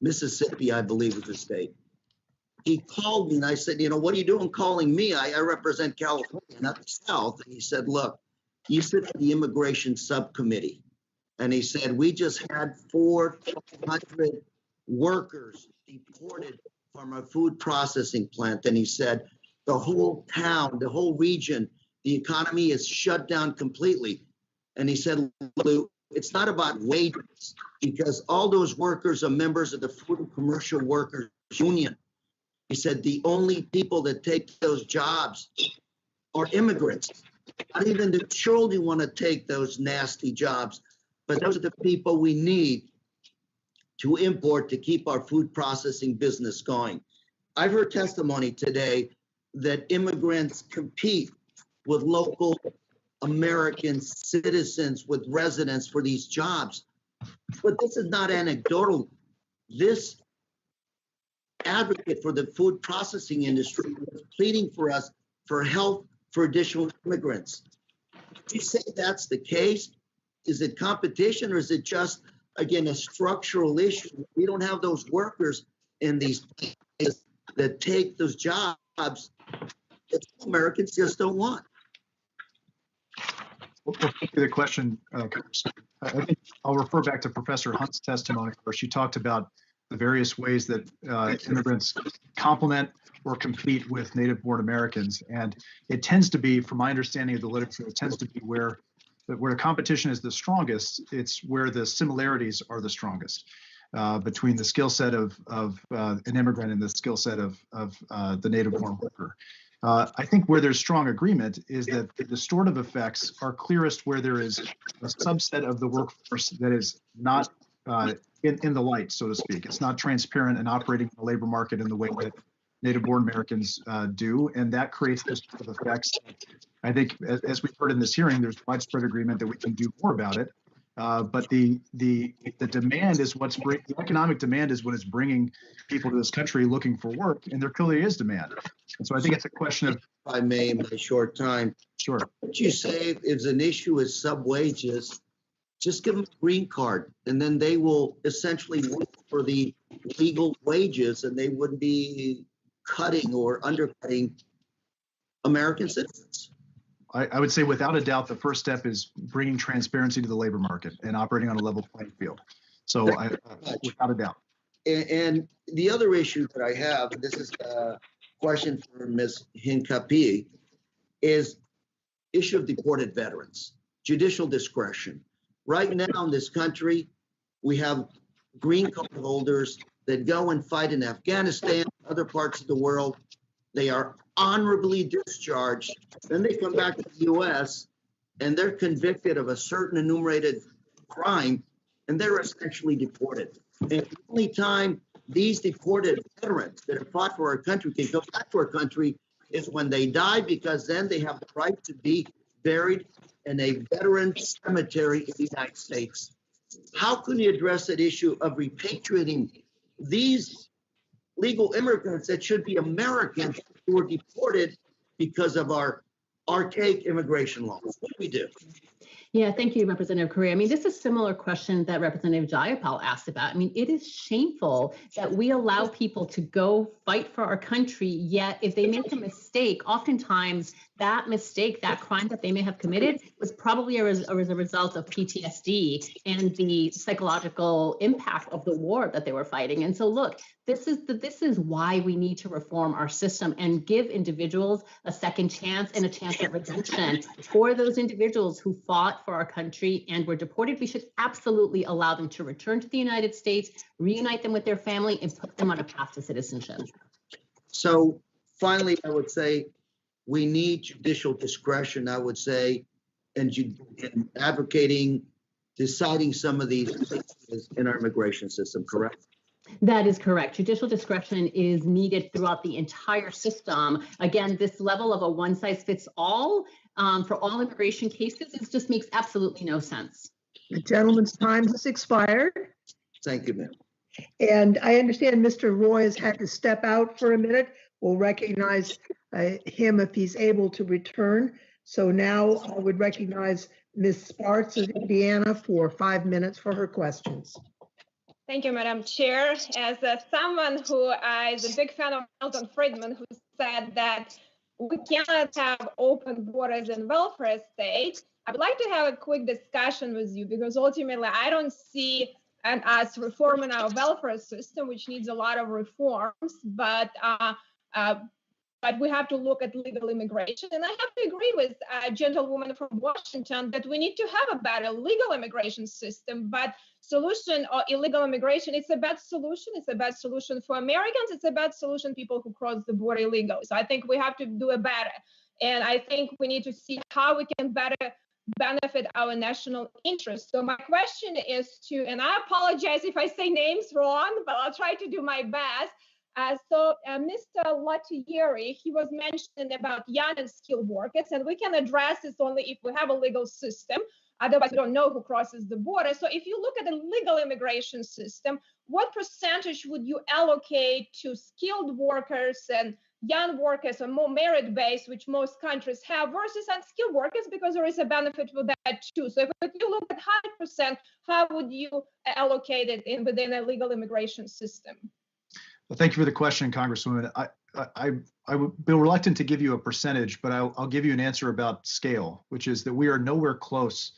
Mississippi, I believe, is the state. He called me and I said, what are you doing calling me? I represent California, not the South. And he said, look, you sit on the immigration subcommittee. And he said, we just had 400 workers deported from a food processing plant. And he said, the whole town, the whole region, the economy is shut down completely. And he said, Lou, it's not about wages, because all those workers are members of the Food and Commercial Workers Union. He said the only people that take those jobs are immigrants. Not even the children want to take those nasty jobs, but those are the people we need to import to keep our food processing business going. I've heard testimony today that immigrants compete with local American citizens, with residents for these jobs. But this is not anecdotal. This advocate for the food processing industry was pleading for us for help for additional immigrants. Would you say that's the case? Is it competition, or is it just, again, a structural issue? We don't have those workers in these places that take those jobs that Americans just don't want. Well, thank you for the question, Congressman. I think I'll refer back to Professor Hunt's testimony, where she talked about the various ways that immigrants complement or compete with native-born Americans. And it tends to be, from my understanding of the literature, it tends to be where competition is the strongest, it's where the similarities are the strongest between the skill set of an immigrant and the skill set of the native-born worker. I think where there's strong agreement is that the distortive effects are clearest where there is a subset of the workforce that is not in the light, so to speak. It's not transparent and operating in the labor market in the way that native-born Americans do, and that creates distortive effects. I think, as we've heard in this hearing, there's widespread agreement that we can do more about it. But the demand is the economic demand is what is bringing people to this country looking for work, and there clearly is demand. And so I think it's a question of, if I may, in my short time. Sure. What you say is an issue with sub wages, just give them a green card, and then they will essentially work for the legal wages, and they wouldn't be cutting or undercutting American citizens. I would say without a doubt, the first step is bringing transparency to the labor market and operating on a level playing field. So without a doubt. And the other issue that I have, and this is a question for Ms. Hincapie, is issue of deported veterans, judicial discretion. Right now in this country, we have green card holders that go and fight in Afghanistan, other parts of the world. They are honorably discharged. Then they come back to the U.S. and they're convicted of a certain enumerated crime, and they're essentially deported. And the only time these deported veterans that have fought for our country can go back to our country is when they die, because then they have the right to be buried in a veteran cemetery in the United States. How can you address that issue of repatriating these legal immigrants that should be Americans who were deported because of our archaic immigration laws? What do we do? Yeah, thank you, Representative Correa. I mean, this is a similar question that Representative Jayapal asked about. I mean, it is shameful that we allow people to go fight for our country, yet if they make a mistake, oftentimes that mistake, that crime that they may have committed was probably as a result of PTSD and the psychological impact of the war that they were fighting. And so look, this is why we need to reform our system and give individuals a second chance and a chance at redemption. For those individuals who fought for our country and were deported, we should absolutely allow them to return to the United States, reunite them with their family, and put them on a path to citizenship. So finally, I would say we need judicial discretion, I would say, in advocating, deciding some of these cases in our immigration system, correct? That is correct. Judicial discretion is needed throughout the entire system. Again, this level of a one-size-fits-all for all immigration cases, it just makes absolutely no sense. The gentleman's time has expired. Thank you, ma'am. And I understand Mr. Roy has had to step out for a minute. We'll recognize him if he's able to return. So now I would recognize Ms. Sparks of Indiana for 5 minutes for her questions. Thank you, Madam Chair. As someone who is a big fan of Milton Friedman, who said that we cannot have open borders in welfare state, I'd like to have a quick discussion with you, because ultimately I don't see us reforming our welfare system, which needs a lot of reforms, but we have to look at legal immigration. And I have to agree with a gentlewoman from Washington that we need to have a better legal immigration system, but solution or illegal immigration, it's a bad solution. It's a bad solution for Americans. It's a bad solution people who cross the border illegally. So I think we have to do it better. And I think we need to see how we can better benefit our national interest. So my question is to, and I apologize if I say names wrong, but I'll try to do my best. Mr. Latieri, he was mentioning about young and skilled workers, and we can address this only if we have a legal system. Otherwise, we don't know who crosses the border. So if you look at the legal immigration system, what percentage would you allocate to skilled workers and young workers, or more merit-based, which most countries have, versus unskilled workers, because there is a benefit for that too. So if you look at 100%, how would you allocate it within a legal immigration system? Well, thank you for the question, Congresswoman. I would be reluctant to give you a percentage, but I'll give you an answer about scale, which is that we are nowhere close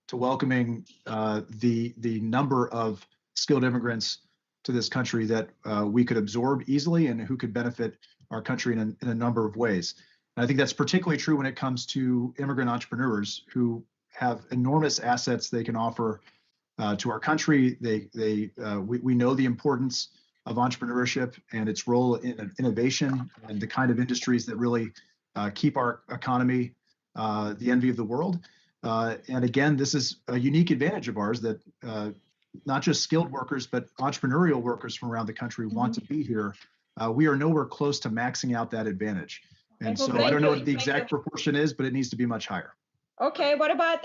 to welcoming the number of skilled immigrants to this country that we could absorb easily and who could benefit our country in a number of ways. And I think that's particularly true when it comes to immigrant entrepreneurs who have enormous assets they can offer to our country. We know the importance of entrepreneurship and its role in innovation and the kind of industries that really keep our economy the envy of the world. And again, this is a unique advantage of ours that not just skilled workers, but entrepreneurial workers from around the country want to be here. We are nowhere close to maxing out that advantage. And so I don't know what the exact proportion is, but it needs to be much higher. Okay, what about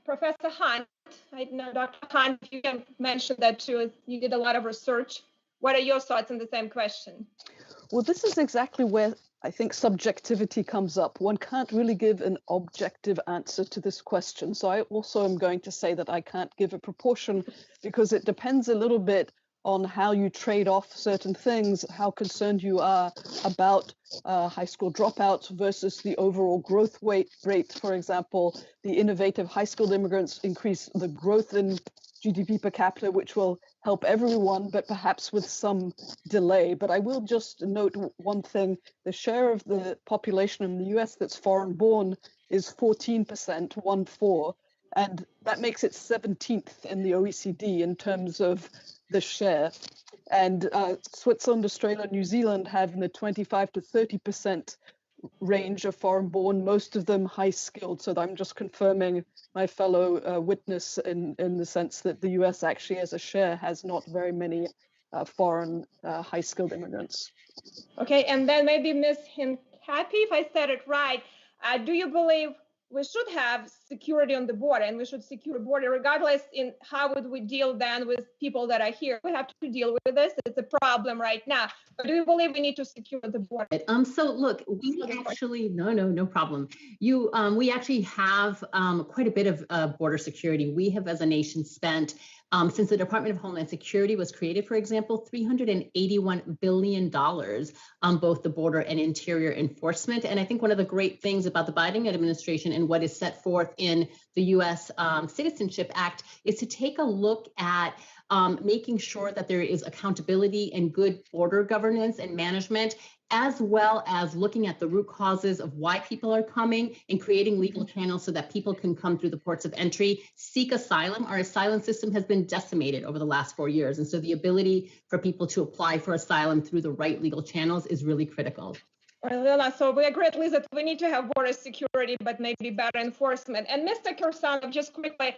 Professor Hunt? I know Dr. Hunt, you can mention that too. You did a lot of research. What are your thoughts on the same question? Well, this is exactly where I think subjectivity comes up. One can't really give an objective answer to this question. So I also am going to say that I can't give a proportion because it depends a little bit on how you trade off certain things, how concerned you are about high school dropouts versus the overall growth rate. For example, the innovative high skilled immigrants increase the growth in GDP per capita, which will help everyone, but perhaps with some delay. But I will just note one thing. The share of the population in the US that's foreign born is 14%, 1-4, and that makes it 17th in the OECD in terms of the share. And Switzerland, Australia, New Zealand have in the 25 to 30% range of foreign born, most of them high skilled. So I'm just confirming my fellow witness in the sense that the US actually as a share has not very many foreign high skilled immigrants. Okay, and then maybe Ms. Hincapie, if I said it right, do you believe we should have security on the border and we should secure the border regardless in how would we deal then with people that are here? We have to deal with this. It's a problem right now. But do you believe we need to secure the border? So look, we actually, no problem. We actually have quite a bit of border security. We have as a nation spent, since the Department of Homeland Security was created, for example, $381 billion on both the border and interior enforcement. And I think one of the great things about the Biden administration and what is set forth in the U.S. Citizenship Act is to take a look at making sure that there is accountability and good border governance and management, as well as looking at the root causes of why people are coming and creating legal channels so that people can come through the ports of entry, seek asylum. Our asylum system has been decimated over the last 4 years. And so the ability for people to apply for asylum through the right legal channels is really critical. Well, so we agree at least that we need to have border security, but maybe better enforcement. And Mr. Kirsanov, just quickly,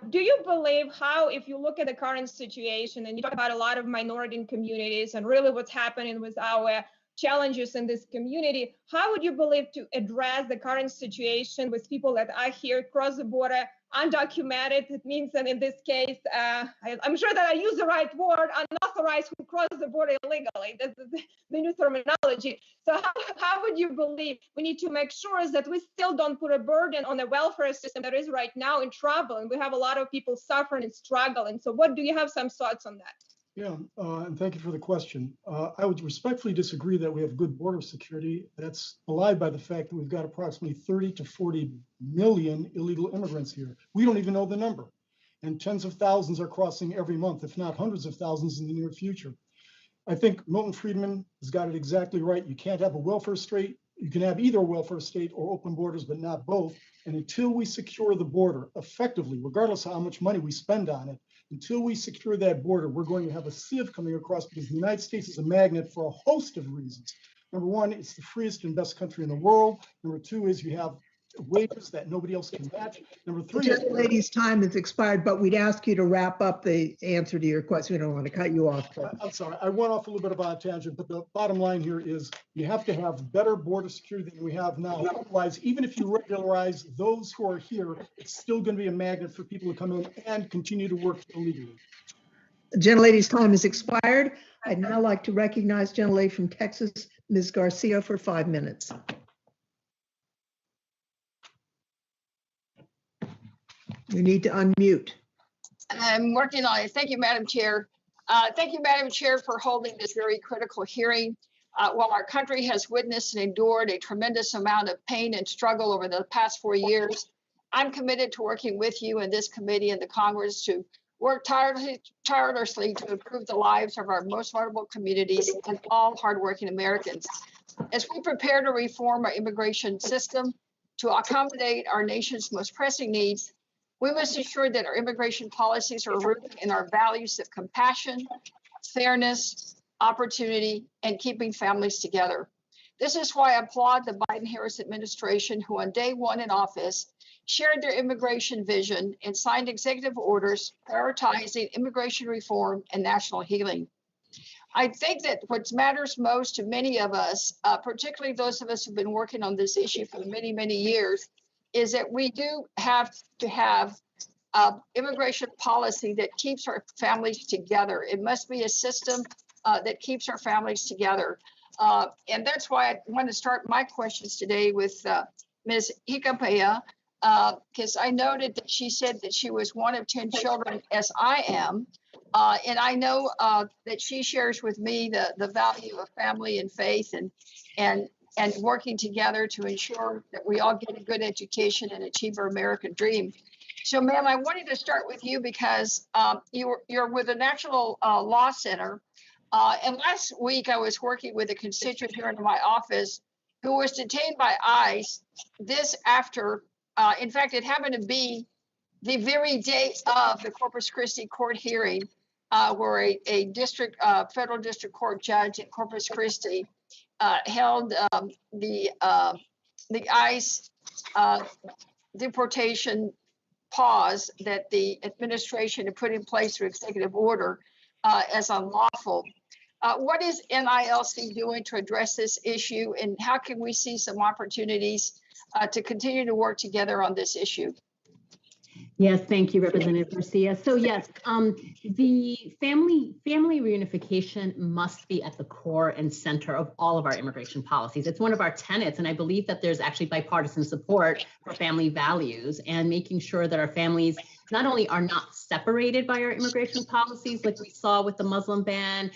do you believe how, if you look at the current situation and you talk about a lot of minority communities and really what's happening with our challenges in this community, how would you believe to address the current situation with people that are here across the border, undocumented? It means that in this case, I'm sure that I use the right word, unauthorized, who cross the border illegally. This is the new terminology. So how would you believe we need to make sure that we still don't put a burden on the welfare system that is right now in trouble, and we have a lot of people suffering and struggling. So what do you have some thoughts on that? Yeah, and thank you for the question. I would respectfully disagree that we have good border security. That's belied by the fact that we've got approximately 30 to 40 million illegal immigrants here. We don't even know the number. And tens of thousands are crossing every month, if not hundreds of thousands in the near future. I think Milton Friedman has got it exactly right. You can't have a welfare state. You can have either a welfare state or open borders, but not both. And until we secure the border effectively, regardless of how much money we spend on it, until we secure that border, we're going to have a sieve coming across because the United States is a magnet for a host of reasons. Number one, it's the freest and best country in the world. Number two is you have wages that nobody else can match. Number three, the lady's time has expired, but we'd ask you to wrap up the answer to your question. We don't want to cut you off. I'm sorry, I went off a little bit of a tangent, but the bottom line here is you have to have better border security than we have now. Otherwise, even if you regularize those who are here, it's still going to be a magnet for people to come in and continue to work illegally. The gentlelady's time has expired. I'd now like to recognize gentlelady from Texas, Ms. Garcia, for 5 minutes. You need to unmute. I'm working on it. Thank you, Madam Chair. Thank you, Madam Chair, for holding this very critical hearing. While our country has witnessed and endured a tremendous amount of pain and struggle over the past 4 years, I'm committed to working with you and this committee and the Congress to work tirelessly to improve the lives of our most vulnerable communities and all hardworking Americans. As we prepare to reform our immigration system to accommodate our nation's most pressing needs, we must ensure that our immigration policies are rooted in our values of compassion, fairness, opportunity, and keeping families together. This is why I applaud the Biden-Harris administration, who on day one in office shared their immigration vision and signed executive orders prioritizing immigration reform and national healing. I think that what matters most to many of us, particularly those of us who've been working on this issue for many, many years, is that we do have to have immigration policy that keeps our families together. It must be a system that keeps our families together. And that's why I want to start my questions today with Ms. Hicapea, because I noted that she said that she was one of 10 children, as I am. And I know that she shares with me the value of family and faith and working together to ensure that we all get a good education and achieve our American dream. So, ma'am, I wanted to start with you because you're with the National Law Center. And last week I was working with a constituent here in my office who was detained by ICE this after, in fact, it happened to be the very day of the Corpus Christi court hearing where a federal district court judge in Corpus Christi held the ICE deportation pause that the administration had put in place through executive order as unlawful. What is NILC doing to address this issue, and how can we see some opportunities to continue to work together on this issue? Yes, thank you, Representative Garcia. So yes, the family reunification must be at the core and center of all of our immigration policies. It's one of our tenets, and I believe that there's actually bipartisan support for family values and making sure that our families not only are not separated by our immigration policies, like we saw with the Muslim ban,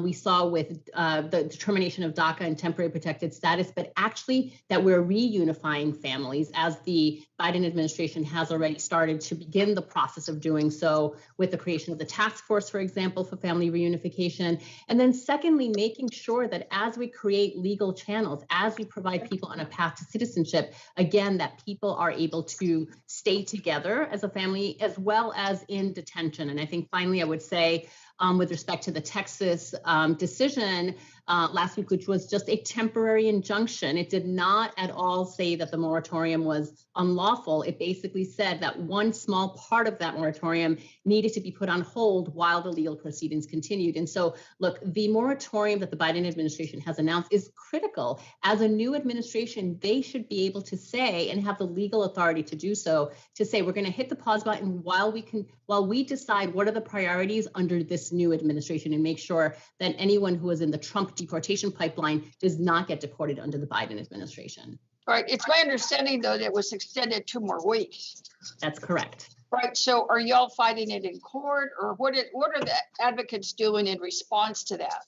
we saw with the determination of DACA and temporary protected status, but actually that we're reunifying families, as the Biden administration has already started to begin the process of doing so with the creation of the task force, for example, for family reunification. And then secondly, making sure that as we create legal channels, as we provide people on a path to citizenship, again, that people are able to stay together as a family as well as in detention. And I think finally, I would say, with respect to the Texas decision last week, which was just a temporary injunction. It did not at all say that the moratorium was unlawful. It basically said that one small part of that moratorium needed to be put on hold while the legal proceedings continued. And so, look, the moratorium that the Biden administration has announced is critical. As a new administration, they should be able to say, and have the legal authority to do so, to say, we're going to hit the pause button while we decide what are the priorities under this new administration, and make sure that anyone who is in the Trump deportation pipeline does not get deported under the Biden administration. All right. It's my understanding, though, that it was extended 2 more weeks. That's correct. Right. So are y'all fighting it in court, or what are the advocates doing in response to that?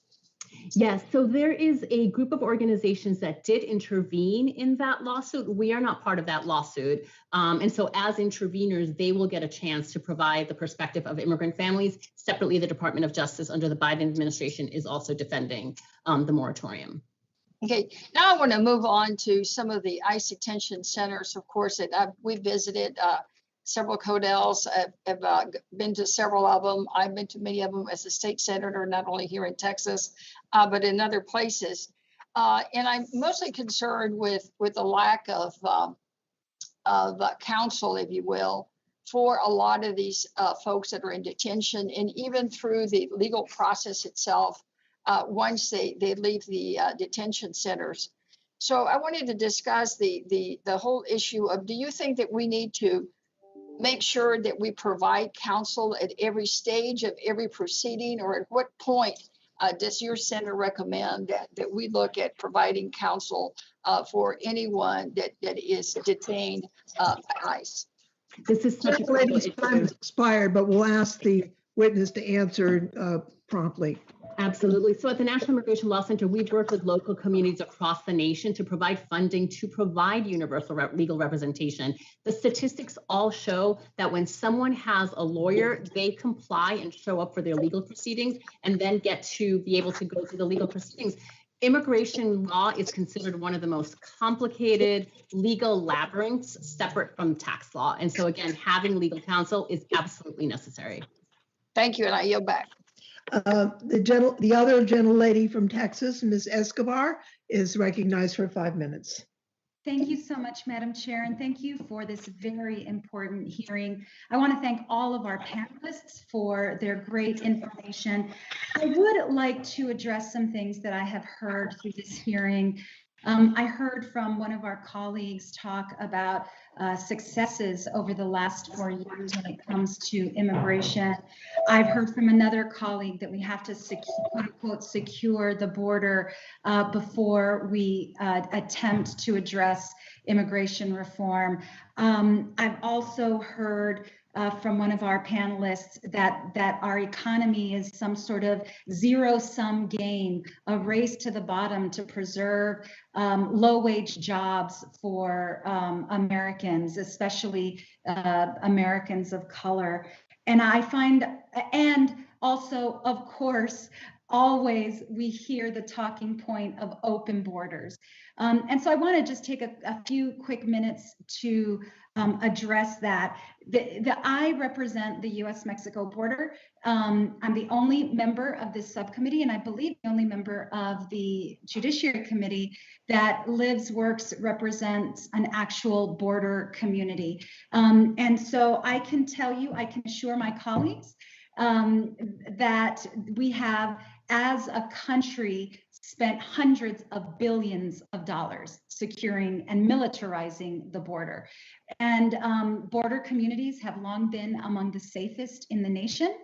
Yes, so there is a group of organizations that did intervene in that lawsuit. We are not part of that lawsuit. And so as interveners, they will get a chance to provide the perspective of immigrant families. Separately, the Department of Justice under the Biden administration is also defending the moratorium. Okay, now I want to move on to some of the ICE detention centers, of course, that we've visited. Several CODELs. I've been to several of them. I've been to many of them as a state senator, not only here in Texas, but in other places. And I'm mostly concerned with the lack of counsel, if you will, for a lot of these folks that are in detention, and even through the legal process itself once they leave the detention centers. So I wanted to discuss the whole issue of, do you think that we need to make sure that we provide counsel at every stage of every proceeding, or at what point does your center recommend that we look at providing counsel for anyone that is detained by ICE? This is such a lady's time has expired, but we'll ask the witness to answer promptly. Absolutely. So at the National Immigration Law Center, we've worked with local communities across the nation to provide funding to provide universal legal representation. The statistics all show that when someone has a lawyer, they comply and show up for their legal proceedings and then get to be able to go through the legal proceedings. Immigration law is considered one of the most complicated legal labyrinths separate from tax law. And so again, having legal counsel is absolutely necessary. Thank you, and I yield back. The other gentlelady from Texas, Ms. Escobar, is recognized for 5 minutes. Thank you so much, Madam Chair, and thank you for this very important hearing. I want to thank all of our panelists for their great information. I would like to address some things that I have heard through this hearing. I heard from one of our colleagues talk about successes over the last 4 years when it comes to immigration. I've heard from another colleague that we have to quote unquote secure the border before we attempt to address immigration reform. I've also heard from one of our panelists that our economy is some sort of zero-sum game, a race to the bottom to preserve low-wage jobs for Americans, especially Americans of color. And I find, and also, of course, always we hear the talking point of open borders. And so I want to just take a few quick minutes to address that. I represent the US-Mexico border. I'm the only member of this subcommittee, and I believe the only member of the Judiciary Committee that lives, works, represents an actual border community. And so I can tell you, I can assure my colleagues that we have, as a country, spent hundreds of billions of dollars securing and militarizing the border. And border communities have long been among the safest in the nation.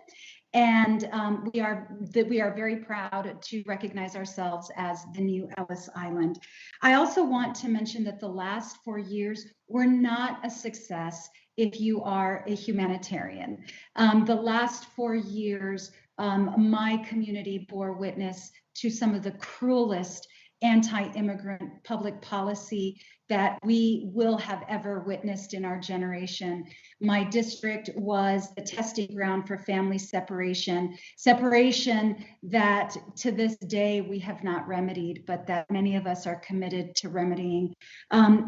And we are very proud to recognize ourselves as the new Ellis Island. I also want to mention that the last 4 years were not a success if you are a humanitarian. The last 4 years, my community bore witness to some of the cruelest anti-immigrant public policy that we will have ever witnessed in our generation. My district was the testing ground for family separation that to this day we have not remedied, but that many of us are committed to remedying.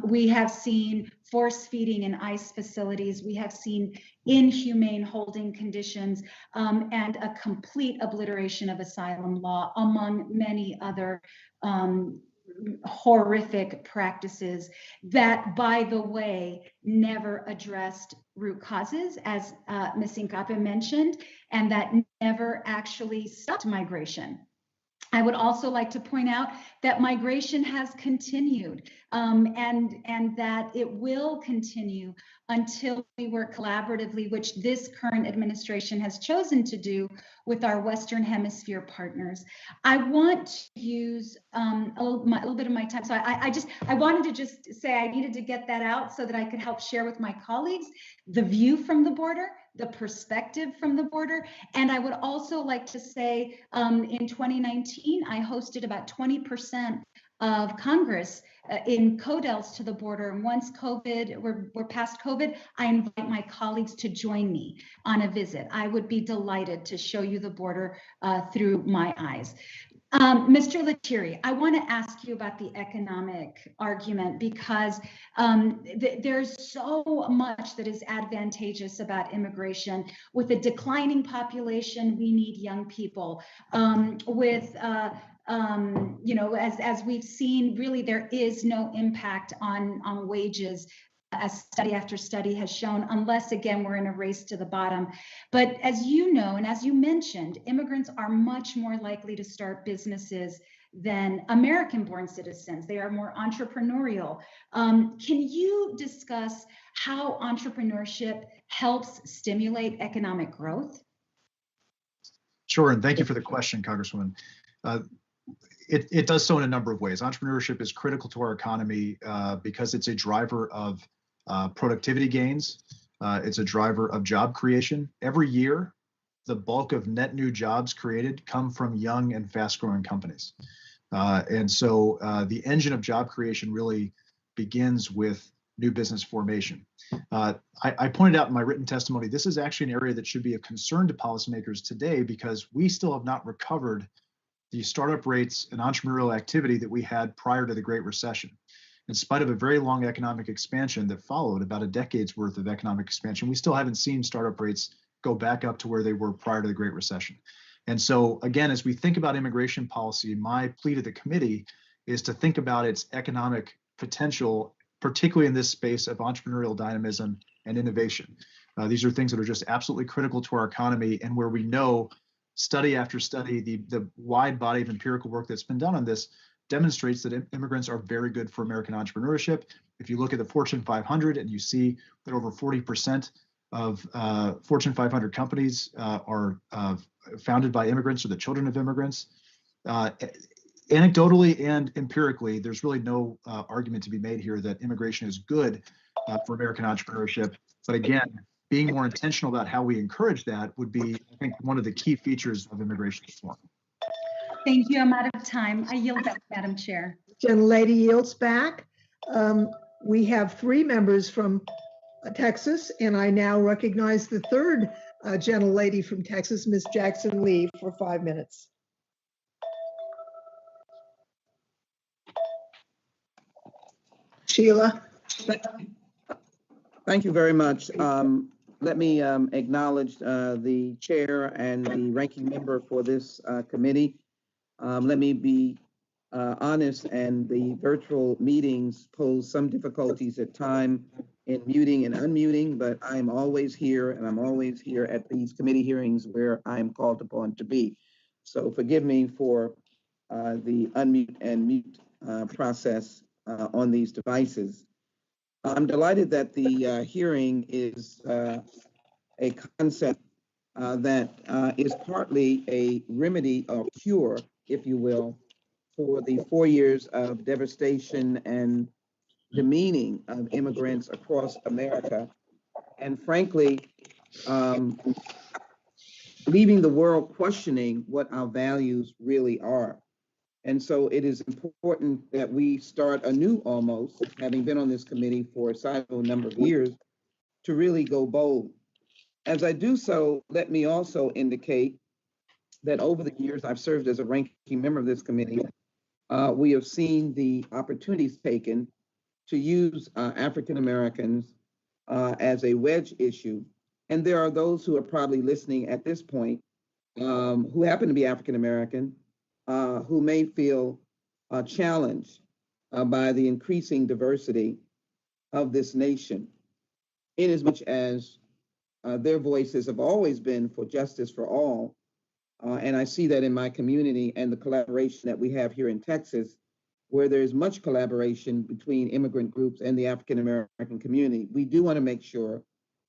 We have seen force feeding in ICE facilities. We have seen inhumane holding conditions and a complete obliteration of asylum law, among many other horrific practices that, by the way, never addressed root causes, as Ms. Incape mentioned, and that never actually stopped migration. I would also like to point out that migration has continued and that it will continue until we work collaboratively, which this current administration has chosen to do with our Western Hemisphere partners. I want to use a little bit of my time. So I wanted to just say I needed to get that out so that I could help share with my colleagues the view from the border, the perspective from the border. And I would also like to say in 2019, I hosted about 20% of Congress in CODELs to the border. And once we're past COVID, I invite my colleagues to join me on a visit. I would be delighted to show you the border through my eyes. Mr. Lettieri, I want to ask you about the economic argument because there's so much that is advantageous about immigration. With a declining population, we need young people. As we've seen, really there is no impact on wages, as study after study has shown, unless, again, we're in a race to the bottom. But as you know, and as you mentioned, immigrants are much more likely to start businesses than American-born citizens. They are more entrepreneurial. Can you discuss how entrepreneurship helps stimulate economic growth? Sure, and thank you for the question, Congresswoman. It does so in a number of ways. Entrepreneurship is critical to our economy because it's a driver of productivity gains. It's a driver of job creation. Every year, the bulk of net new jobs created come from young and fast-growing companies. And so the engine of job creation really begins with new business formation. I pointed out in my written testimony, this is actually an area that should be of concern to policymakers today because we still have not recovered the startup rates and entrepreneurial activity that we had prior to the Great Recession. In spite of a very long economic expansion that followed, about a decade's worth of economic expansion, we still haven't seen startup rates go back up to where they were prior to the Great Recession. And so again, as we think about immigration policy, my plea to the committee is to think about its economic potential, particularly in this space of entrepreneurial dynamism and innovation. These are things that are just absolutely critical to our economy, and where we know study after study, the wide body of empirical work that's been done on this demonstrates that immigrants are very good for American entrepreneurship. If you look at the Fortune 500 and you see that over 40% of Fortune 500 companies are founded by immigrants or the children of immigrants, anecdotally and empirically, there's really no argument to be made here that immigration is good for American entrepreneurship. But again, being more intentional about how we encourage that would be, I think, one of the key features of immigration reform. Thank you. I'm out of time. I yield back, Madam Chair. Gentlelady yields back. We have 3 members from Texas, and I now recognize the third gentlelady from Texas, Ms. Jackson Lee, for 5 minutes. Sheila. Thank you very much. Let me acknowledge the chair and the ranking member for this committee. Let me be honest, and the virtual meetings pose some difficulties at times in muting and unmuting, but I'm always here, and I'm always here at these committee hearings where I'm called upon to be. So forgive me for the unmute and mute process on these devices. I'm delighted that the hearing is a concept that is partly a remedy or cure, if you will, for the 4 years of devastation and demeaning of immigrants across America. And frankly, leaving the world questioning what our values really are. And so it is important that we start anew almost, having been on this committee for a sizable number of years, to really go bold. As I do so, let me also indicate that over the years I've served as a ranking member of this committee, we have seen the opportunities taken to use African Americans as a wedge issue. And there are those who are probably listening at this point who happen to be African American, who may feel challenged by the increasing diversity of this nation, inasmuch as their voices have always been for justice for all. And I see that in my community and the collaboration that we have here in Texas, where there's much collaboration between immigrant groups and the African American community. We do want to make sure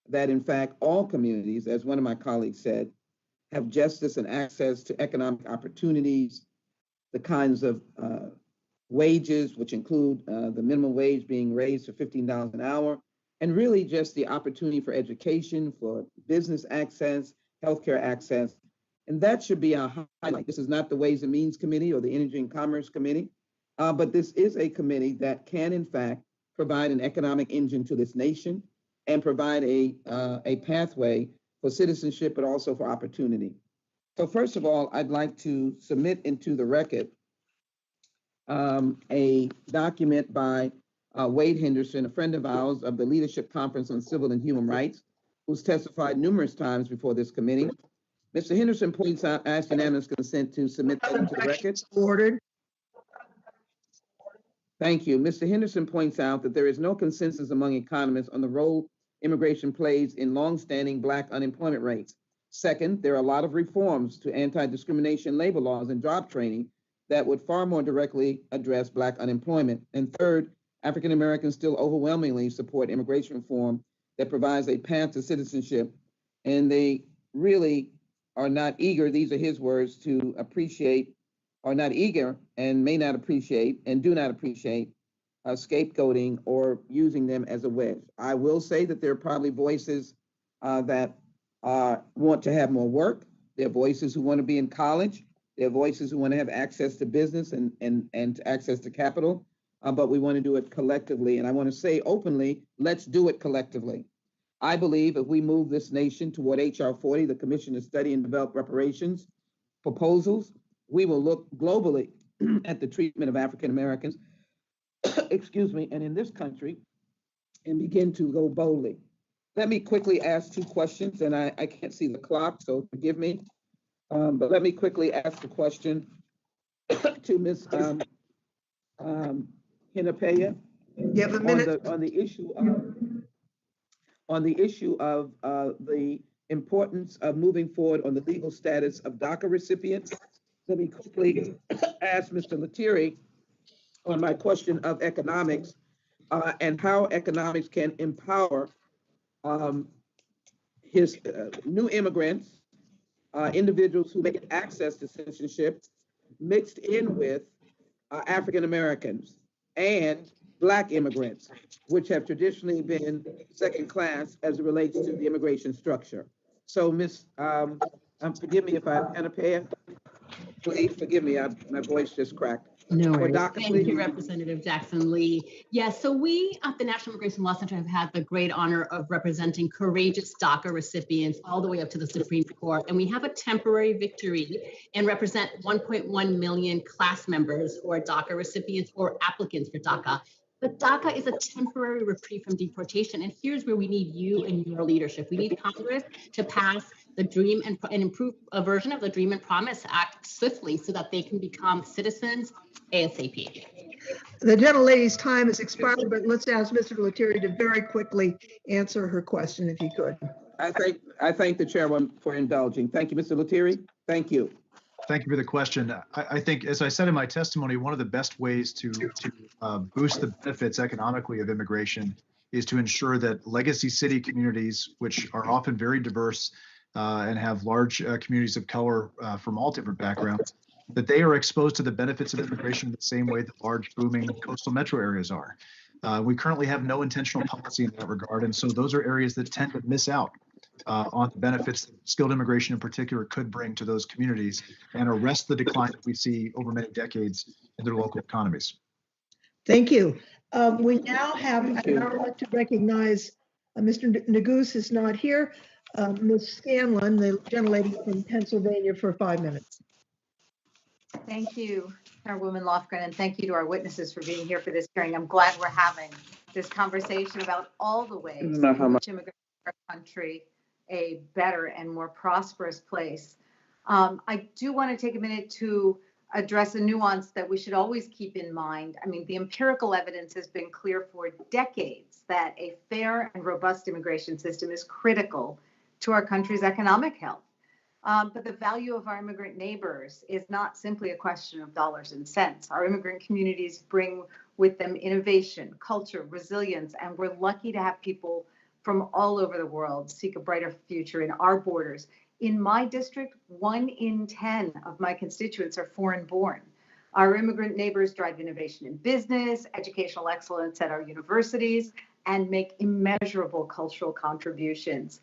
that, in fact, all communities, as one of my colleagues said, have justice and access to economic opportunities, the kinds of wages, which include the minimum wage being raised to $15 an hour, and really just the opportunity for education, for business access, healthcare access. And that should be our highlight. This is not the Ways and Means Committee or the Energy and Commerce Committee, but this is a committee that can, in fact, provide an economic engine to this nation and provide a pathway for citizenship, but also for opportunity. So first of all, I'd like to submit into the record a document by Wade Henderson, a friend of ours of the Leadership Conference on Civil and Human Rights, who's testified numerous times before this committee. Mr. Henderson points out, asked unanimous consent to submit that into the record. Ordered. Thank you. Mr. Henderson points out that there is no consensus among economists on the role immigration plays in longstanding Black unemployment rates. Second, there are a lot of reforms to anti-discrimination labor laws and job training that would far more directly address Black unemployment. And third, African Americans still overwhelmingly support immigration reform that provides a path to citizenship, and they really are not eager, these are his words, to appreciate, are not eager and may not appreciate and do not appreciate scapegoating or using them as a wedge. I will say that there are probably voices that want to have more work. There are voices who want to be in college. There are voices who want to have access to business and access to capital. But we want to do it collectively. And I want to say openly, let's do it collectively. I believe if we move this nation toward HR 40, the Commission to Study and Develop Reparations proposals, we will look globally at the treatment of African Americans, excuse me, and in this country, and begin to go boldly. Let me quickly ask 2 questions, and I can't see the clock, so forgive me. But let me quickly ask the question to Ms. Hinapaya. You have a minute. On the issue of the importance of moving forward on the legal status of DACA recipients. Let me quickly ask Mr. Lettieri on my question of economics and how economics can empower his new immigrants, individuals who may get access to citizenship, mixed in with African Americans and Black immigrants, which have traditionally been second class as it relates to the immigration structure. So, Ms. Forgive me if I Hinapaya, please forgive me, my voice just cracked. No worries. DACA, Thank please. you, Representative Jackson Lee. Yes, so we at the National Immigration Law Center have had the great honor of representing courageous DACA recipients all the way up to the Supreme Court. And we have a temporary victory and represent 1.1 million class members who are DACA recipients or applicants for DACA. But DACA is a temporary reprieve from deportation. And here's where we need you and your leadership. We need Congress to pass the Dream and improve a version of the Dream and Promise Act swiftly so that they can become citizens ASAP. The gentlelady's time has expired, but let's ask Mr. Lettieri to very quickly answer her question, if he could. I thank the chairman for indulging. Thank you, Mr. Lettieri. Thank you. Thank you for the question. I think, as I said in my testimony, one of the best ways to boost the benefits economically of immigration is to ensure that legacy city communities, which are often very diverse and have large communities of color from all different backgrounds, that they are exposed to the benefits of immigration the same way that large booming coastal metro areas are. We currently have no intentional policy in that regard, and so those are areas that tend to miss out on the benefits that skilled immigration in particular could bring to those communities and arrest the decline that we see over many decades in their local economies. Thank you. We now have, I'd now like to recognize Mr. Neguse is not here. Ms. Scanlon, the gentlelady from Pennsylvania, for 5 minutes. Thank you, Chairwoman Lofgren, and thank you to our witnesses for being here for this hearing. I'm glad we're having this conversation about all the ways in which immigrants make our country a better and more prosperous place. I do want to take a minute to address a nuance that we should always keep in mind. I mean, the empirical evidence has been clear for decades that a fair and robust immigration system is critical to our country's economic health. But the value of our immigrant neighbors is not simply a question of dollars and cents. Our immigrant communities bring with them innovation, culture, resilience, and we're lucky to have people from all over the world seek a brighter future in our borders. In my district, 1 in 10 of my constituents are foreign born. Our immigrant neighbors drive innovation in business, educational excellence at our universities, and make immeasurable cultural contributions.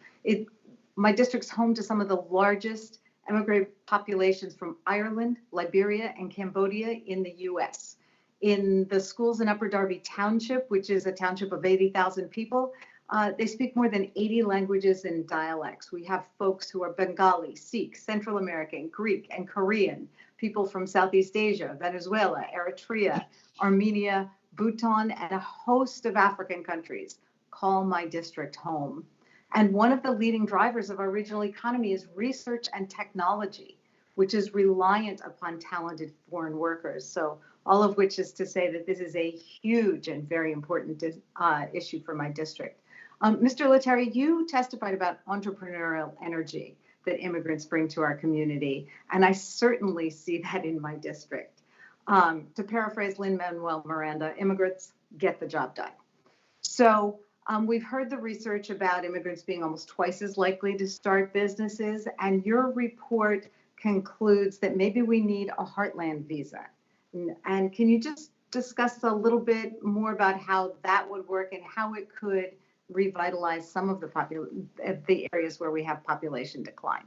My district's home to some of the largest immigrant populations from Ireland, Liberia, and Cambodia in the US. In the schools in Upper Darby Township, which is a township of 80,000 people, they speak more than 80 languages and dialects. We have folks who are Bengali, Sikh, Central American, Greek, and Korean, people from Southeast Asia, Venezuela, Eritrea, Armenia, Bhutan, and a host of African countries call my district home. And one of the leading drivers of our regional economy is research and technology, which is reliant upon talented foreign workers. So all of which is to say that this is a huge and very important issue for my district. Mr. Lettieri, you testified about entrepreneurial energy that immigrants bring to our community, and I certainly see that in my district. To paraphrase Lin-Manuel Miranda, immigrants get the job done. So we've heard the research about immigrants being almost twice as likely to start businesses, and your report concludes that maybe we need a heartland visa. And can you just discuss a little bit more about how that would work and how it could revitalize some of the areas where we have population decline?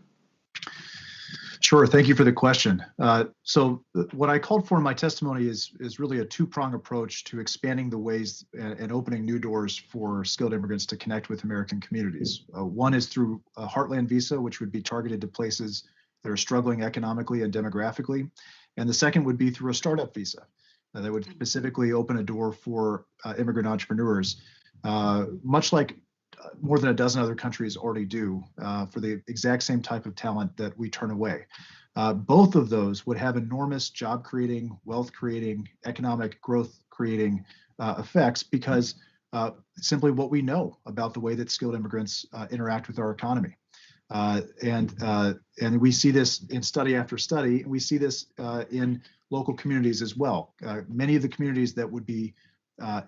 Sure. Thank you for the question. So what I called for in my testimony is really a two-prong approach to expanding the ways and opening new doors for skilled immigrants to connect with American communities. One is through a Heartland visa, which would be targeted to places that are struggling economically and demographically. And the second would be through a startup visa that would specifically open a door for immigrant entrepreneurs, much like more than a dozen other countries already do for the exact same type of talent that we turn away. Both of those would have enormous job creating, wealth creating, economic growth creating effects because simply what we know about the way that skilled immigrants interact with our economy. And we see this in study after study, and we see this in local communities as well. Many of the communities that would be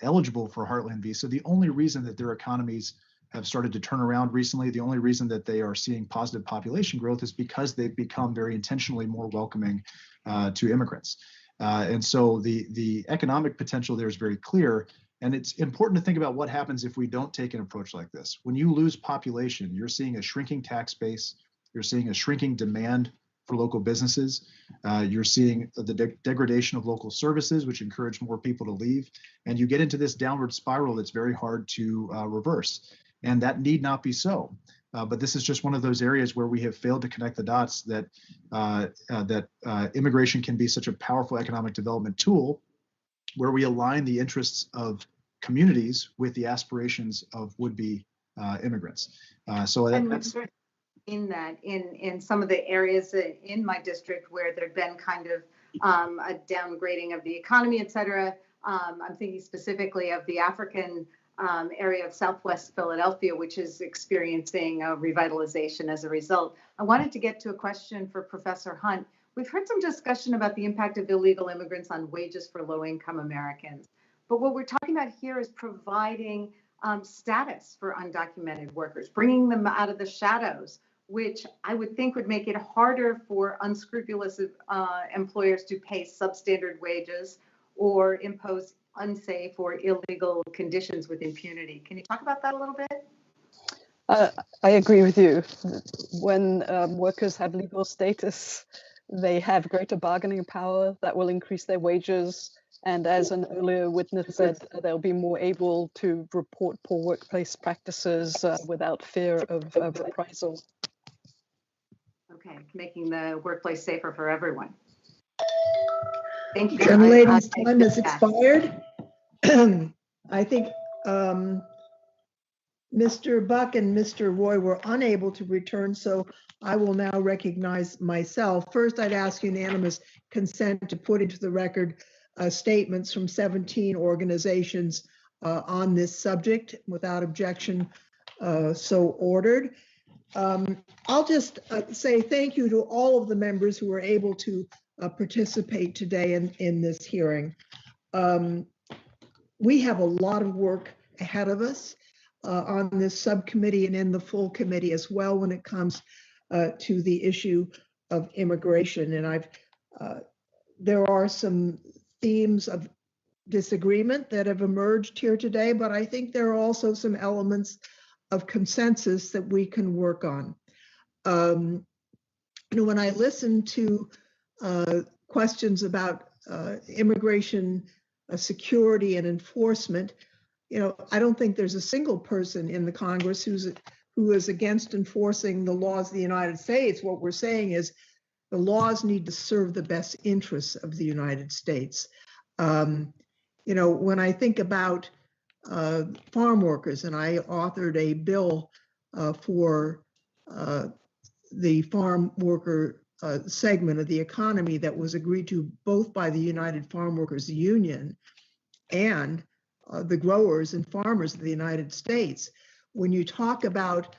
eligible for a Heartland visa, the only reason that their economies have started to turn around recently, the only reason that they are seeing positive population growth is because they've become very intentionally more welcoming to immigrants. And so the economic potential there is very clear. And it's important to think about what happens if we don't take an approach like this. When you lose population, you're seeing a shrinking tax base, you're seeing a shrinking demand for local businesses, you're seeing the degradation of local services, which encourage more people to leave, and you get into this downward spiral that's very hard to reverse. And that need not be so. But this is just one of those areas where we have failed to connect the dots that immigration can be such a powerful economic development tool where we align the interests of communities with the aspirations of would-be immigrants. In some of the areas in my district where there've been kind of a downgrading of the economy, et cetera, I'm thinking specifically of the African area of Southwest Philadelphia, which is experiencing a revitalization as a result. I wanted to get to a question for Professor Hunt. We've heard some discussion about the impact of illegal immigrants on wages for low-income Americans. But what we're talking about here is providing status for undocumented workers, bringing them out of the shadows, which I would think would make it harder for unscrupulous employers to pay substandard wages or impose unsafe or illegal conditions with impunity. Can you talk about that a little bit? I agree with you. When workers have legal status, they have greater bargaining power that will increase their wages. And as an earlier witness said, they'll be more able to report poor workplace practices without fear of reprisal. Okay, making the workplace safer for everyone. Thank you. And ladies, time has expired. I think Mr. Buck and Mr. Roy were unable to return, so I will now recognize myself. First, I'd ask unanimous consent to put into the record statements from 17 organizations on this subject without objection, so ordered. I'll just say thank you to all of the members who were able to participate today in this hearing. We have a lot of work ahead of us on this subcommittee and in the full committee as well when it comes to the issue of immigration. And there are some themes of disagreement that have emerged here today, but I think there are also some elements of consensus that we can work on. When I listen to questions about immigration security and enforcement, I don't think there's a single person in the Congress who is against enforcing the laws of the United States. What we're saying is the laws need to serve the best interests of the United States. When I think about farm workers, and I authored a bill for the farm worker segment of the economy that was agreed to both by the United Farm Workers Union and the growers and farmers of the United States. When you talk about,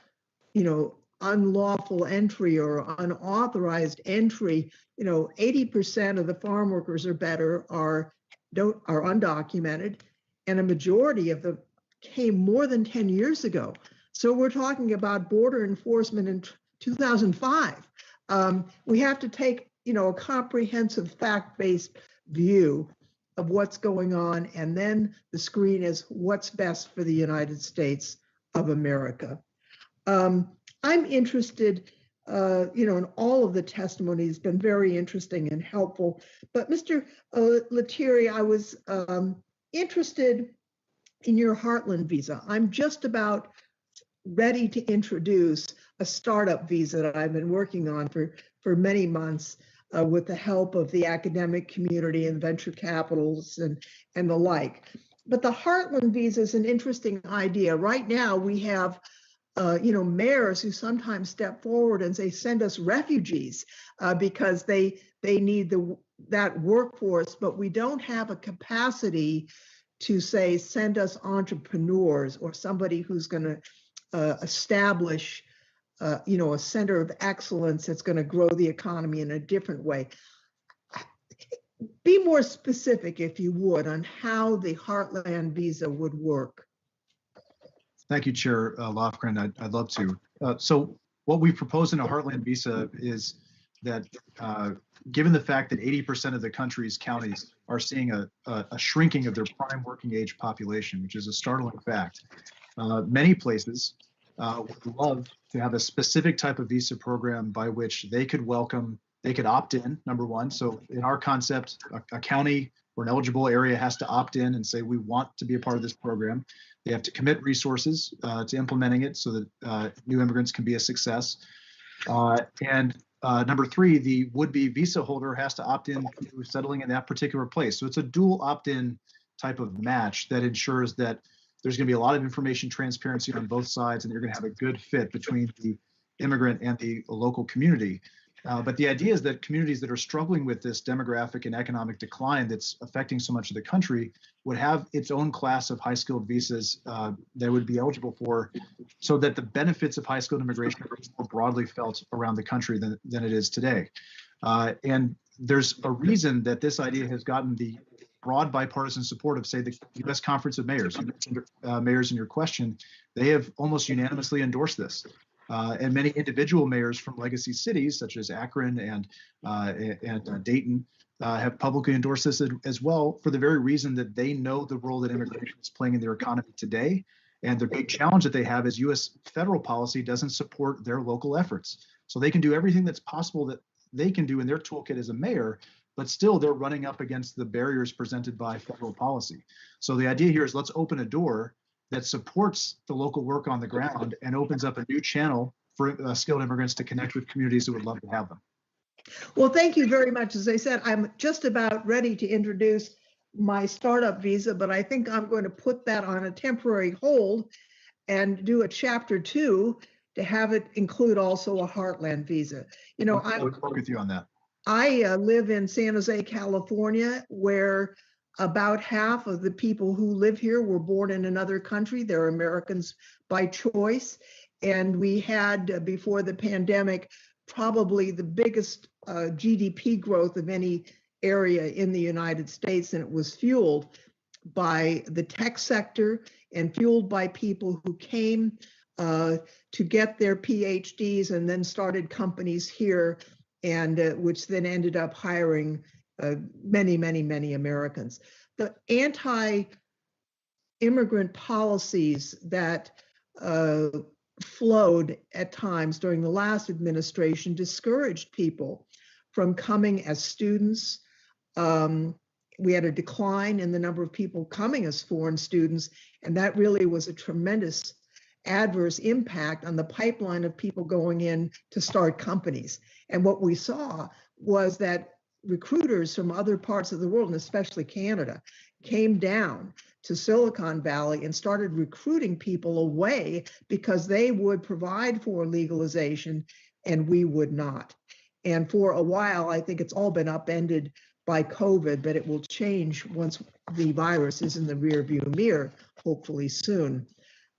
unlawful entry or unauthorized entry, 80% of the farm workers are undocumented, and a majority of them came more than 10 years ago. So we're talking about border enforcement in 2005. We have to take, a comprehensive fact-based view of what's going on, and then the screen is what's best for the United States of America. I'm interested, in all of the testimony has been very interesting and helpful. But Mr. Lettieri, I was interested in your Heartland visa. I'm just about ready to introduce a startup visa that I've been working on for many months with the help of the academic community and venture capitals and the like. But the Heartland visa is an interesting idea. Right now, we have mayors who sometimes step forward and say, send us refugees because they need that workforce, but we don't have a capacity to say, send us entrepreneurs or somebody who's going to establish a center of excellence that's going to grow the economy in a different way. Be more specific, if you would, on how the Heartland visa would work. Thank you, Chair Lofgren. I'd love to. So what we propose in a Heartland visa is that given the fact that 80% of the country's counties are seeing a shrinking of their prime working age population, which is a startling fact, many places would love to have a specific type of visa program by which they could opt in, number one. So in our concept, a county or an eligible area has to opt in and say, we want to be a part of this program. They have to commit resources to implementing it so that new immigrants can be a success. And number three, the would-be visa holder has to opt in to settling in that particular place. So it's a dual opt-in type of match that ensures that there's going to be a lot of information transparency on both sides, and you're going to have a good fit between the immigrant and the local community. But the idea is that communities that are struggling with this demographic and economic decline that's affecting so much of the country would have its own class of high-skilled visas that would be eligible for, so that the benefits of high-skilled immigration are more broadly felt around the country than it is today. And there's a reason that this idea has gotten the broad bipartisan support of, say, the U.S. Conference of Mayors. You mentioned mayors in your question. They have almost unanimously endorsed this. And many individual mayors from legacy cities, such as Akron and Dayton, have publicly endorsed this as well, for the very reason that they know the role that immigration is playing in their economy today. And the big challenge that they have is U.S. federal policy doesn't support their local efforts. So they can do everything that's possible that they can do in their toolkit as a mayor, but still they're running up against the barriers presented by federal policy. So the idea here is, let's open a door that supports the local work on the ground and opens up a new channel for skilled immigrants to connect with communities that would love to have them. Well, thank you very much. As I said, I'm just about ready to introduce my startup visa, but I think I'm going to put that on a temporary hold and do a chapter 2 to have it include also a Heartland visa. I would work with you on that. I live in San Jose, California, where about half of the people who live here were born in another country. They're Americans by choice. And we had, before the pandemic, probably the biggest GDP growth of any area in the United States. And it was fueled by the tech sector and fueled by people who came to get their PhDs and then started companies here, and which then ended up hiring many, many, many Americans. The anti-immigrant policies that flowed at times during the last administration discouraged people from coming as students. We had a decline in the number of people coming as foreign students, and that really was a tremendous adverse impact on the pipeline of people going in to start companies. And what we saw was that recruiters from other parts of the world, and especially Canada, came down to Silicon Valley and started recruiting people away because they would provide for legalization and we would not. And for a while, I think it's all been upended by COVID, but it will change once the virus is in the rearview mirror, hopefully soon.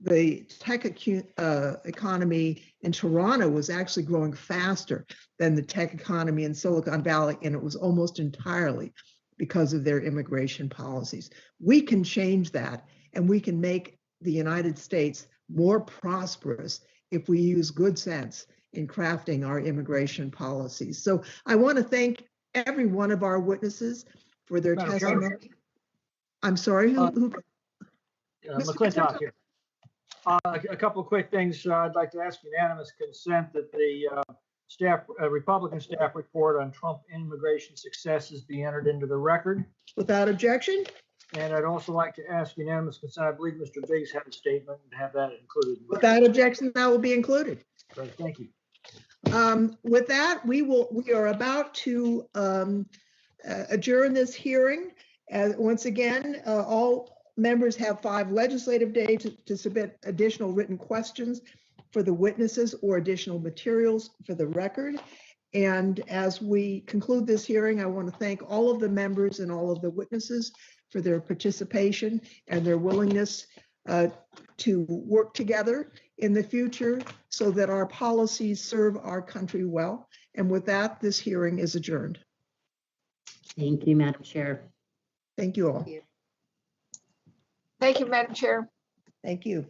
The tech economy in Toronto was actually growing faster than the tech economy in Silicon Valley, and it was almost entirely because of their immigration policies. We can change that, and we can make the United States more prosperous if we use good sense in crafting our immigration policies. So I want to thank every one of our witnesses for their testimony. I'm sorry, who? McClintock here. A couple of quick things. I'd like to ask unanimous consent that the Republican staff report on Trump immigration successes be entered into the record. Without objection? And I'd also like to ask unanimous consent. I believe Mr. Biggs had a statement and have that included. Without objection, that will be included. Great, thank you. With that, we are about to adjourn this hearing. Once again, all members have 5 legislative days to submit additional written questions for the witnesses or additional materials for the record. And as we conclude this hearing, I want to thank all of the members and all of the witnesses for their participation and their willingness to work together in the future so that our policies serve our country well. And with that, this hearing is adjourned. Thank you, Madam Chair. Thank you all. Thank you, Madam Chair. Thank you.